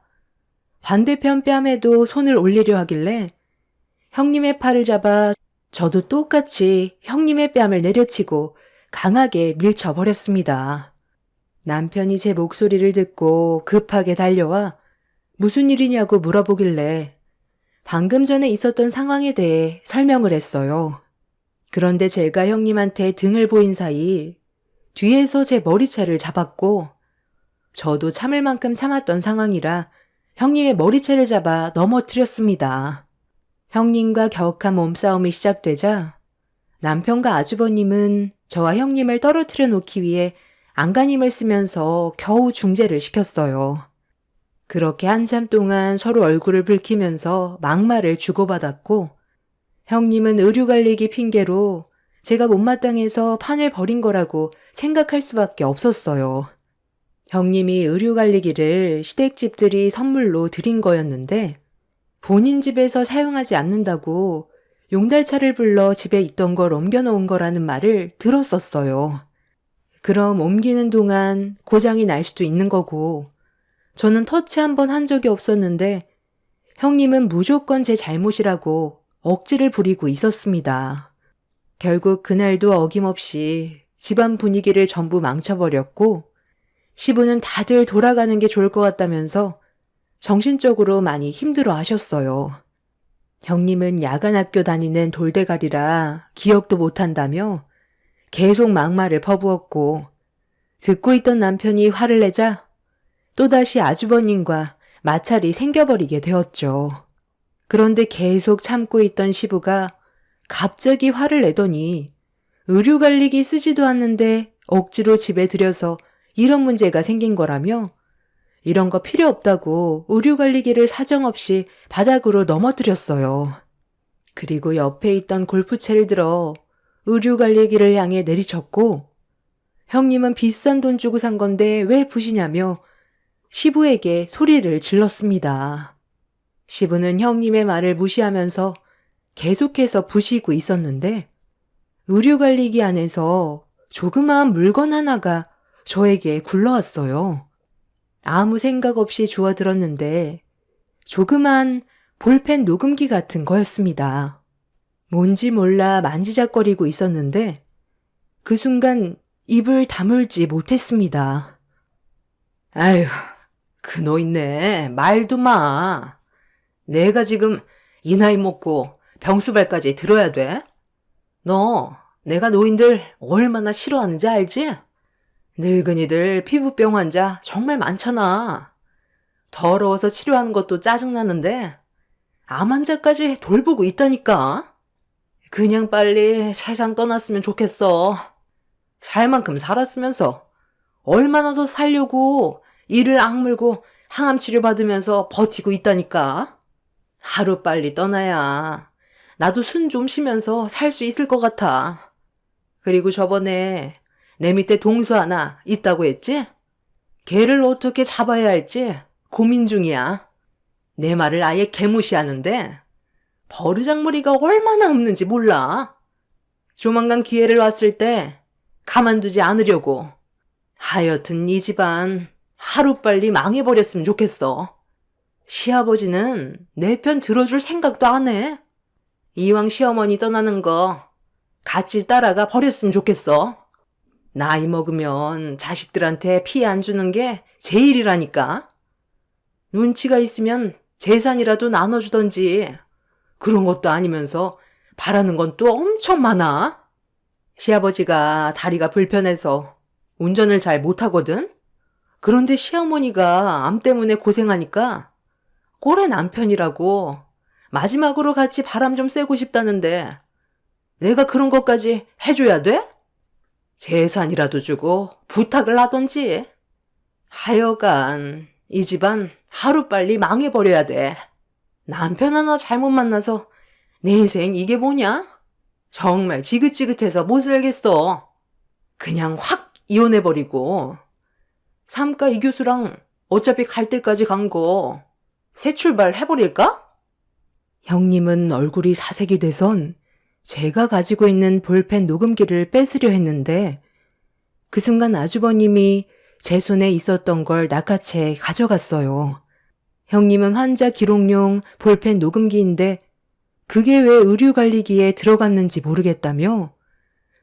반대편 뺨에도 손을 올리려 하길래 형님의 팔을 잡아 저도 똑같이 형님의 뺨을 내려치고 강하게 밀쳐버렸습니다. 남편이 제 목소리를 듣고 급하게 달려와 무슨 일이냐고 물어보길래 방금 전에 있었던 상황에 대해 설명을 했어요. 그런데 제가 형님한테 등을 보인 사이 뒤에서 제 머리채를 잡았고 저도 참을 만큼 참았던 상황이라 형님의 머리채를 잡아 넘어뜨렸습니다. 형님과 격한 몸싸움이 시작되자 남편과 아주버님은 저와 형님을 떨어뜨려 놓기 위해 안간힘을 쓰면서 겨우 중재를 시켰어요. 그렇게 한참 동안 서로 얼굴을 붉히면서 막말을 주고받았고 형님은 의류관리기 핑계로 제가 못마땅해서 판을 버린 거라고 생각할 수밖에 없었어요. 형님이 의류관리기를 시댁집들이 선물로 드린 거였는데 본인 집에서 사용하지 않는다고 용달차를 불러 집에 있던 걸 옮겨놓은 거라는 말을 들었었어요. 그럼 옮기는 동안 고장이 날 수도 있는 거고 저는 터치 한 번 한 적이 없었는데 형님은 무조건 제 잘못이라고 억지를 부리고 있었습니다. 결국 그날도 어김없이 집안 분위기를 전부 망쳐버렸고 시부는 다들 돌아가는 게 좋을 것 같다면서 정신적으로 많이 힘들어 하셨어요. 형님은 야간 학교 다니는 돌대가리라 기억도 못한다며 계속 막말을 퍼부었고 듣고 있던 남편이 화를 내자 또다시 아주버님과 마찰이 생겨버리게 되었죠. 그런데 계속 참고 있던 시부가 갑자기 화를 내더니 의류관리기 쓰지도 않는데 억지로 집에 들여서 이런 문제가 생긴 거라며 이런 거 필요 없다고 의류관리기를 사정없이 바닥으로 넘어뜨렸어요. 그리고 옆에 있던 골프채를 들어 의류관리기를 향해 내리쳤고 형님은 비싼 돈 주고 산 건데 왜 부시냐며 시부에게 소리를 질렀습니다. 시부는 형님의 말을 무시하면서 계속해서 부시고 있었는데 의류관리기 안에서 조그마한 물건 하나가 저에게 굴러왔어요. 아무 생각 없이 주워들었는데 조그만 볼펜 녹음기 같은 거였습니다. 뭔지 몰라 만지작거리고 있었는데 그 순간 입을 다물지 못했습니다. 아휴, 그노 있네. 말도 마. 내가 지금 이 나이 먹고 병수발까지 들어야 돼? 너 내가 노인들 얼마나 싫어하는지 알지? 늙은이들 피부병 환자 정말 많잖아. 더러워서 치료하는 것도 짜증나는데 암 환자까지 돌보고 있다니까. 그냥 빨리 세상 떠났으면 좋겠어. 살 만큼 살았으면서 얼마나 더 살려고 이를 악물고 항암 치료 받으면서 버티고 있다니까. 하루빨리 떠나야 나도 숨 좀 쉬면서 살 수 있을 것 같아. 그리고 저번에 내 밑에 동수 하나 있다고 했지? 걔를 어떻게 잡아야 할지 고민 중이야. 내 말을 아예 개무시하는데 버르장머리가 얼마나 없는지 몰라. 조만간 기회를 왔을 때 가만두지 않으려고. 하여튼 이 집안 하루빨리 망해버렸으면 좋겠어. 시아버지는 내 편 들어줄 생각도 안 해. 이왕 시어머니 떠나는 거 같이 따라가 버렸으면 좋겠어. 나이 먹으면 자식들한테 피해 안 주는 게 제일이라니까. 눈치가 있으면 재산이라도 나눠주던지 그런 것도 아니면서 바라는 건 또 엄청 많아. 시아버지가 다리가 불편해서 운전을 잘 못하거든. 그런데 시어머니가 암 때문에 고생하니까 꼴의 남편이라고 마지막으로 같이 바람 좀 쐬고 싶다는데 내가 그런 것까지 해줘야 돼? 재산이라도 주고 부탁을 하던지. 하여간 이 집안 하루빨리 망해버려야 돼. 남편 하나 잘못 만나서 내 인생 이게 뭐냐? 정말 지긋지긋해서 못 살겠어. 그냥 확 이혼해버리고 삼가 이 교수랑 어차피 갈 때까지 간 거 새 출발 해버릴까? 형님은 얼굴이 사색이 돼선 제가 가지고 있는 볼펜 녹음기를 뺏으려 했는데 그 순간 아주버님이 제 손에 있었던 걸 낚아채 가져갔어요. 형님은 환자 기록용 볼펜 녹음기인데 그게 왜 의류관리기에 들어갔는지 모르겠다며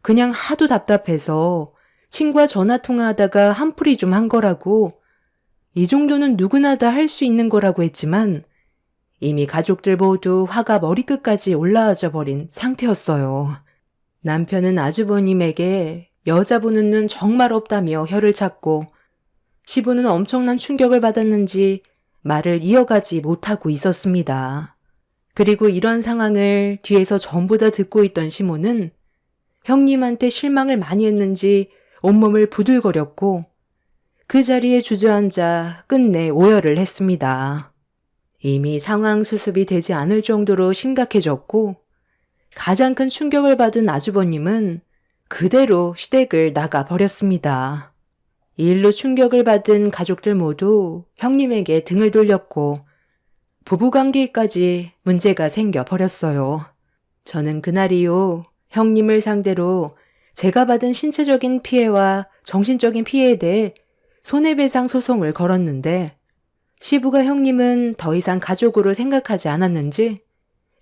그냥 하도 답답해서 친구와 전화통화하다가 한풀이 좀 한 거라고 이 정도는 누구나 다 할 수 있는 거라고 했지만 이미 가족들 모두 화가 머리끝까지 올라와져 버린 상태였어요. 남편은 아주버님에게 여자 보는 눈 정말 없다며 혀를 찾고 시부는 엄청난 충격을 받았는지 말을 이어가지 못하고 있었습니다. 그리고 이런 상황을 뒤에서 전부 다 듣고 있던 시모는 형님한테 실망을 많이 했는지 온몸을 부들거렸고 그 자리에 주저앉아 끝내 오열을 했습니다. 이미 상황 수습이 되지 않을 정도로 심각해졌고 가장 큰 충격을 받은 아주버님은 그대로 시댁을 나가버렸습니다. 이 일로 충격을 받은 가족들 모두 형님에게 등을 돌렸고 부부관계까지 문제가 생겨버렸어요. 저는 그날 이후 형님을 상대로 제가 받은 신체적인 피해와 정신적인 피해에 대해 손해배상 소송을 걸었는데 시부가 형님은 더 이상 가족으로 생각하지 않았는지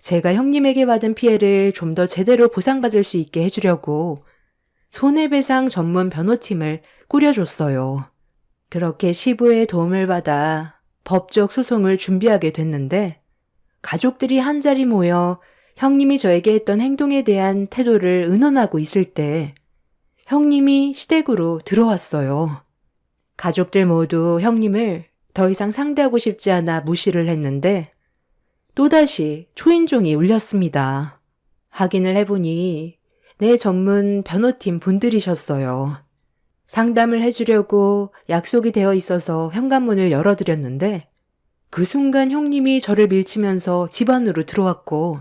제가 형님에게 받은 피해를 좀 더 제대로 보상받을 수 있게 해주려고 손해배상 전문 변호팀을 꾸려줬어요. 그렇게 시부의 도움을 받아 법적 소송을 준비하게 됐는데 가족들이 한자리 모여 형님이 저에게 했던 행동에 대한 태도를 의논하고 있을 때 형님이 시댁으로 들어왔어요. 가족들 모두 형님을 더 이상 상대하고 싶지 않아 무시를 했는데 또다시 초인종이 울렸습니다. 확인을 해보니 내 전문 변호팀 분들이셨어요. 상담을 해주려고 약속이 되어 있어서 현관문을 열어드렸는데 그 순간 형님이 저를 밀치면서 집 안으로 들어왔고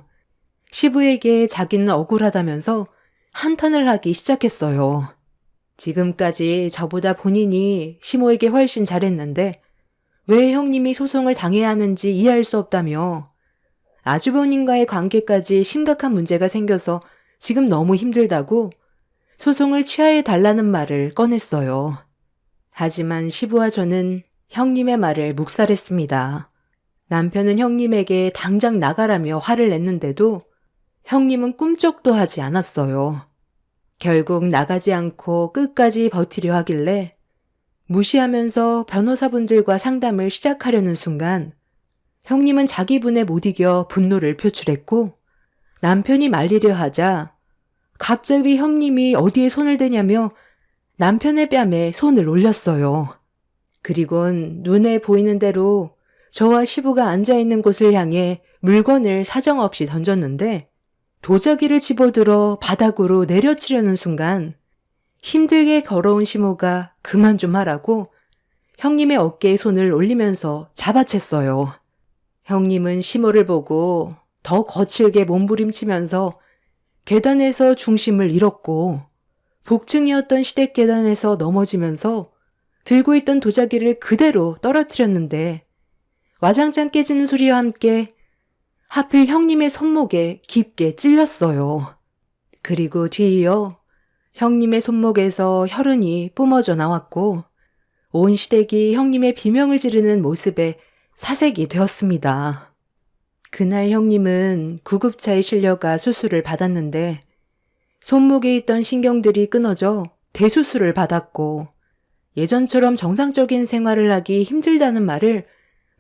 시부에게 자기는 억울하다면서 한탄을 하기 시작했어요. 지금까지 저보다 본인이 시모에게 훨씬 잘했는데 왜 형님이 소송을 당해야 하는지 이해할 수 없다며 아주버님과의 관계까지 심각한 문제가 생겨서 지금 너무 힘들다고 소송을 취하해 달라는 말을 꺼냈어요. 하지만 시부와 저는 형님의 말을 묵살했습니다. 남편은 형님에게 당장 나가라며 화를 냈는데도 형님은 꿈쩍도 하지 않았어요. 결국 나가지 않고 끝까지 버티려 하길래 무시하면서 변호사분들과 상담을 시작하려는 순간 형님은 자기 분에 못 이겨 분노를 표출했고 남편이 말리려 하자 갑자기 형님이 어디에 손을 대냐며 남편의 뺨에 손을 올렸어요. 그리곤 눈에 보이는 대로 저와 시부가 앉아있는 곳을 향해 물건을 사정없이 던졌는데 도자기를 집어들어 바닥으로 내려치려는 순간 힘들게 걸어온 시모가 그만 좀 하라고 형님의 어깨에 손을 올리면서 잡아챘어요. 형님은 시모를 보고 더 거칠게 몸부림치면서 계단에서 중심을 잃었고 복층이었던 시댁 계단에서 넘어지면서 들고 있던 도자기를 그대로 떨어뜨렸는데 와장창 깨지는 소리와 함께 하필 형님의 손목에 깊게 찔렸어요. 그리고 뒤이어 형님의 손목에서 혈흔이 뿜어져 나왔고 온 시댁이 형님의 비명을 지르는 모습에 사색이 되었습니다. 그날 형님은 구급차에 실려가 수술을 받았는데 손목에 있던 신경들이 끊어져 대수술을 받았고 예전처럼 정상적인 생활을 하기 힘들다는 말을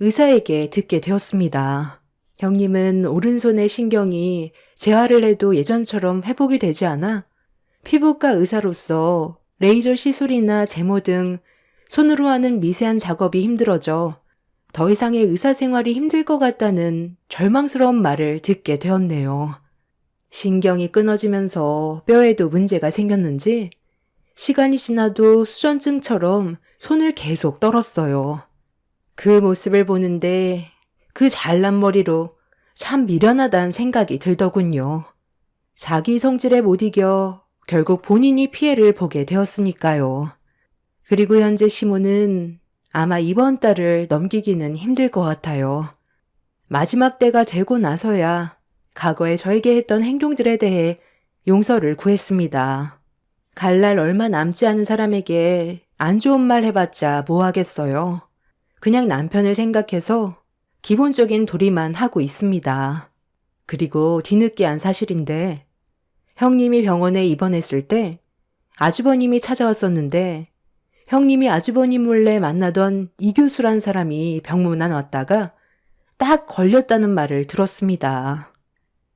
의사에게 듣게 되었습니다. 형님은 오른손의 신경이 재활을 해도 예전처럼 회복이 되지 않아 피부과 의사로서 레이저 시술이나 제모 등 손으로 하는 미세한 작업이 힘들어져 더 이상의 의사 생활이 힘들 것 같다는 절망스러운 말을 듣게 되었네요. 신경이 끊어지면서 뼈에도 문제가 생겼는지 시간이 지나도 수전증처럼 손을 계속 떨었어요. 그 모습을 보는데 그 잘난 머리로 참 미련하다는 생각이 들더군요. 자기 성질에 못 이겨 결국 본인이 피해를 보게 되었으니까요. 그리고 현재 시모는 아마 이번 달을 넘기기는 힘들 것 같아요. 마지막 때가 되고 나서야 과거에 저에게 했던 행동들에 대해 용서를 구했습니다. 갈 날 얼마 남지 않은 사람에게 안 좋은 말 해봤자 뭐 하겠어요. 그냥 남편을 생각해서 기본적인 도리만 하고 있습니다. 그리고 뒤늦게 한 사실인데 형님이 병원에 입원했을 때 아주버님이 찾아왔었는데 형님이 아주버님 몰래 만나던 이 교수란 사람이 병문안 왔다가 딱 걸렸다는 말을 들었습니다.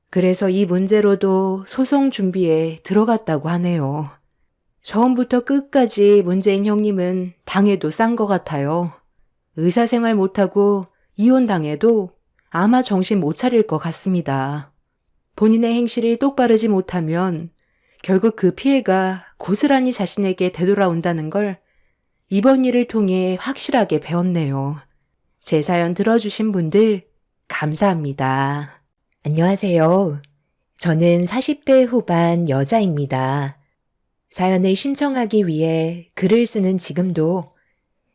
그래서 이 문제로도 소송 준비에 들어갔다고 하네요. 처음부터 끝까지 문제인 형님은 당해도 싼 것 같아요. 의사생활 못하고 이혼당해도 아마 정신 못 차릴 것 같습니다. 본인의 행실이 똑바르지 못하면 결국 그 피해가 고스란히 자신에게 되돌아온다는 걸 이번 일을 통해 확실하게 배웠네요. 제 사연 들어주신 분들 감사합니다. 안녕하세요. 저는 40대 후반 여자입니다. 사연을 신청하기 위해 글을 쓰는 지금도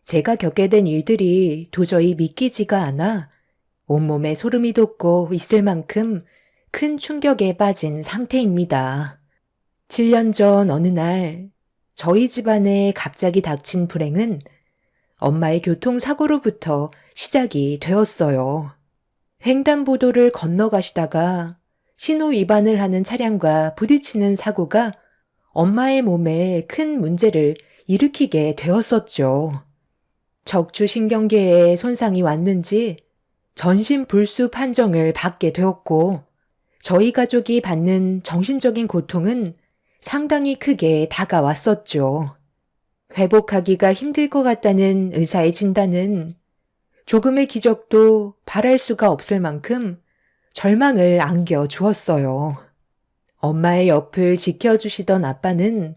제가 겪게 된 일들이 도저히 믿기지가 않아 온몸에 소름이 돋고 있을 만큼 큰 충격에 빠진 상태입니다. 7년 전 어느 날 저희 집안에 갑자기 닥친 불행은 엄마의 교통사고로부터 시작이 되었어요. 횡단보도를 건너가시다가 신호 위반을 하는 차량과 부딪히는 사고가 엄마의 몸에 큰 문제를 일으키게 되었었죠. 척추신경계에 손상이 왔는지 전신불수 판정을 받게 되었고 저희 가족이 받는 정신적인 고통은 상당히 크게 다가왔었죠. 회복하기가 힘들 것 같다는 의사의 진단은 조금의 기적도 바랄 수가 없을 만큼 절망을 안겨주었어요. 엄마의 옆을 지켜주시던 아빠는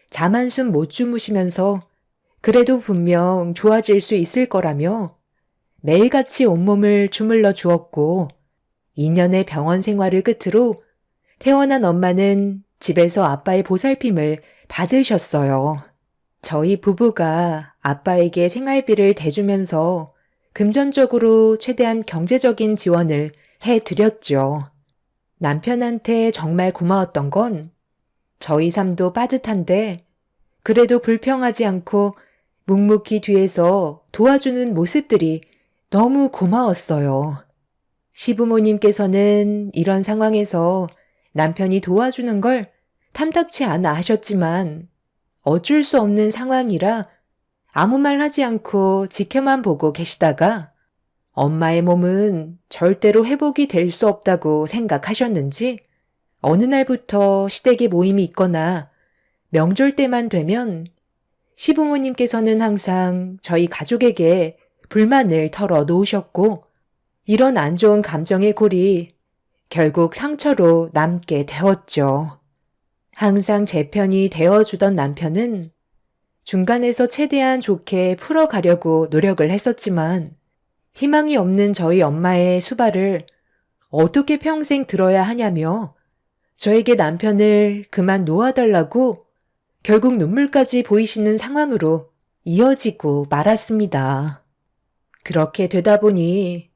잠 한숨 못 주무시면서 그래도 분명 좋아질 수 있을 거라며 매일같이 온몸을 주물러 주었고 2년의 병원 생활을 끝으로 태어난 엄마는 집에서 아빠의 보살핌을 받으셨어요. 저희 부부가 아빠에게 생활비를 대주면서 금전적으로 최대한 경제적인 지원을 해드렸죠. 남편한테 정말 고마웠던 건 저희 삶도 빠듯한데 그래도 불평하지 않고 묵묵히 뒤에서 도와주는 모습들이 너무 고마웠어요. 시부모님께서는 이런 상황에서 남편이 도와주는 걸 탐탁치 않아 하셨지만 어쩔 수 없는 상황이라 아무 말 하지 않고 지켜만 보고 계시다가 엄마의 몸은 절대로 회복이 될 수 없다고 생각하셨는지 어느 날부터 시댁에 모임이 있거나 명절 때만 되면 시부모님께서는 항상 저희 가족에게 불만을 털어 놓으셨고 이런 안 좋은 감정의 골이 결국 상처로 남게 되었죠. 항상 제 편이 되어주던 남편은 중간에서 최대한 좋게 풀어가려고 노력을 했었지만 희망이 없는 저희 엄마의 수발을 어떻게 평생 들어야 하냐며 저에게 남편을 그만 놓아달라고 결국 눈물까지 보이시는 상황으로 이어지고 말았습니다. 그렇게 되다 보니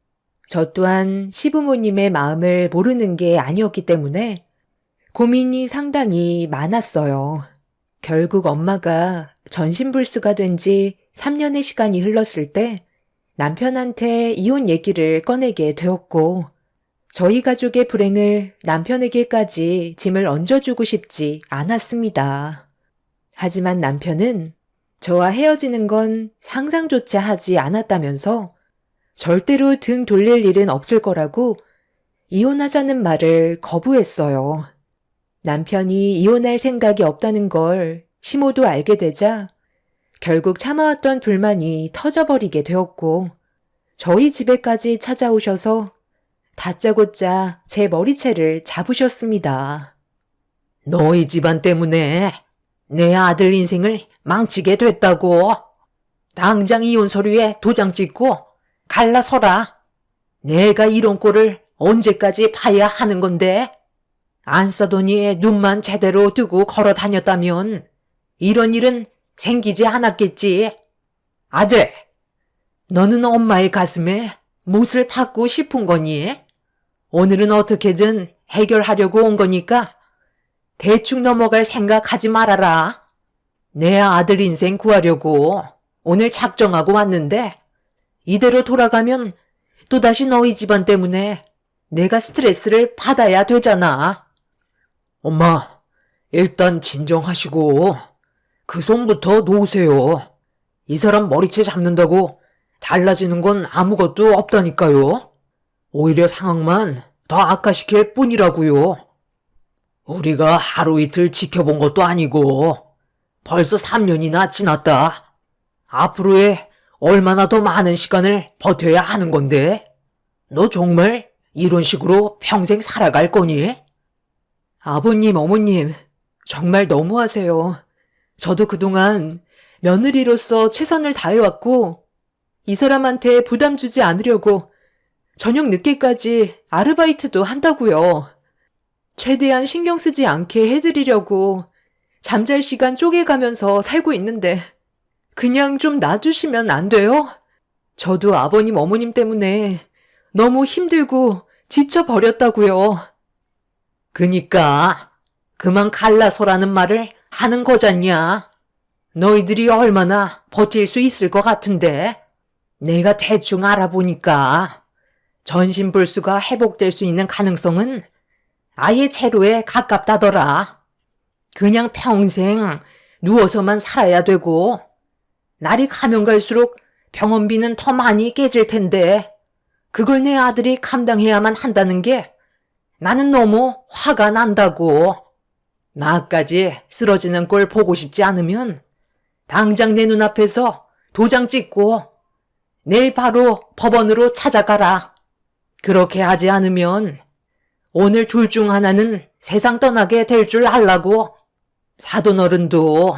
저 또한 시부모님의 마음을 모르는 게 아니었기 때문에 고민이 상당히 많았어요. 결국 엄마가 전신불수가 된 지 3년의 시간이 흘렀을 때 남편한테 이혼 얘기를 꺼내게 되었고 저희 가족의 불행을 남편에게까지 짐을 얹어주고 싶지 않았습니다. 하지만 남편은 저와 헤어지는 건 상상조차 하지 않았다면서 절대로 등 돌릴 일은 없을 거라고 이혼하자는 말을 거부했어요. 남편이 이혼할 생각이 없다는 걸 시모도 알게 되자 결국 참아왔던 불만이 터져버리게 되었고 저희 집에까지 찾아오셔서 다짜고짜 제 머리채를 잡으셨습니다. 너희 집안 때문에 내 아들 인생을 망치게 됐다고. 당장 이혼 서류에 도장 찍고 갈라서라. 내가 이런 꼴을 언제까지 봐야 하는 건데? 안 싸더니 눈만 제대로 뜨고 걸어 다녔다면 이런 일은 생기지 않았겠지. 아들, 너는 엄마의 가슴에 못을 박고 싶은 거니? 오늘은 어떻게든 해결하려고 온 거니까 대충 넘어갈 생각하지 말아라. 내 아들 인생 구하려고 오늘 작정하고 왔는데 이대로 돌아가면 또다시 너희 집안 때문에 내가 스트레스를 받아야 되잖아. 엄마, 일단 진정하시고 그 손부터 놓으세요. 이 사람 머리채 잡는다고 달라지는 건 아무것도 없다니까요. 오히려 상황만 더 악화시킬 뿐이라고요. 우리가 하루 이틀 지켜본 것도 아니고 벌써 3년이나 지났다. 앞으로의 얼마나 더 많은 시간을 버텨야 하는 건데? 너 정말 이런 식으로 평생 살아갈 거니? 아버님, 어머님, 정말 너무하세요. 저도 그동안 며느리로서 최선을 다해왔고 이 사람한테 부담 주지 않으려고 저녁 늦게까지 아르바이트도 한다고요. 최대한 신경 쓰지 않게 해드리려고 잠잘 시간 쪼개가면서 살고 있는데 그냥 좀 놔주시면 안 돼요? 저도 아버님, 어머님 때문에 너무 힘들고 지쳐버렸다고요. 그니까 그만 갈라서라는 말을 하는 거잖냐. 너희들이 얼마나 버틸 수 있을 것 같은데? 내가 대충 알아보니까 전신불수가 회복될 수 있는 가능성은 아예 제로에 가깝다더라. 그냥 평생 누워서만 살아야 되고 날이 가면 갈수록 병원비는 더 많이 깨질 텐데 그걸 내 아들이 감당해야만 한다는 게 나는 너무 화가 난다고. 나까지 쓰러지는 꼴 보고 싶지 않으면 당장 내 눈앞에서 도장 찍고 내일 바로 법원으로 찾아가라. 그렇게 하지 않으면 오늘 둘 중 하나는 세상 떠나게 될 줄 알라고. 사돈어른도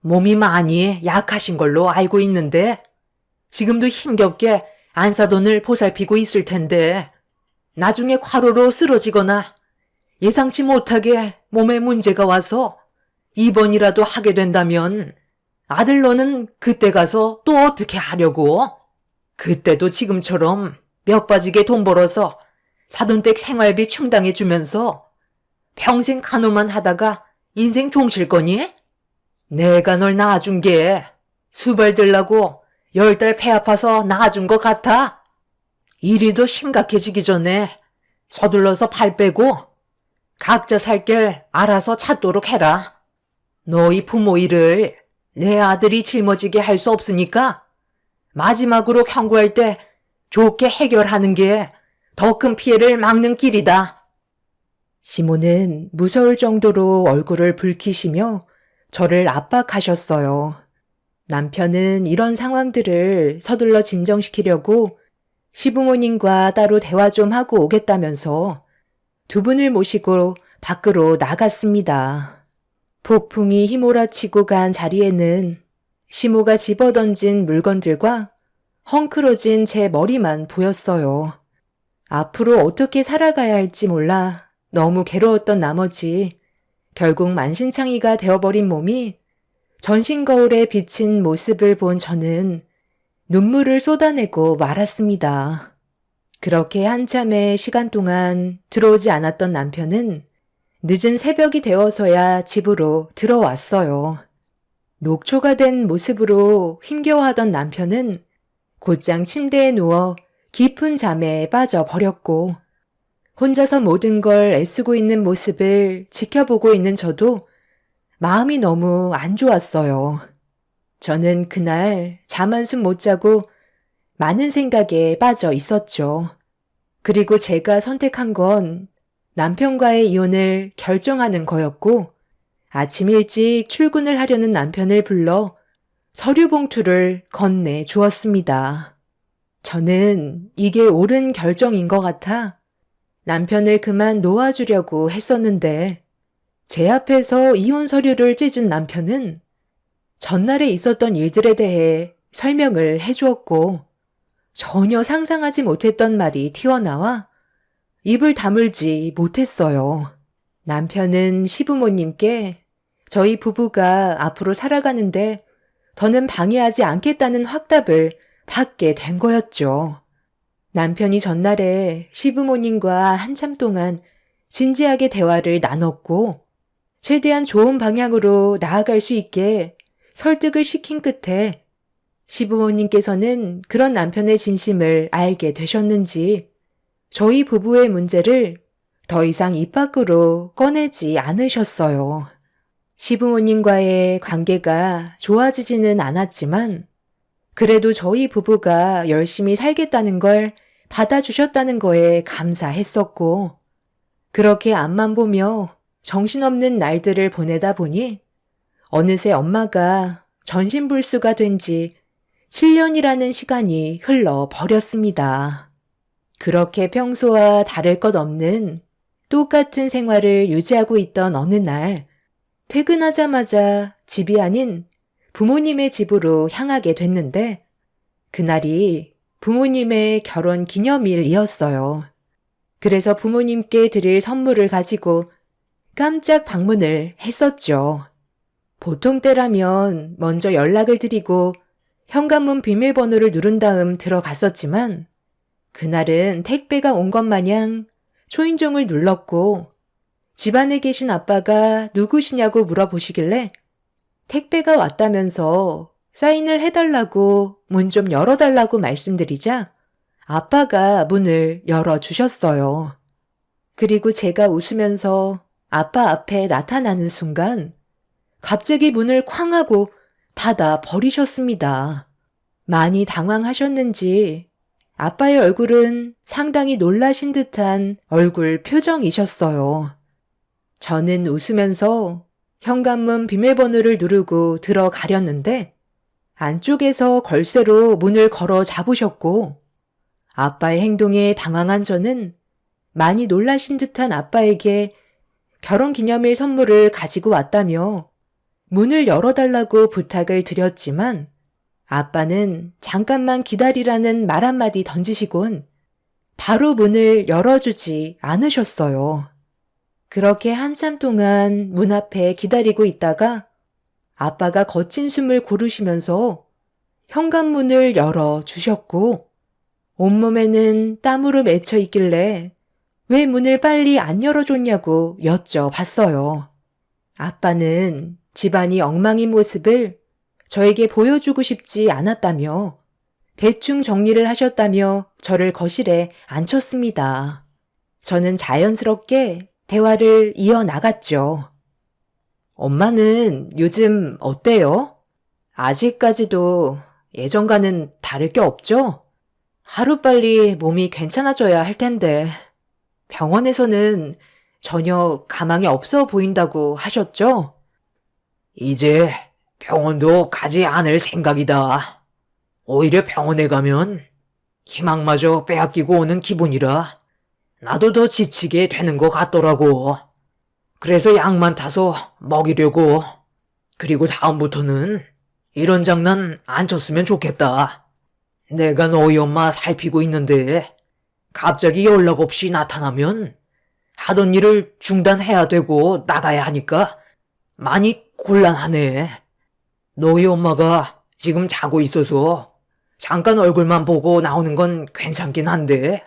몸이 많이 약하신 걸로 알고 있는데 지금도 힘겹게 안사돈을 보살피고 있을 텐데 나중에 과로로 쓰러지거나 예상치 못하게 몸에 문제가 와서 입원이라도 하게 된다면 아들 너는 그때 가서 또 어떻게 하려고? 그때도 지금처럼 몇 빠지게 돈 벌어서 사돈댁 생활비 충당해주면서 평생 간호만 하다가 인생 종칠 거니? 내가 널 낳아준 게 수발 들라고 10달 배 아파서 낳아준 것 같아? 일이 더 심각해지기 전에 서둘러서 발 빼고 각자 살 길 알아서 찾도록 해라. 너희 부모 일을 내 아들이 짊어지게 할 수 없으니까 마지막으로 경고할 때 좋게 해결하는 게 더 큰 피해를 막는 길이다. 시모는 무서울 정도로 얼굴을 붉히시며 저를 압박하셨어요. 남편은 이런 상황들을 서둘러 진정시키려고 시부모님과 따로 대화 좀 하고 오겠다면서 두 분을 모시고 밖으로 나갔습니다. 폭풍이 휘몰아치고 간 자리에는 시모가 집어던진 물건들과 헝클어진 제 머리만 보였어요. 앞으로 어떻게 살아가야 할지 몰라 너무 괴로웠던 나머지 결국 만신창이가 되어버린 몸이 전신 거울에 비친 모습을 본 저는 눈물을 쏟아내고 말았습니다. 그렇게 한참의 시간 동안 들어오지 않았던 남편은 늦은 새벽이 되어서야 집으로 들어왔어요. 녹초가 된 모습으로 힘겨워하던 남편은 곧장 침대에 누워 깊은 잠에 빠져버렸고 혼자서 모든 걸 애쓰고 있는 모습을 지켜보고 있는 저도 마음이 너무 안 좋았어요. 저는 그날 잠 한숨 못 자고 많은 생각에 빠져 있었죠. 그리고 제가 선택한 건 남편과의 이혼을 결정하는 거였고 아침 일찍 출근을 하려는 남편을 불러 서류 봉투를 건네 주었습니다. 저는 이게 옳은 결정인 것 같아 남편을 그만 놓아주려고 했었는데 제 앞에서 이혼 서류를 찢은 남편은 전날에 있었던 일들에 대해 설명을 해주었고 전혀 상상하지 못했던 말이 튀어나와 입을 다물지 못했어요. 남편은 시부모님께 저희 부부가 앞으로 살아가는데 더는 방해하지 않겠다는 확답을 받게 된 거였죠. 남편이 전날에 시부모님과 한참 동안 진지하게 대화를 나눴고 최대한 좋은 방향으로 나아갈 수 있게 설득을 시킨 끝에 시부모님께서는 그런 남편의 진심을 알게 되셨는지 저희 부부의 문제를 더 이상 입 밖으로 꺼내지 않으셨어요. 시부모님과의 관계가 좋아지지는 않았지만 그래도 저희 부부가 열심히 살겠다는 걸 받아주셨다는 거에 감사했었고 그렇게 앞만 보며 정신없는 날들을 보내다 보니 어느새 엄마가 전신불수가 된 지 7년이라는 시간이 흘러버렸습니다. 그렇게 평소와 다를 것 없는 똑같은 생활을 유지하고 있던 어느 날 퇴근하자마자 집이 아닌 부모님의 집으로 향하게 됐는데 그날이 부모님의 결혼 기념일이었어요. 그래서 부모님께 드릴 선물을 가지고 깜짝 방문을 했었죠. 보통 때라면 먼저 연락을 드리고 현관문 비밀번호를 누른 다음 들어갔었지만 그날은 택배가 온 것 마냥 초인종을 눌렀고 집안에 계신 아빠가 누구시냐고 물어보시길래 택배가 왔다면서 사인을 해달라고 문 좀 열어달라고 말씀드리자 아빠가 문을 열어주셨어요. 그리고 제가 웃으면서 아빠 앞에 나타나는 순간 갑자기 문을 쾅 하고 닫아 버리셨습니다. 많이 당황하셨는지 아빠의 얼굴은 상당히 놀라신 듯한 얼굴 표정이셨어요. 저는 웃으면서 현관문 비밀번호를 누르고 들어가려는데 안쪽에서 걸쇠로 문을 걸어 잡으셨고 아빠의 행동에 당황한 저는 많이 놀라신 듯한 아빠에게 결혼기념일 선물을 가지고 왔다며 문을 열어달라고 부탁을 드렸지만 아빠는 잠깐만 기다리라는 말 한마디 던지시곤 바로 문을 열어주지 않으셨어요. 그렇게 한참 동안 문 앞에 기다리고 있다가 아빠가 거친 숨을 고르시면서 현관문을 열어주셨고 온몸에는 땀으로 맺혀 있길래 왜 문을 빨리 안 열어줬냐고 여쭤봤어요. 아빠는 집안이 엉망인 모습을 저에게 보여주고 싶지 않았다며 대충 정리를 하셨다며 저를 거실에 앉혔습니다. 저는 자연스럽게 대화를 이어나갔죠. 엄마는 요즘 어때요? 아직까지도 예전과는 다를 게 없죠? 하루빨리 몸이 괜찮아져야 할 텐데 병원에서는 전혀 가망이 없어 보인다고 하셨죠? 이제 병원도 가지 않을 생각이다. 오히려 병원에 가면 희망마저 빼앗기고 오는 기분이라 나도 더 지치게 되는 것 같더라고. 그래서 약만 타서 먹이려고. 그리고 다음부터는 이런 장난 안 쳤으면 좋겠다. 내가 너희 엄마 살피고 있는데 갑자기 연락 없이 나타나면 하던 일을 중단해야 되고 나가야 하니까 많이 곤란하네. 너희 엄마가 지금 자고 있어서 잠깐 얼굴만 보고 나오는 건 괜찮긴 한데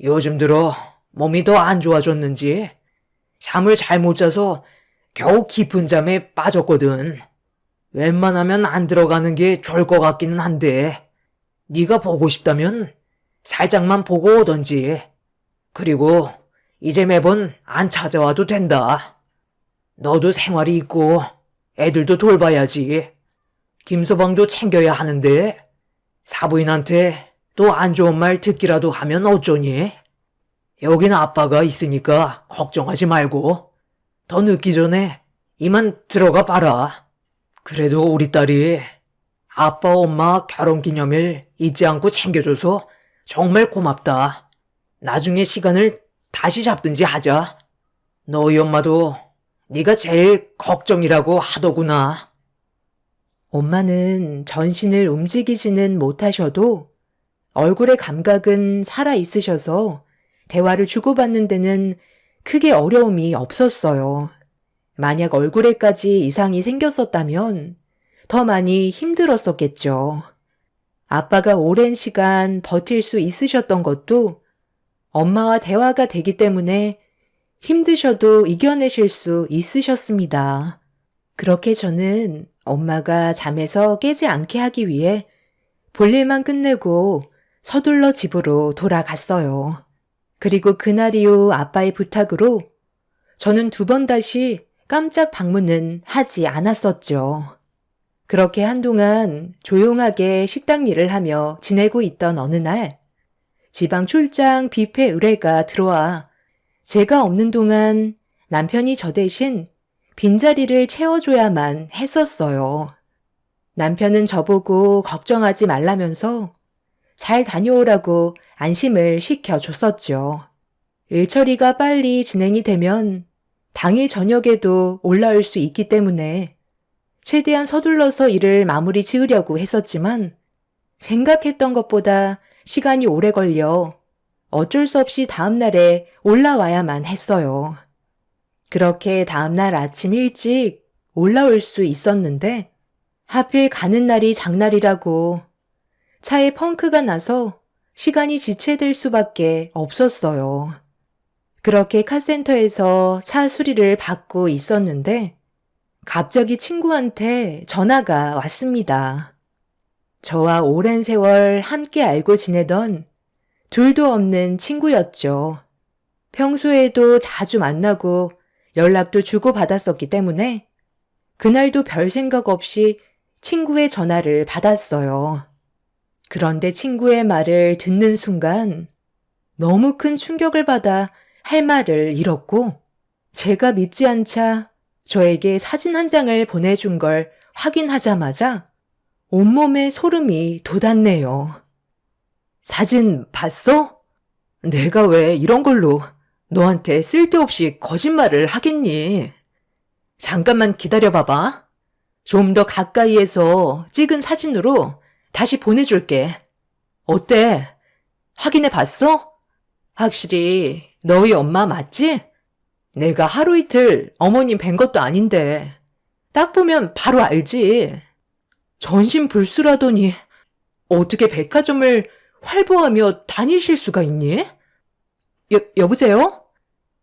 요즘 들어 몸이 더 안 좋아졌는지 잠을 잘 못 자서 겨우 깊은 잠에 빠졌거든. 웬만하면 안 들어가는 게 좋을 것 같기는 한데 네가 보고 싶다면 살짝만 보고 오던지. 그리고 이제 매번 안 찾아와도 된다. 너도 생활이 있고 애들도 돌봐야지. 김서방도 챙겨야 하는데 사부인한테 또 안 좋은 말 듣기라도 하면 어쩌니? 여긴 아빠가 있으니까 걱정하지 말고 더 늦기 전에 이만 들어가 봐라. 그래도 우리 딸이 아빠 엄마 결혼기념일 잊지 않고 챙겨줘서 정말 고맙다. 나중에 시간을 다시 잡든지 하자. 너희 엄마도 네가 제일 걱정이라고 하더구나. 엄마는 전신을 움직이지는 못하셔도 얼굴의 감각은 살아있으셔서 대화를 주고받는 데는 크게 어려움이 없었어요. 만약 얼굴에까지 이상이 생겼었다면 더 많이 힘들었었겠죠. 아빠가 오랜 시간 버틸 수 있으셨던 것도 엄마와 대화가 되기 때문에 힘드셔도 이겨내실 수 있으셨습니다. 그렇게 저는 엄마가 잠에서 깨지 않게 하기 위해 볼일만 끝내고 서둘러 집으로 돌아갔어요. 그리고 그날 이후 아빠의 부탁으로 저는 2번 다시 깜짝 방문은 하지 않았었죠. 그렇게 한동안 조용하게 식당 일을 하며 지내고 있던 어느 날 지방 출장 뷔페 의뢰가 들어와 제가 없는 동안 남편이 저 대신 빈자리를 채워줘야만 했었어요. 남편은 저보고 걱정하지 말라면서 잘 다녀오라고 안심을 시켜줬었죠. 일 처리가 빨리 진행이 되면 당일 저녁에도 올라올 수 있기 때문에 최대한 서둘러서 일을 마무리 지으려고 했었지만 생각했던 것보다 시간이 오래 걸려 어쩔 수 없이 다음날에 올라와야만 했어요. 그렇게 다음날 아침 일찍 올라올 수 있었는데 하필 가는 날이 장날이라고 차에 펑크가 나서 시간이 지체될 수밖에 없었어요. 그렇게 카센터에서 차 수리를 받고 있었는데 갑자기 친구한테 전화가 왔습니다. 저와 오랜 세월 함께 알고 지내던 둘도 없는 친구였죠. 평소에도 자주 만나고 연락도 주고받았었기 때문에 그날도 별 생각 없이 친구의 전화를 받았어요. 그런데 친구의 말을 듣는 순간 너무 큰 충격을 받아 할 말을 잃었고 제가 믿지 않자 저에게 사진 한 장을 보내준 걸 확인하자마자 온몸에 소름이 돋았네요. 사진 봤어? 내가 왜 이런 걸로 너한테 쓸데없이 거짓말을 하겠니? 잠깐만 기다려봐봐. 좀 더 가까이에서 찍은 사진으로 다시 보내줄게. 어때? 확인해 봤어? 확실히 너희 엄마 맞지? 내가 하루 이틀 어머님 뵌 것도 아닌데 딱 보면 바로 알지. 전신불수라더니 어떻게 백화점을 활보하며 다니실 수가 있니? 여보세요?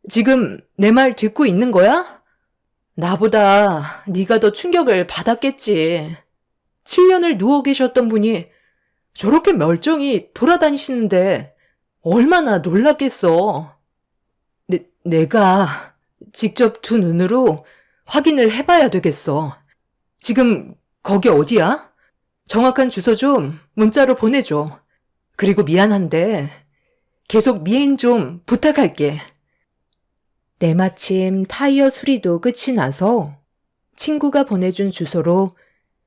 지금 내 말 듣고 있는 거야? 나보다 네가 더 충격을 받았겠지. 7년을 누워 계셨던 분이 저렇게 멀쩡히 돌아다니시는데 얼마나 놀랐겠어. 내가 직접 두 눈으로 확인을 해봐야 되겠어. 지금 거기 어디야? 정확한 주소 좀 문자로 보내줘. 그리고 미안한데 계속 미행 좀 부탁할게. 때마침 타이어 수리도 끝이 나서 친구가 보내준 주소로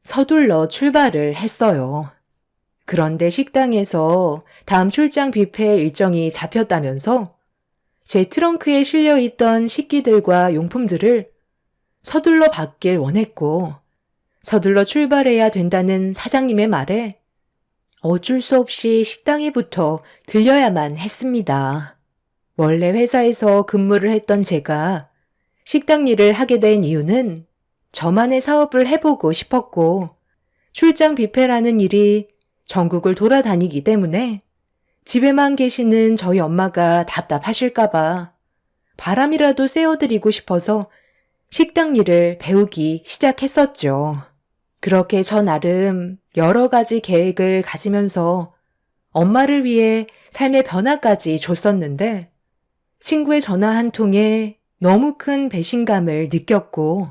서둘러 출발을 했어요. 그런데 식당에서 다음 출장 뷔페 일정이 잡혔다면서 제 트렁크에 실려있던 식기들과 용품들을 서둘러 받길 원했고 서둘러 출발해야 된다는 사장님의 말에 어쩔 수 없이 식당에부터 들려야만 했습니다. 원래 회사에서 근무를 했던 제가 식당 일을 하게 된 이유는 저만의 사업을 해보고 싶었고 출장 뷔페라는 일이 전국을 돌아다니기 때문에 집에만 계시는 저희 엄마가 답답하실까봐 바람이라도 쐬어드리고 싶어서 식당 일을 배우기 시작했었죠. 그렇게 저 나름 여러 가지 계획을 가지면서 엄마를 위해 삶의 변화까지 줬었는데 친구의 전화 한 통에 너무 큰 배신감을 느꼈고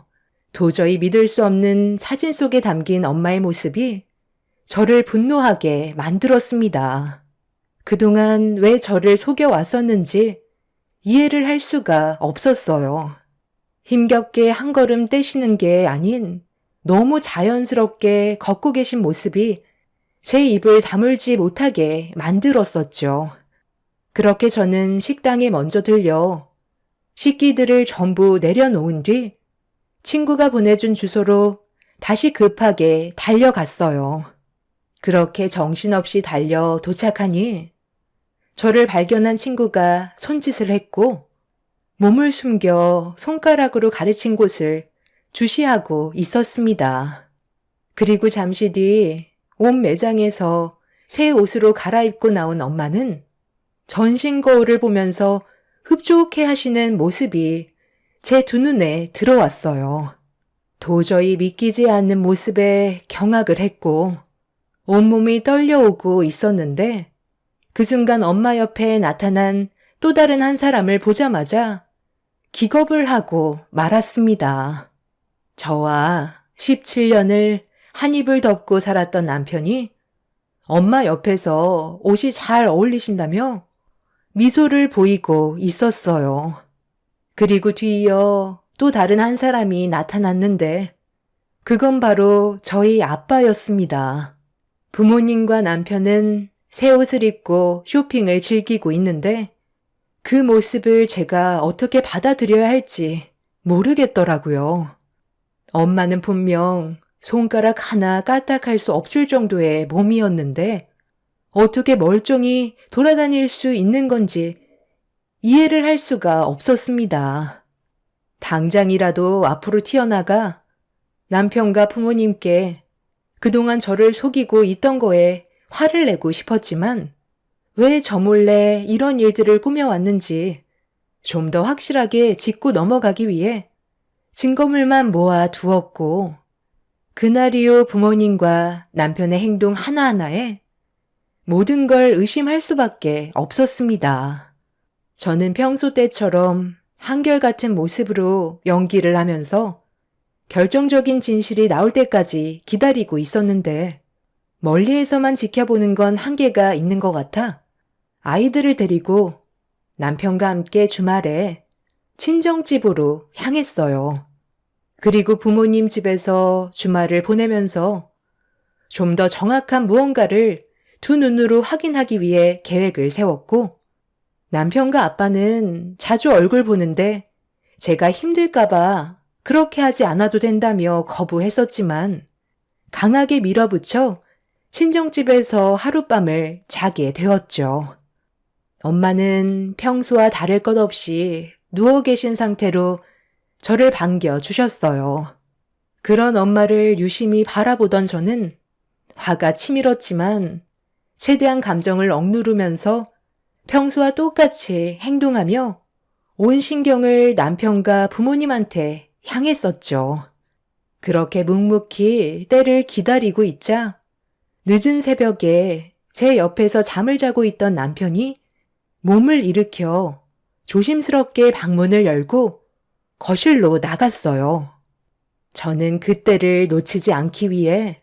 도저히 믿을 수 없는 사진 속에 담긴 엄마의 모습이 저를 분노하게 만들었습니다. 그동안 왜 저를 속여왔었는지 이해를 할 수가 없었어요. 힘겹게 한 걸음 떼시는 게 아닌 너무 자연스럽게 걷고 계신 모습이 제 입을 다물지 못하게 만들었었죠. 그렇게 저는 식당에 먼저 들려 식기들을 전부 내려놓은 뒤 친구가 보내준 주소로 다시 급하게 달려갔어요. 그렇게 정신없이 달려 도착하니 저를 발견한 친구가 손짓을 했고 몸을 숨겨 손가락으로 가르친 곳을 주시하고 있었습니다. 그리고 잠시 뒤 온 매장에서 새 옷으로 갈아입고 나온 엄마는 전신 거울을 보면서 흡족해 하시는 모습이 제 두 눈에 들어왔어요. 도저히 믿기지 않는 모습에 경악을 했고 온몸이 떨려오고 있었는데 그 순간 엄마 옆에 나타난 또 다른 한 사람을 보자마자 기겁을 하고 말았습니다. 저와 17년을 한 입을 덮고 살았던 남편이 엄마 옆에서 옷이 잘 어울리신다며 미소를 보이고 있었어요. 그리고 뒤이어 또 다른 한 사람이 나타났는데 그건 바로 저희 아빠였습니다. 부모님과 남편은 새 옷을 입고 쇼핑을 즐기고 있는데 그 모습을 제가 어떻게 받아들여야 할지 모르겠더라고요. 엄마는 분명 손가락 하나 까딱할 수 없을 정도의 몸이었는데 어떻게 멀쩡히 돌아다닐 수 있는 건지 이해를 할 수가 없었습니다. 당장이라도 앞으로 튀어나가 남편과 부모님께 그동안 저를 속이고 있던 거에 화를 내고 싶었지만 왜 저 몰래 이런 일들을 꾸며왔는지 좀 더 확실하게 짚고 넘어가기 위해 증거물만 모아 두었고 그날 이후 부모님과 남편의 행동 하나하나에 모든 걸 의심할 수밖에 없었습니다. 저는 평소 때처럼 한결같은 모습으로 연기를 하면서 결정적인 진실이 나올 때까지 기다리고 있었는데 멀리에서만 지켜보는 건 한계가 있는 것 같아 아이들을 데리고 남편과 함께 주말에 친정집으로 향했어요. 그리고 부모님 집에서 주말을 보내면서 좀 더 정확한 무언가를 두 눈으로 확인하기 위해 계획을 세웠고 남편과 아빠는 자주 얼굴 보는데 제가 힘들까봐 그렇게 하지 않아도 된다며 거부했었지만 강하게 밀어붙여 친정집에서 하룻밤을 자게 되었죠. 엄마는 평소와 다를 것 없이 누워 계신 상태로 저를 반겨주셨어요. 그런 엄마를 유심히 바라보던 저는 화가 치밀었지만 최대한 감정을 억누르면서 평소와 똑같이 행동하며 온 신경을 남편과 부모님한테 향했었죠. 그렇게 묵묵히 때를 기다리고 있자 늦은 새벽에 제 옆에서 잠을 자고 있던 남편이 몸을 일으켜 조심스럽게 방문을 열고 거실로 나갔어요. 저는 그때를 놓치지 않기 위해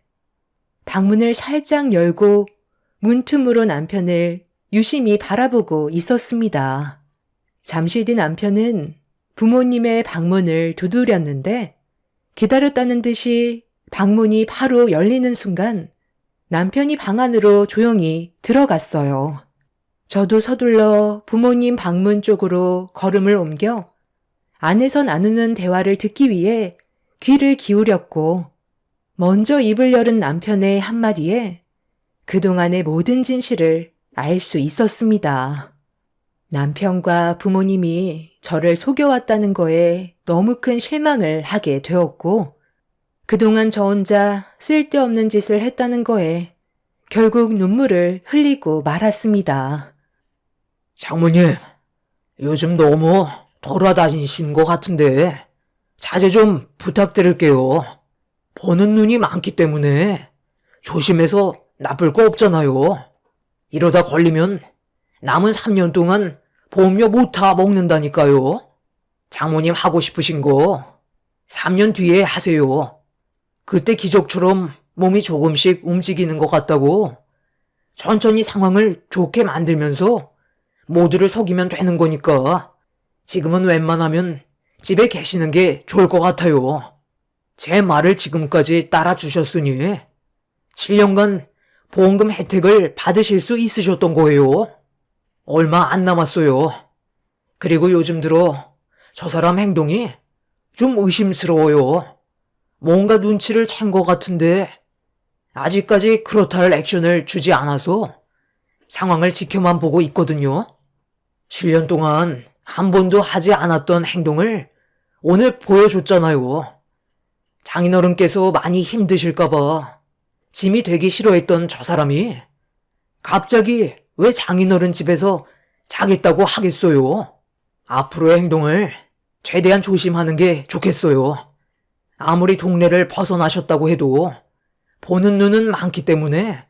방문을 살짝 열고 문틈으로 남편을 유심히 바라보고 있었습니다. 잠시 뒤 남편은 부모님의 방문을 두드렸는데 기다렸다는 듯이 방문이 바로 열리는 순간 남편이 방 안으로 조용히 들어갔어요. 저도 서둘러 부모님 방문 쪽으로 걸음을 옮겨 안에서 나누는 대화를 듣기 위해 귀를 기울였고 먼저 입을 열은 남편의 한마디에 그동안의 모든 진실을 알 수 있었습니다. 남편과 부모님이 저를 속여왔다는 거에 너무 큰 실망을 하게 되었고 그동안 저 혼자 쓸데없는 짓을 했다는 거에 결국 눈물을 흘리고 말았습니다. 장모님, 요즘 너무 돌아다니신 것 같은데 자제 좀 부탁드릴게요. 보는 눈이 많기 때문에 조심해서 나쁠 거 없잖아요. 이러다 걸리면 남은 3년 동안 보험료 못 타 먹는다니까요. 장모님 하고 싶으신 거 3년 뒤에 하세요. 그때 기적처럼 몸이 조금씩 움직이는 것 같다고 천천히 상황을 좋게 만들면서 모두를 속이면 되는 거니까 지금은 웬만하면 집에 계시는 게 좋을 것 같아요. 제 말을 지금까지 따라주셨으니 7년간 보험금 혜택을 받으실 수 있으셨던 거예요. 얼마 안 남았어요. 그리고 요즘 들어 저 사람 행동이 좀 의심스러워요. 뭔가 눈치를 챈 것 같은데 아직까지 그렇다 할 액션을 주지 않아서 상황을 지켜만 보고 있거든요. 7년 동안 한 번도 하지 않았던 행동을 오늘 보여줬잖아요. 장인어른께서 많이 힘드실까봐 짐이 되기 싫어했던 저 사람이 갑자기 왜 장인어른 집에서 자겠다고 하겠어요? 앞으로의 행동을 최대한 조심하는 게 좋겠어요. 아무리 동네를 벗어나셨다고 해도 보는 눈은 많기 때문에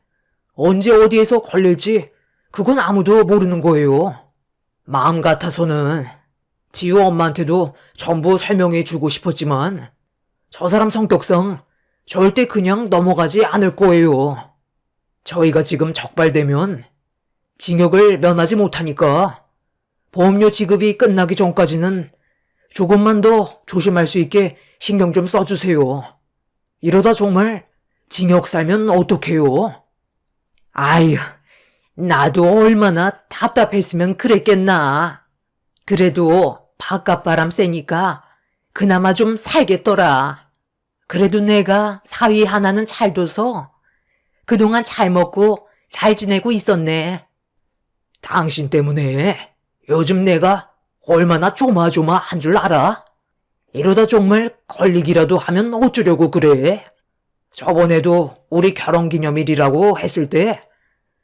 언제 어디에서 걸릴지 그건 아무도 모르는 거예요. 마음 같아서는 지우 엄마한테도 전부 설명해 주고 싶었지만 저 사람 성격상 절대 그냥 넘어가지 않을 거예요. 저희가 지금 적발되면 징역을 면하지 못하니까 보험료 지급이 끝나기 전까지는 조금만 더 조심할 수 있게 신경 좀 써주세요. 이러다 정말 징역 살면 어떡해요? 아휴, 나도 얼마나 답답했으면 그랬겠나. 그래도 바깥바람 쐬니까 그나마 좀 살겠더라. 그래도 내가 사위 하나는 잘 둬서 그동안 잘 먹고 잘 지내고 있었네. 당신 때문에 요즘 내가 얼마나 조마조마한 줄 알아? 이러다 정말 걸리기라도 하면 어쩌려고 그래? 저번에도 우리 결혼기념일이라고 했을 때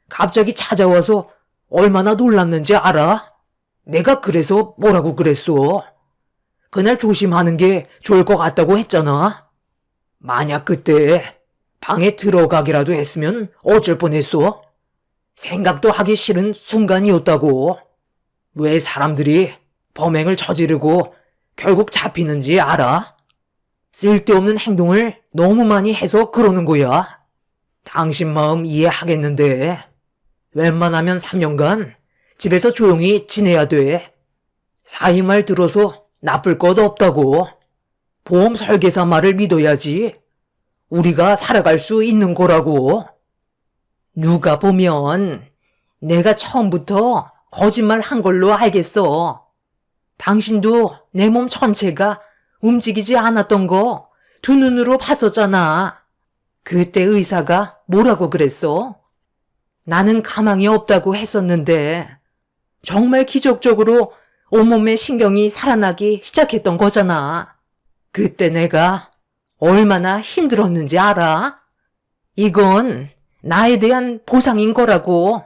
갑자기 찾아와서 얼마나 놀랐는지 알아? 내가 그래서 뭐라고 그랬어? 그날 조심하는 게 좋을 것 같다고 했잖아. 만약 그때 방에 들어가기라도 했으면 어쩔 뻔했어? 생각도 하기 싫은 순간이었다고. 왜 사람들이 범행을 저지르고 결국 잡히는지 알아? 쓸데없는 행동을 너무 많이 해서 그러는 거야. 당신 마음 이해하겠는데 웬만하면 3년간 집에서 조용히 지내야 돼. 사위 말 들어서 나쁠 것 없다고. 보험 설계사 말을 믿어야지. 우리가 살아갈 수 있는 거라고. 누가 보면 내가 처음부터 거짓말 한 걸로 알겠어. 당신도 내 몸 전체가 움직이지 않았던 거 두 눈으로 봤었잖아. 그때 의사가 뭐라고 그랬어? 나는 가망이 없다고 했었는데 정말 기적적으로 온몸의 신경이 살아나기 시작했던 거잖아. 그때 내가 얼마나 힘들었는지 알아? 이건 나에 대한 보상인 거라고.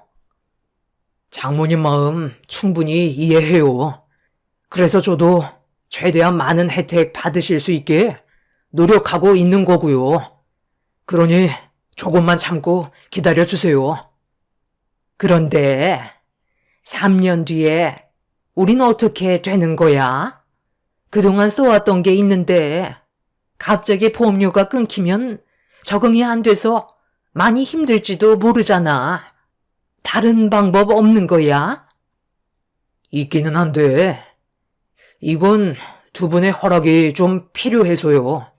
장모님 마음 충분히 이해해요. 그래서 저도 최대한 많은 혜택 받으실 수 있게 노력하고 있는 거고요. 그러니 조금만 참고 기다려주세요. 그런데 3년 뒤에 우린 어떻게 되는 거야? 그동안 써왔던 게 있는데 갑자기 보험료가 끊기면 적응이 안 돼서 많이 힘들지도 모르잖아. 다른 방법 없는 거야? 있기는 한데 이건 두 분의 허락이 좀 필요해서요.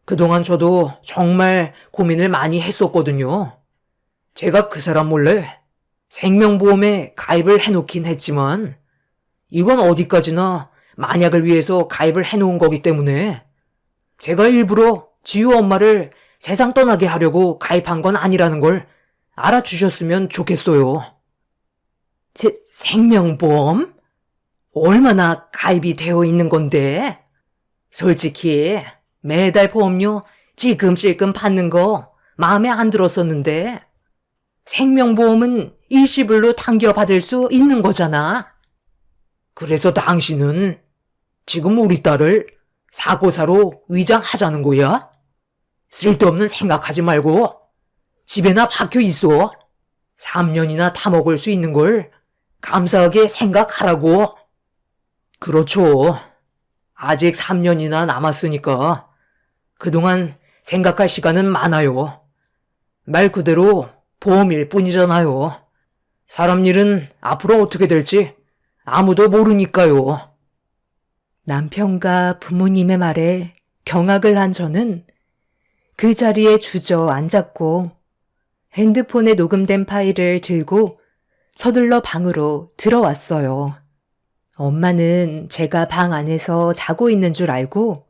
그동안 저도 정말 고민을 많이 했었거든요. 제가 그 사람 몰래 생명보험에 가입을 해놓긴 했지만 이건 어디까지나 만약을 위해서 가입을 해놓은 거기 때문에 제가 일부러 지우 엄마를 세상 떠나게 하려고 가입한 건 아니라는 걸 알아주셨으면 좋겠어요. 생명보험? 얼마나 가입이 되어 있는 건데? 솔직히 매달 보험료 찔끔찔끔 받는 거 마음에 안 들었었는데 생명보험은 일시불로 당겨받을 수 있는 거잖아. 그래서 당신은 지금 우리 딸을 사고사로 위장하자는 거야? 쓸데없는 생각하지 말고 집에나 박혀 있어. 3년이나 타먹을 수 있는 걸 감사하게 생각하라고. 그렇죠. 아직 3년이나 남았으니까 그동안 생각할 시간은 많아요. 말 그대로 보험일 뿐이잖아요. 사람 일은 앞으로 어떻게 될지 아무도 모르니까요. 남편과 부모님의 말에 경악을 한 저는 그 자리에 주저앉았고 핸드폰에 녹음된 파일을 들고 서둘러 방으로 들어왔어요. 엄마는 제가 방 안에서 자고 있는 줄 알고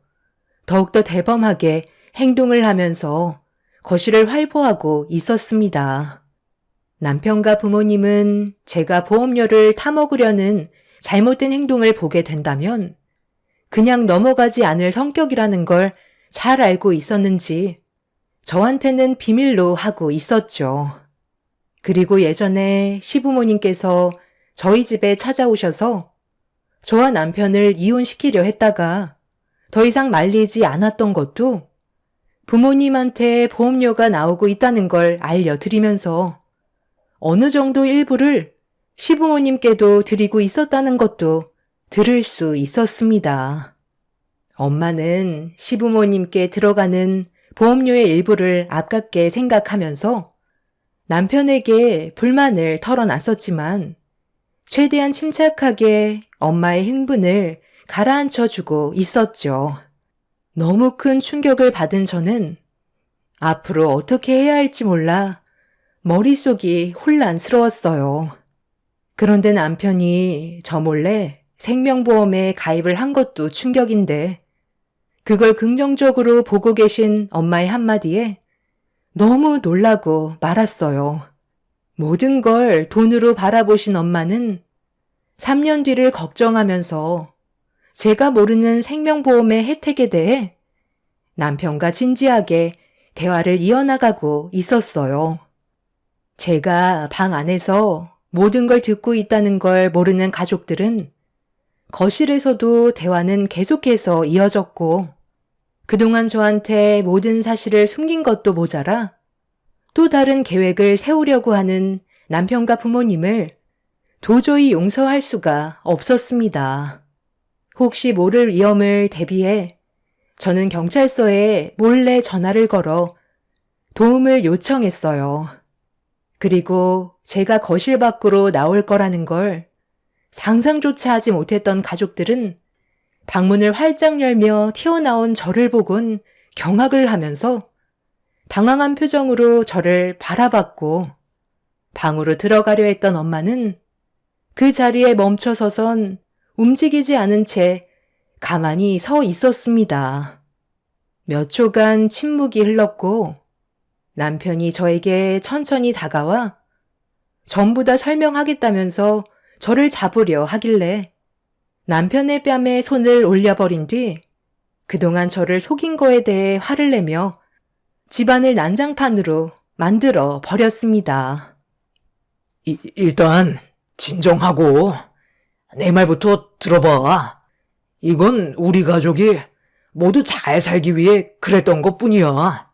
더욱더 대범하게 행동을 하면서 거실을 활보하고 있었습니다. 남편과 부모님은 제가 보험료를 타먹으려는 잘못된 행동을 보게 된다면 그냥 넘어가지 않을 성격이라는 걸 잘 알고 있었는지 저한테는 비밀로 하고 있었죠. 그리고 예전에 시부모님께서 저희 집에 찾아오셔서 저와 남편을 이혼시키려 했다가 더 이상 말리지 않았던 것도 부모님한테 보험료가 나오고 있다는 걸 알려드리면서 어느 정도 일부를 시부모님께도 드리고 있었다는 것도 들을 수 있었습니다. 엄마는 시부모님께 들어가는 보험료의 일부를 아깝게 생각하면서 남편에게 불만을 털어놨었지만 최대한 침착하게 엄마의 흥분을 가라앉혀주고 있었죠. 너무 큰 충격을 받은 저는 앞으로 어떻게 해야 할지 몰라 머릿속이 혼란스러웠어요. 그런데 남편이 저 몰래 생명보험에 가입을 한 것도 충격인데 그걸 긍정적으로 보고 계신 엄마의 한마디에 너무 놀라고 말았어요. 모든 걸 돈으로 바라보신 엄마는 3년 뒤를 걱정하면서 제가 모르는 생명보험의 혜택에 대해 남편과 진지하게 대화를 이어나가고 있었어요. 제가 방 안에서 모든 걸 듣고 있다는 걸 모르는 가족들은 거실에서도 대화는 계속해서 이어졌고, 그동안 저한테 모든 사실을 숨긴 것도 모자라 또 다른 계획을 세우려고 하는 남편과 부모님을 도저히 용서할 수가 없었습니다. 혹시 모를 위험을 대비해 저는 경찰서에 몰래 전화를 걸어 도움을 요청했어요. 그리고 제가 거실 밖으로 나올 거라는 걸 상상조차 하지 못했던 가족들은 방문을 활짝 열며 튀어나온 저를 보곤 경악을 하면서 당황한 표정으로 저를 바라봤고, 방으로 들어가려 했던 엄마는 그 자리에 멈춰서선 움직이지 않은 채 가만히 서 있었습니다. 몇 초간 침묵이 흘렀고 남편이 저에게 천천히 다가와 전부 다 설명하겠다면서 저를 잡으려 하길래 남편의 뺨에 손을 올려버린 뒤 그동안 저를 속인 거에 대해 화를 내며 집안을 난장판으로 만들어 버렸습니다. 일단 진정하고 내 말부터 들어봐. 이건 우리 가족이 모두 잘 살기 위해 그랬던 것뿐이야.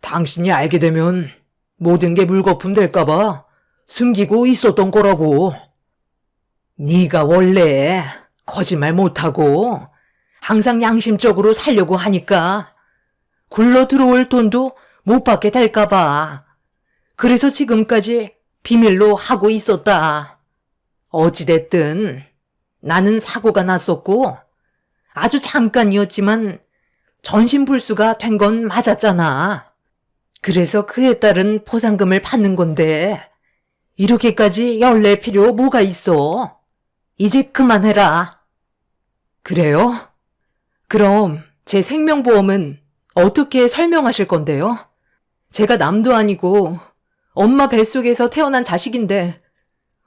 당신이 알게 되면 모든 게 물거품 될까봐 숨기고 있었던 거라고. 네가 원래 거짓말 못하고 항상 양심적으로 살려고 하니까 굴러 들어올 돈도 못 받게 될까봐. 그래서 지금까지 비밀로 하고 있었다. 어찌됐든 나는 사고가 났었고 아주 잠깐이었지만 전신불수가 된 건 맞았잖아. 그래서 그에 따른 포상금을 받는 건데 이렇게까지 열낼 필요 뭐가 있어? 이제 그만해라. 그래요? 그럼 제 생명보험은 어떻게 설명하실 건데요? 제가 남도 아니고 엄마 뱃속에서 태어난 자식인데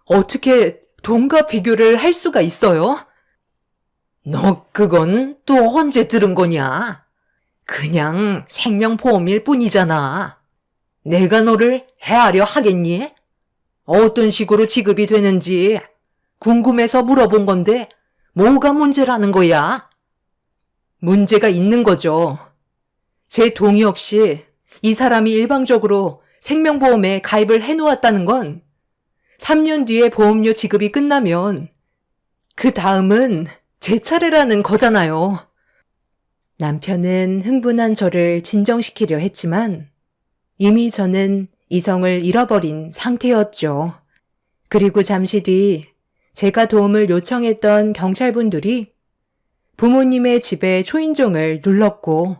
어떻게 돈과 비교를 할 수가 있어요? 너 그건 또 언제 들은 거냐? 그냥 생명보험일 뿐이잖아. 내가 너를 헤아려 하겠니? 어떤 식으로 지급이 되는지 궁금해서 물어본 건데 뭐가 문제라는 거야? 문제가 있는 거죠. 제 동의 없이 이 사람이 일방적으로 생명보험에 가입을 해놓았다는 건 3년 뒤에 보험료 지급이 끝나면 그 다음은 제 차례라는 거잖아요. 남편은 흥분한 저를 진정시키려 했지만 이미 저는 이성을 잃어버린 상태였죠. 그리고 잠시 뒤 제가 도움을 요청했던 경찰분들이 부모님의 집에 초인종을 눌렀고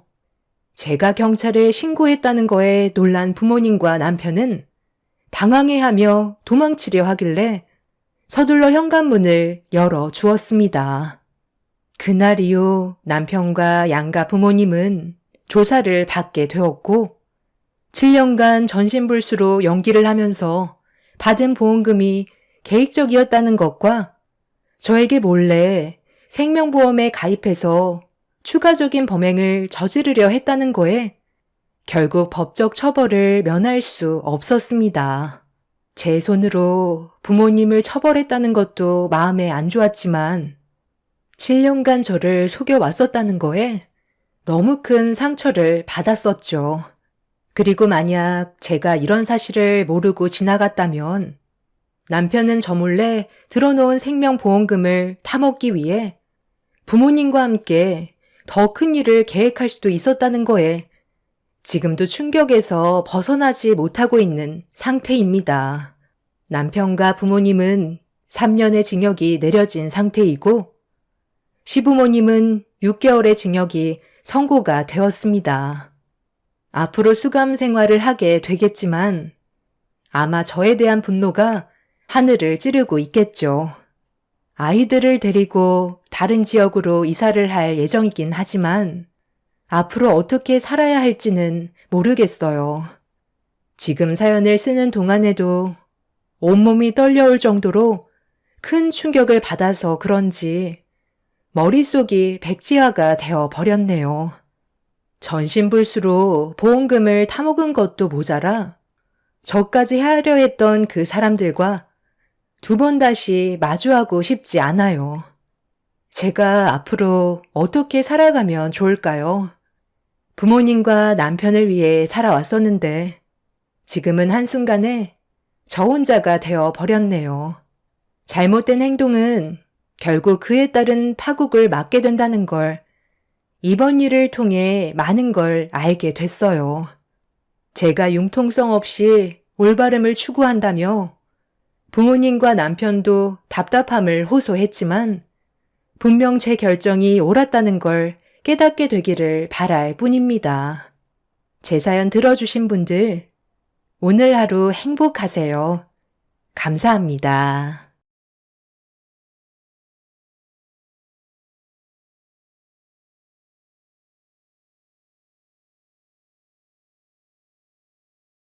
제가 경찰에 신고했다는 거에 놀란 부모님과 남편은 당황해하며 도망치려 하길래 서둘러 현관문을 열어 주었습니다. 그날 이후 남편과 양가 부모님은 조사를 받게 되었고 7년간 전신불수로 연기를 하면서 받은 보험금이 계획적이었다는 것과 저에게 몰래 생명보험에 가입해서 추가적인 범행을 저지르려 했다는 거에 결국 법적 처벌을 면할 수 없었습니다. 제 손으로 부모님을 처벌했다는 것도 마음에 안 좋았지만 7년간 저를 속여왔었다는 거에 너무 큰 상처를 받았었죠. 그리고 만약 제가 이런 사실을 모르고 지나갔다면 남편은 저 몰래 들어놓은 생명보험금을 타먹기 위해 부모님과 함께 더 큰 일을 계획할 수도 있었다는 거에 지금도 충격에서 벗어나지 못하고 있는 상태입니다. 남편과 부모님은 3년의 징역이 내려진 상태이고 시부모님은 6개월의 징역이 선고가 되었습니다. 앞으로 수감 생활을 하게 되겠지만 아마 저에 대한 분노가 하늘을 찌르고 있겠죠. 아이들을 데리고 다른 지역으로 이사를 할 예정이긴 하지만 앞으로 어떻게 살아야 할지는 모르겠어요. 지금 사연을 쓰는 동안에도 온몸이 떨려올 정도로 큰 충격을 받아서 그런지 머릿속이 백지화가 되어 버렸네요. 전신불수로 보험금을 타먹은 것도 모자라 저까지 헤아려 했던 그 사람들과 두 번 다시 마주하고 싶지 않아요. 제가 앞으로 어떻게 살아가면 좋을까요? 부모님과 남편을 위해 살아왔었는데 지금은 한순간에 저 혼자가 되어 버렸네요. 잘못된 행동은 결국 그에 따른 파국을 맞게 된다는 걸 이번 일을 통해 많은 걸 알게 됐어요. 제가 융통성 없이 올바름을 추구한다며 부모님과 남편도 답답함을 호소했지만 분명 제 결정이 옳았다는 걸 깨닫게 되기를 바랄 뿐입니다. 제 사연 들어주신 분들, 오늘 하루 행복하세요. 감사합니다.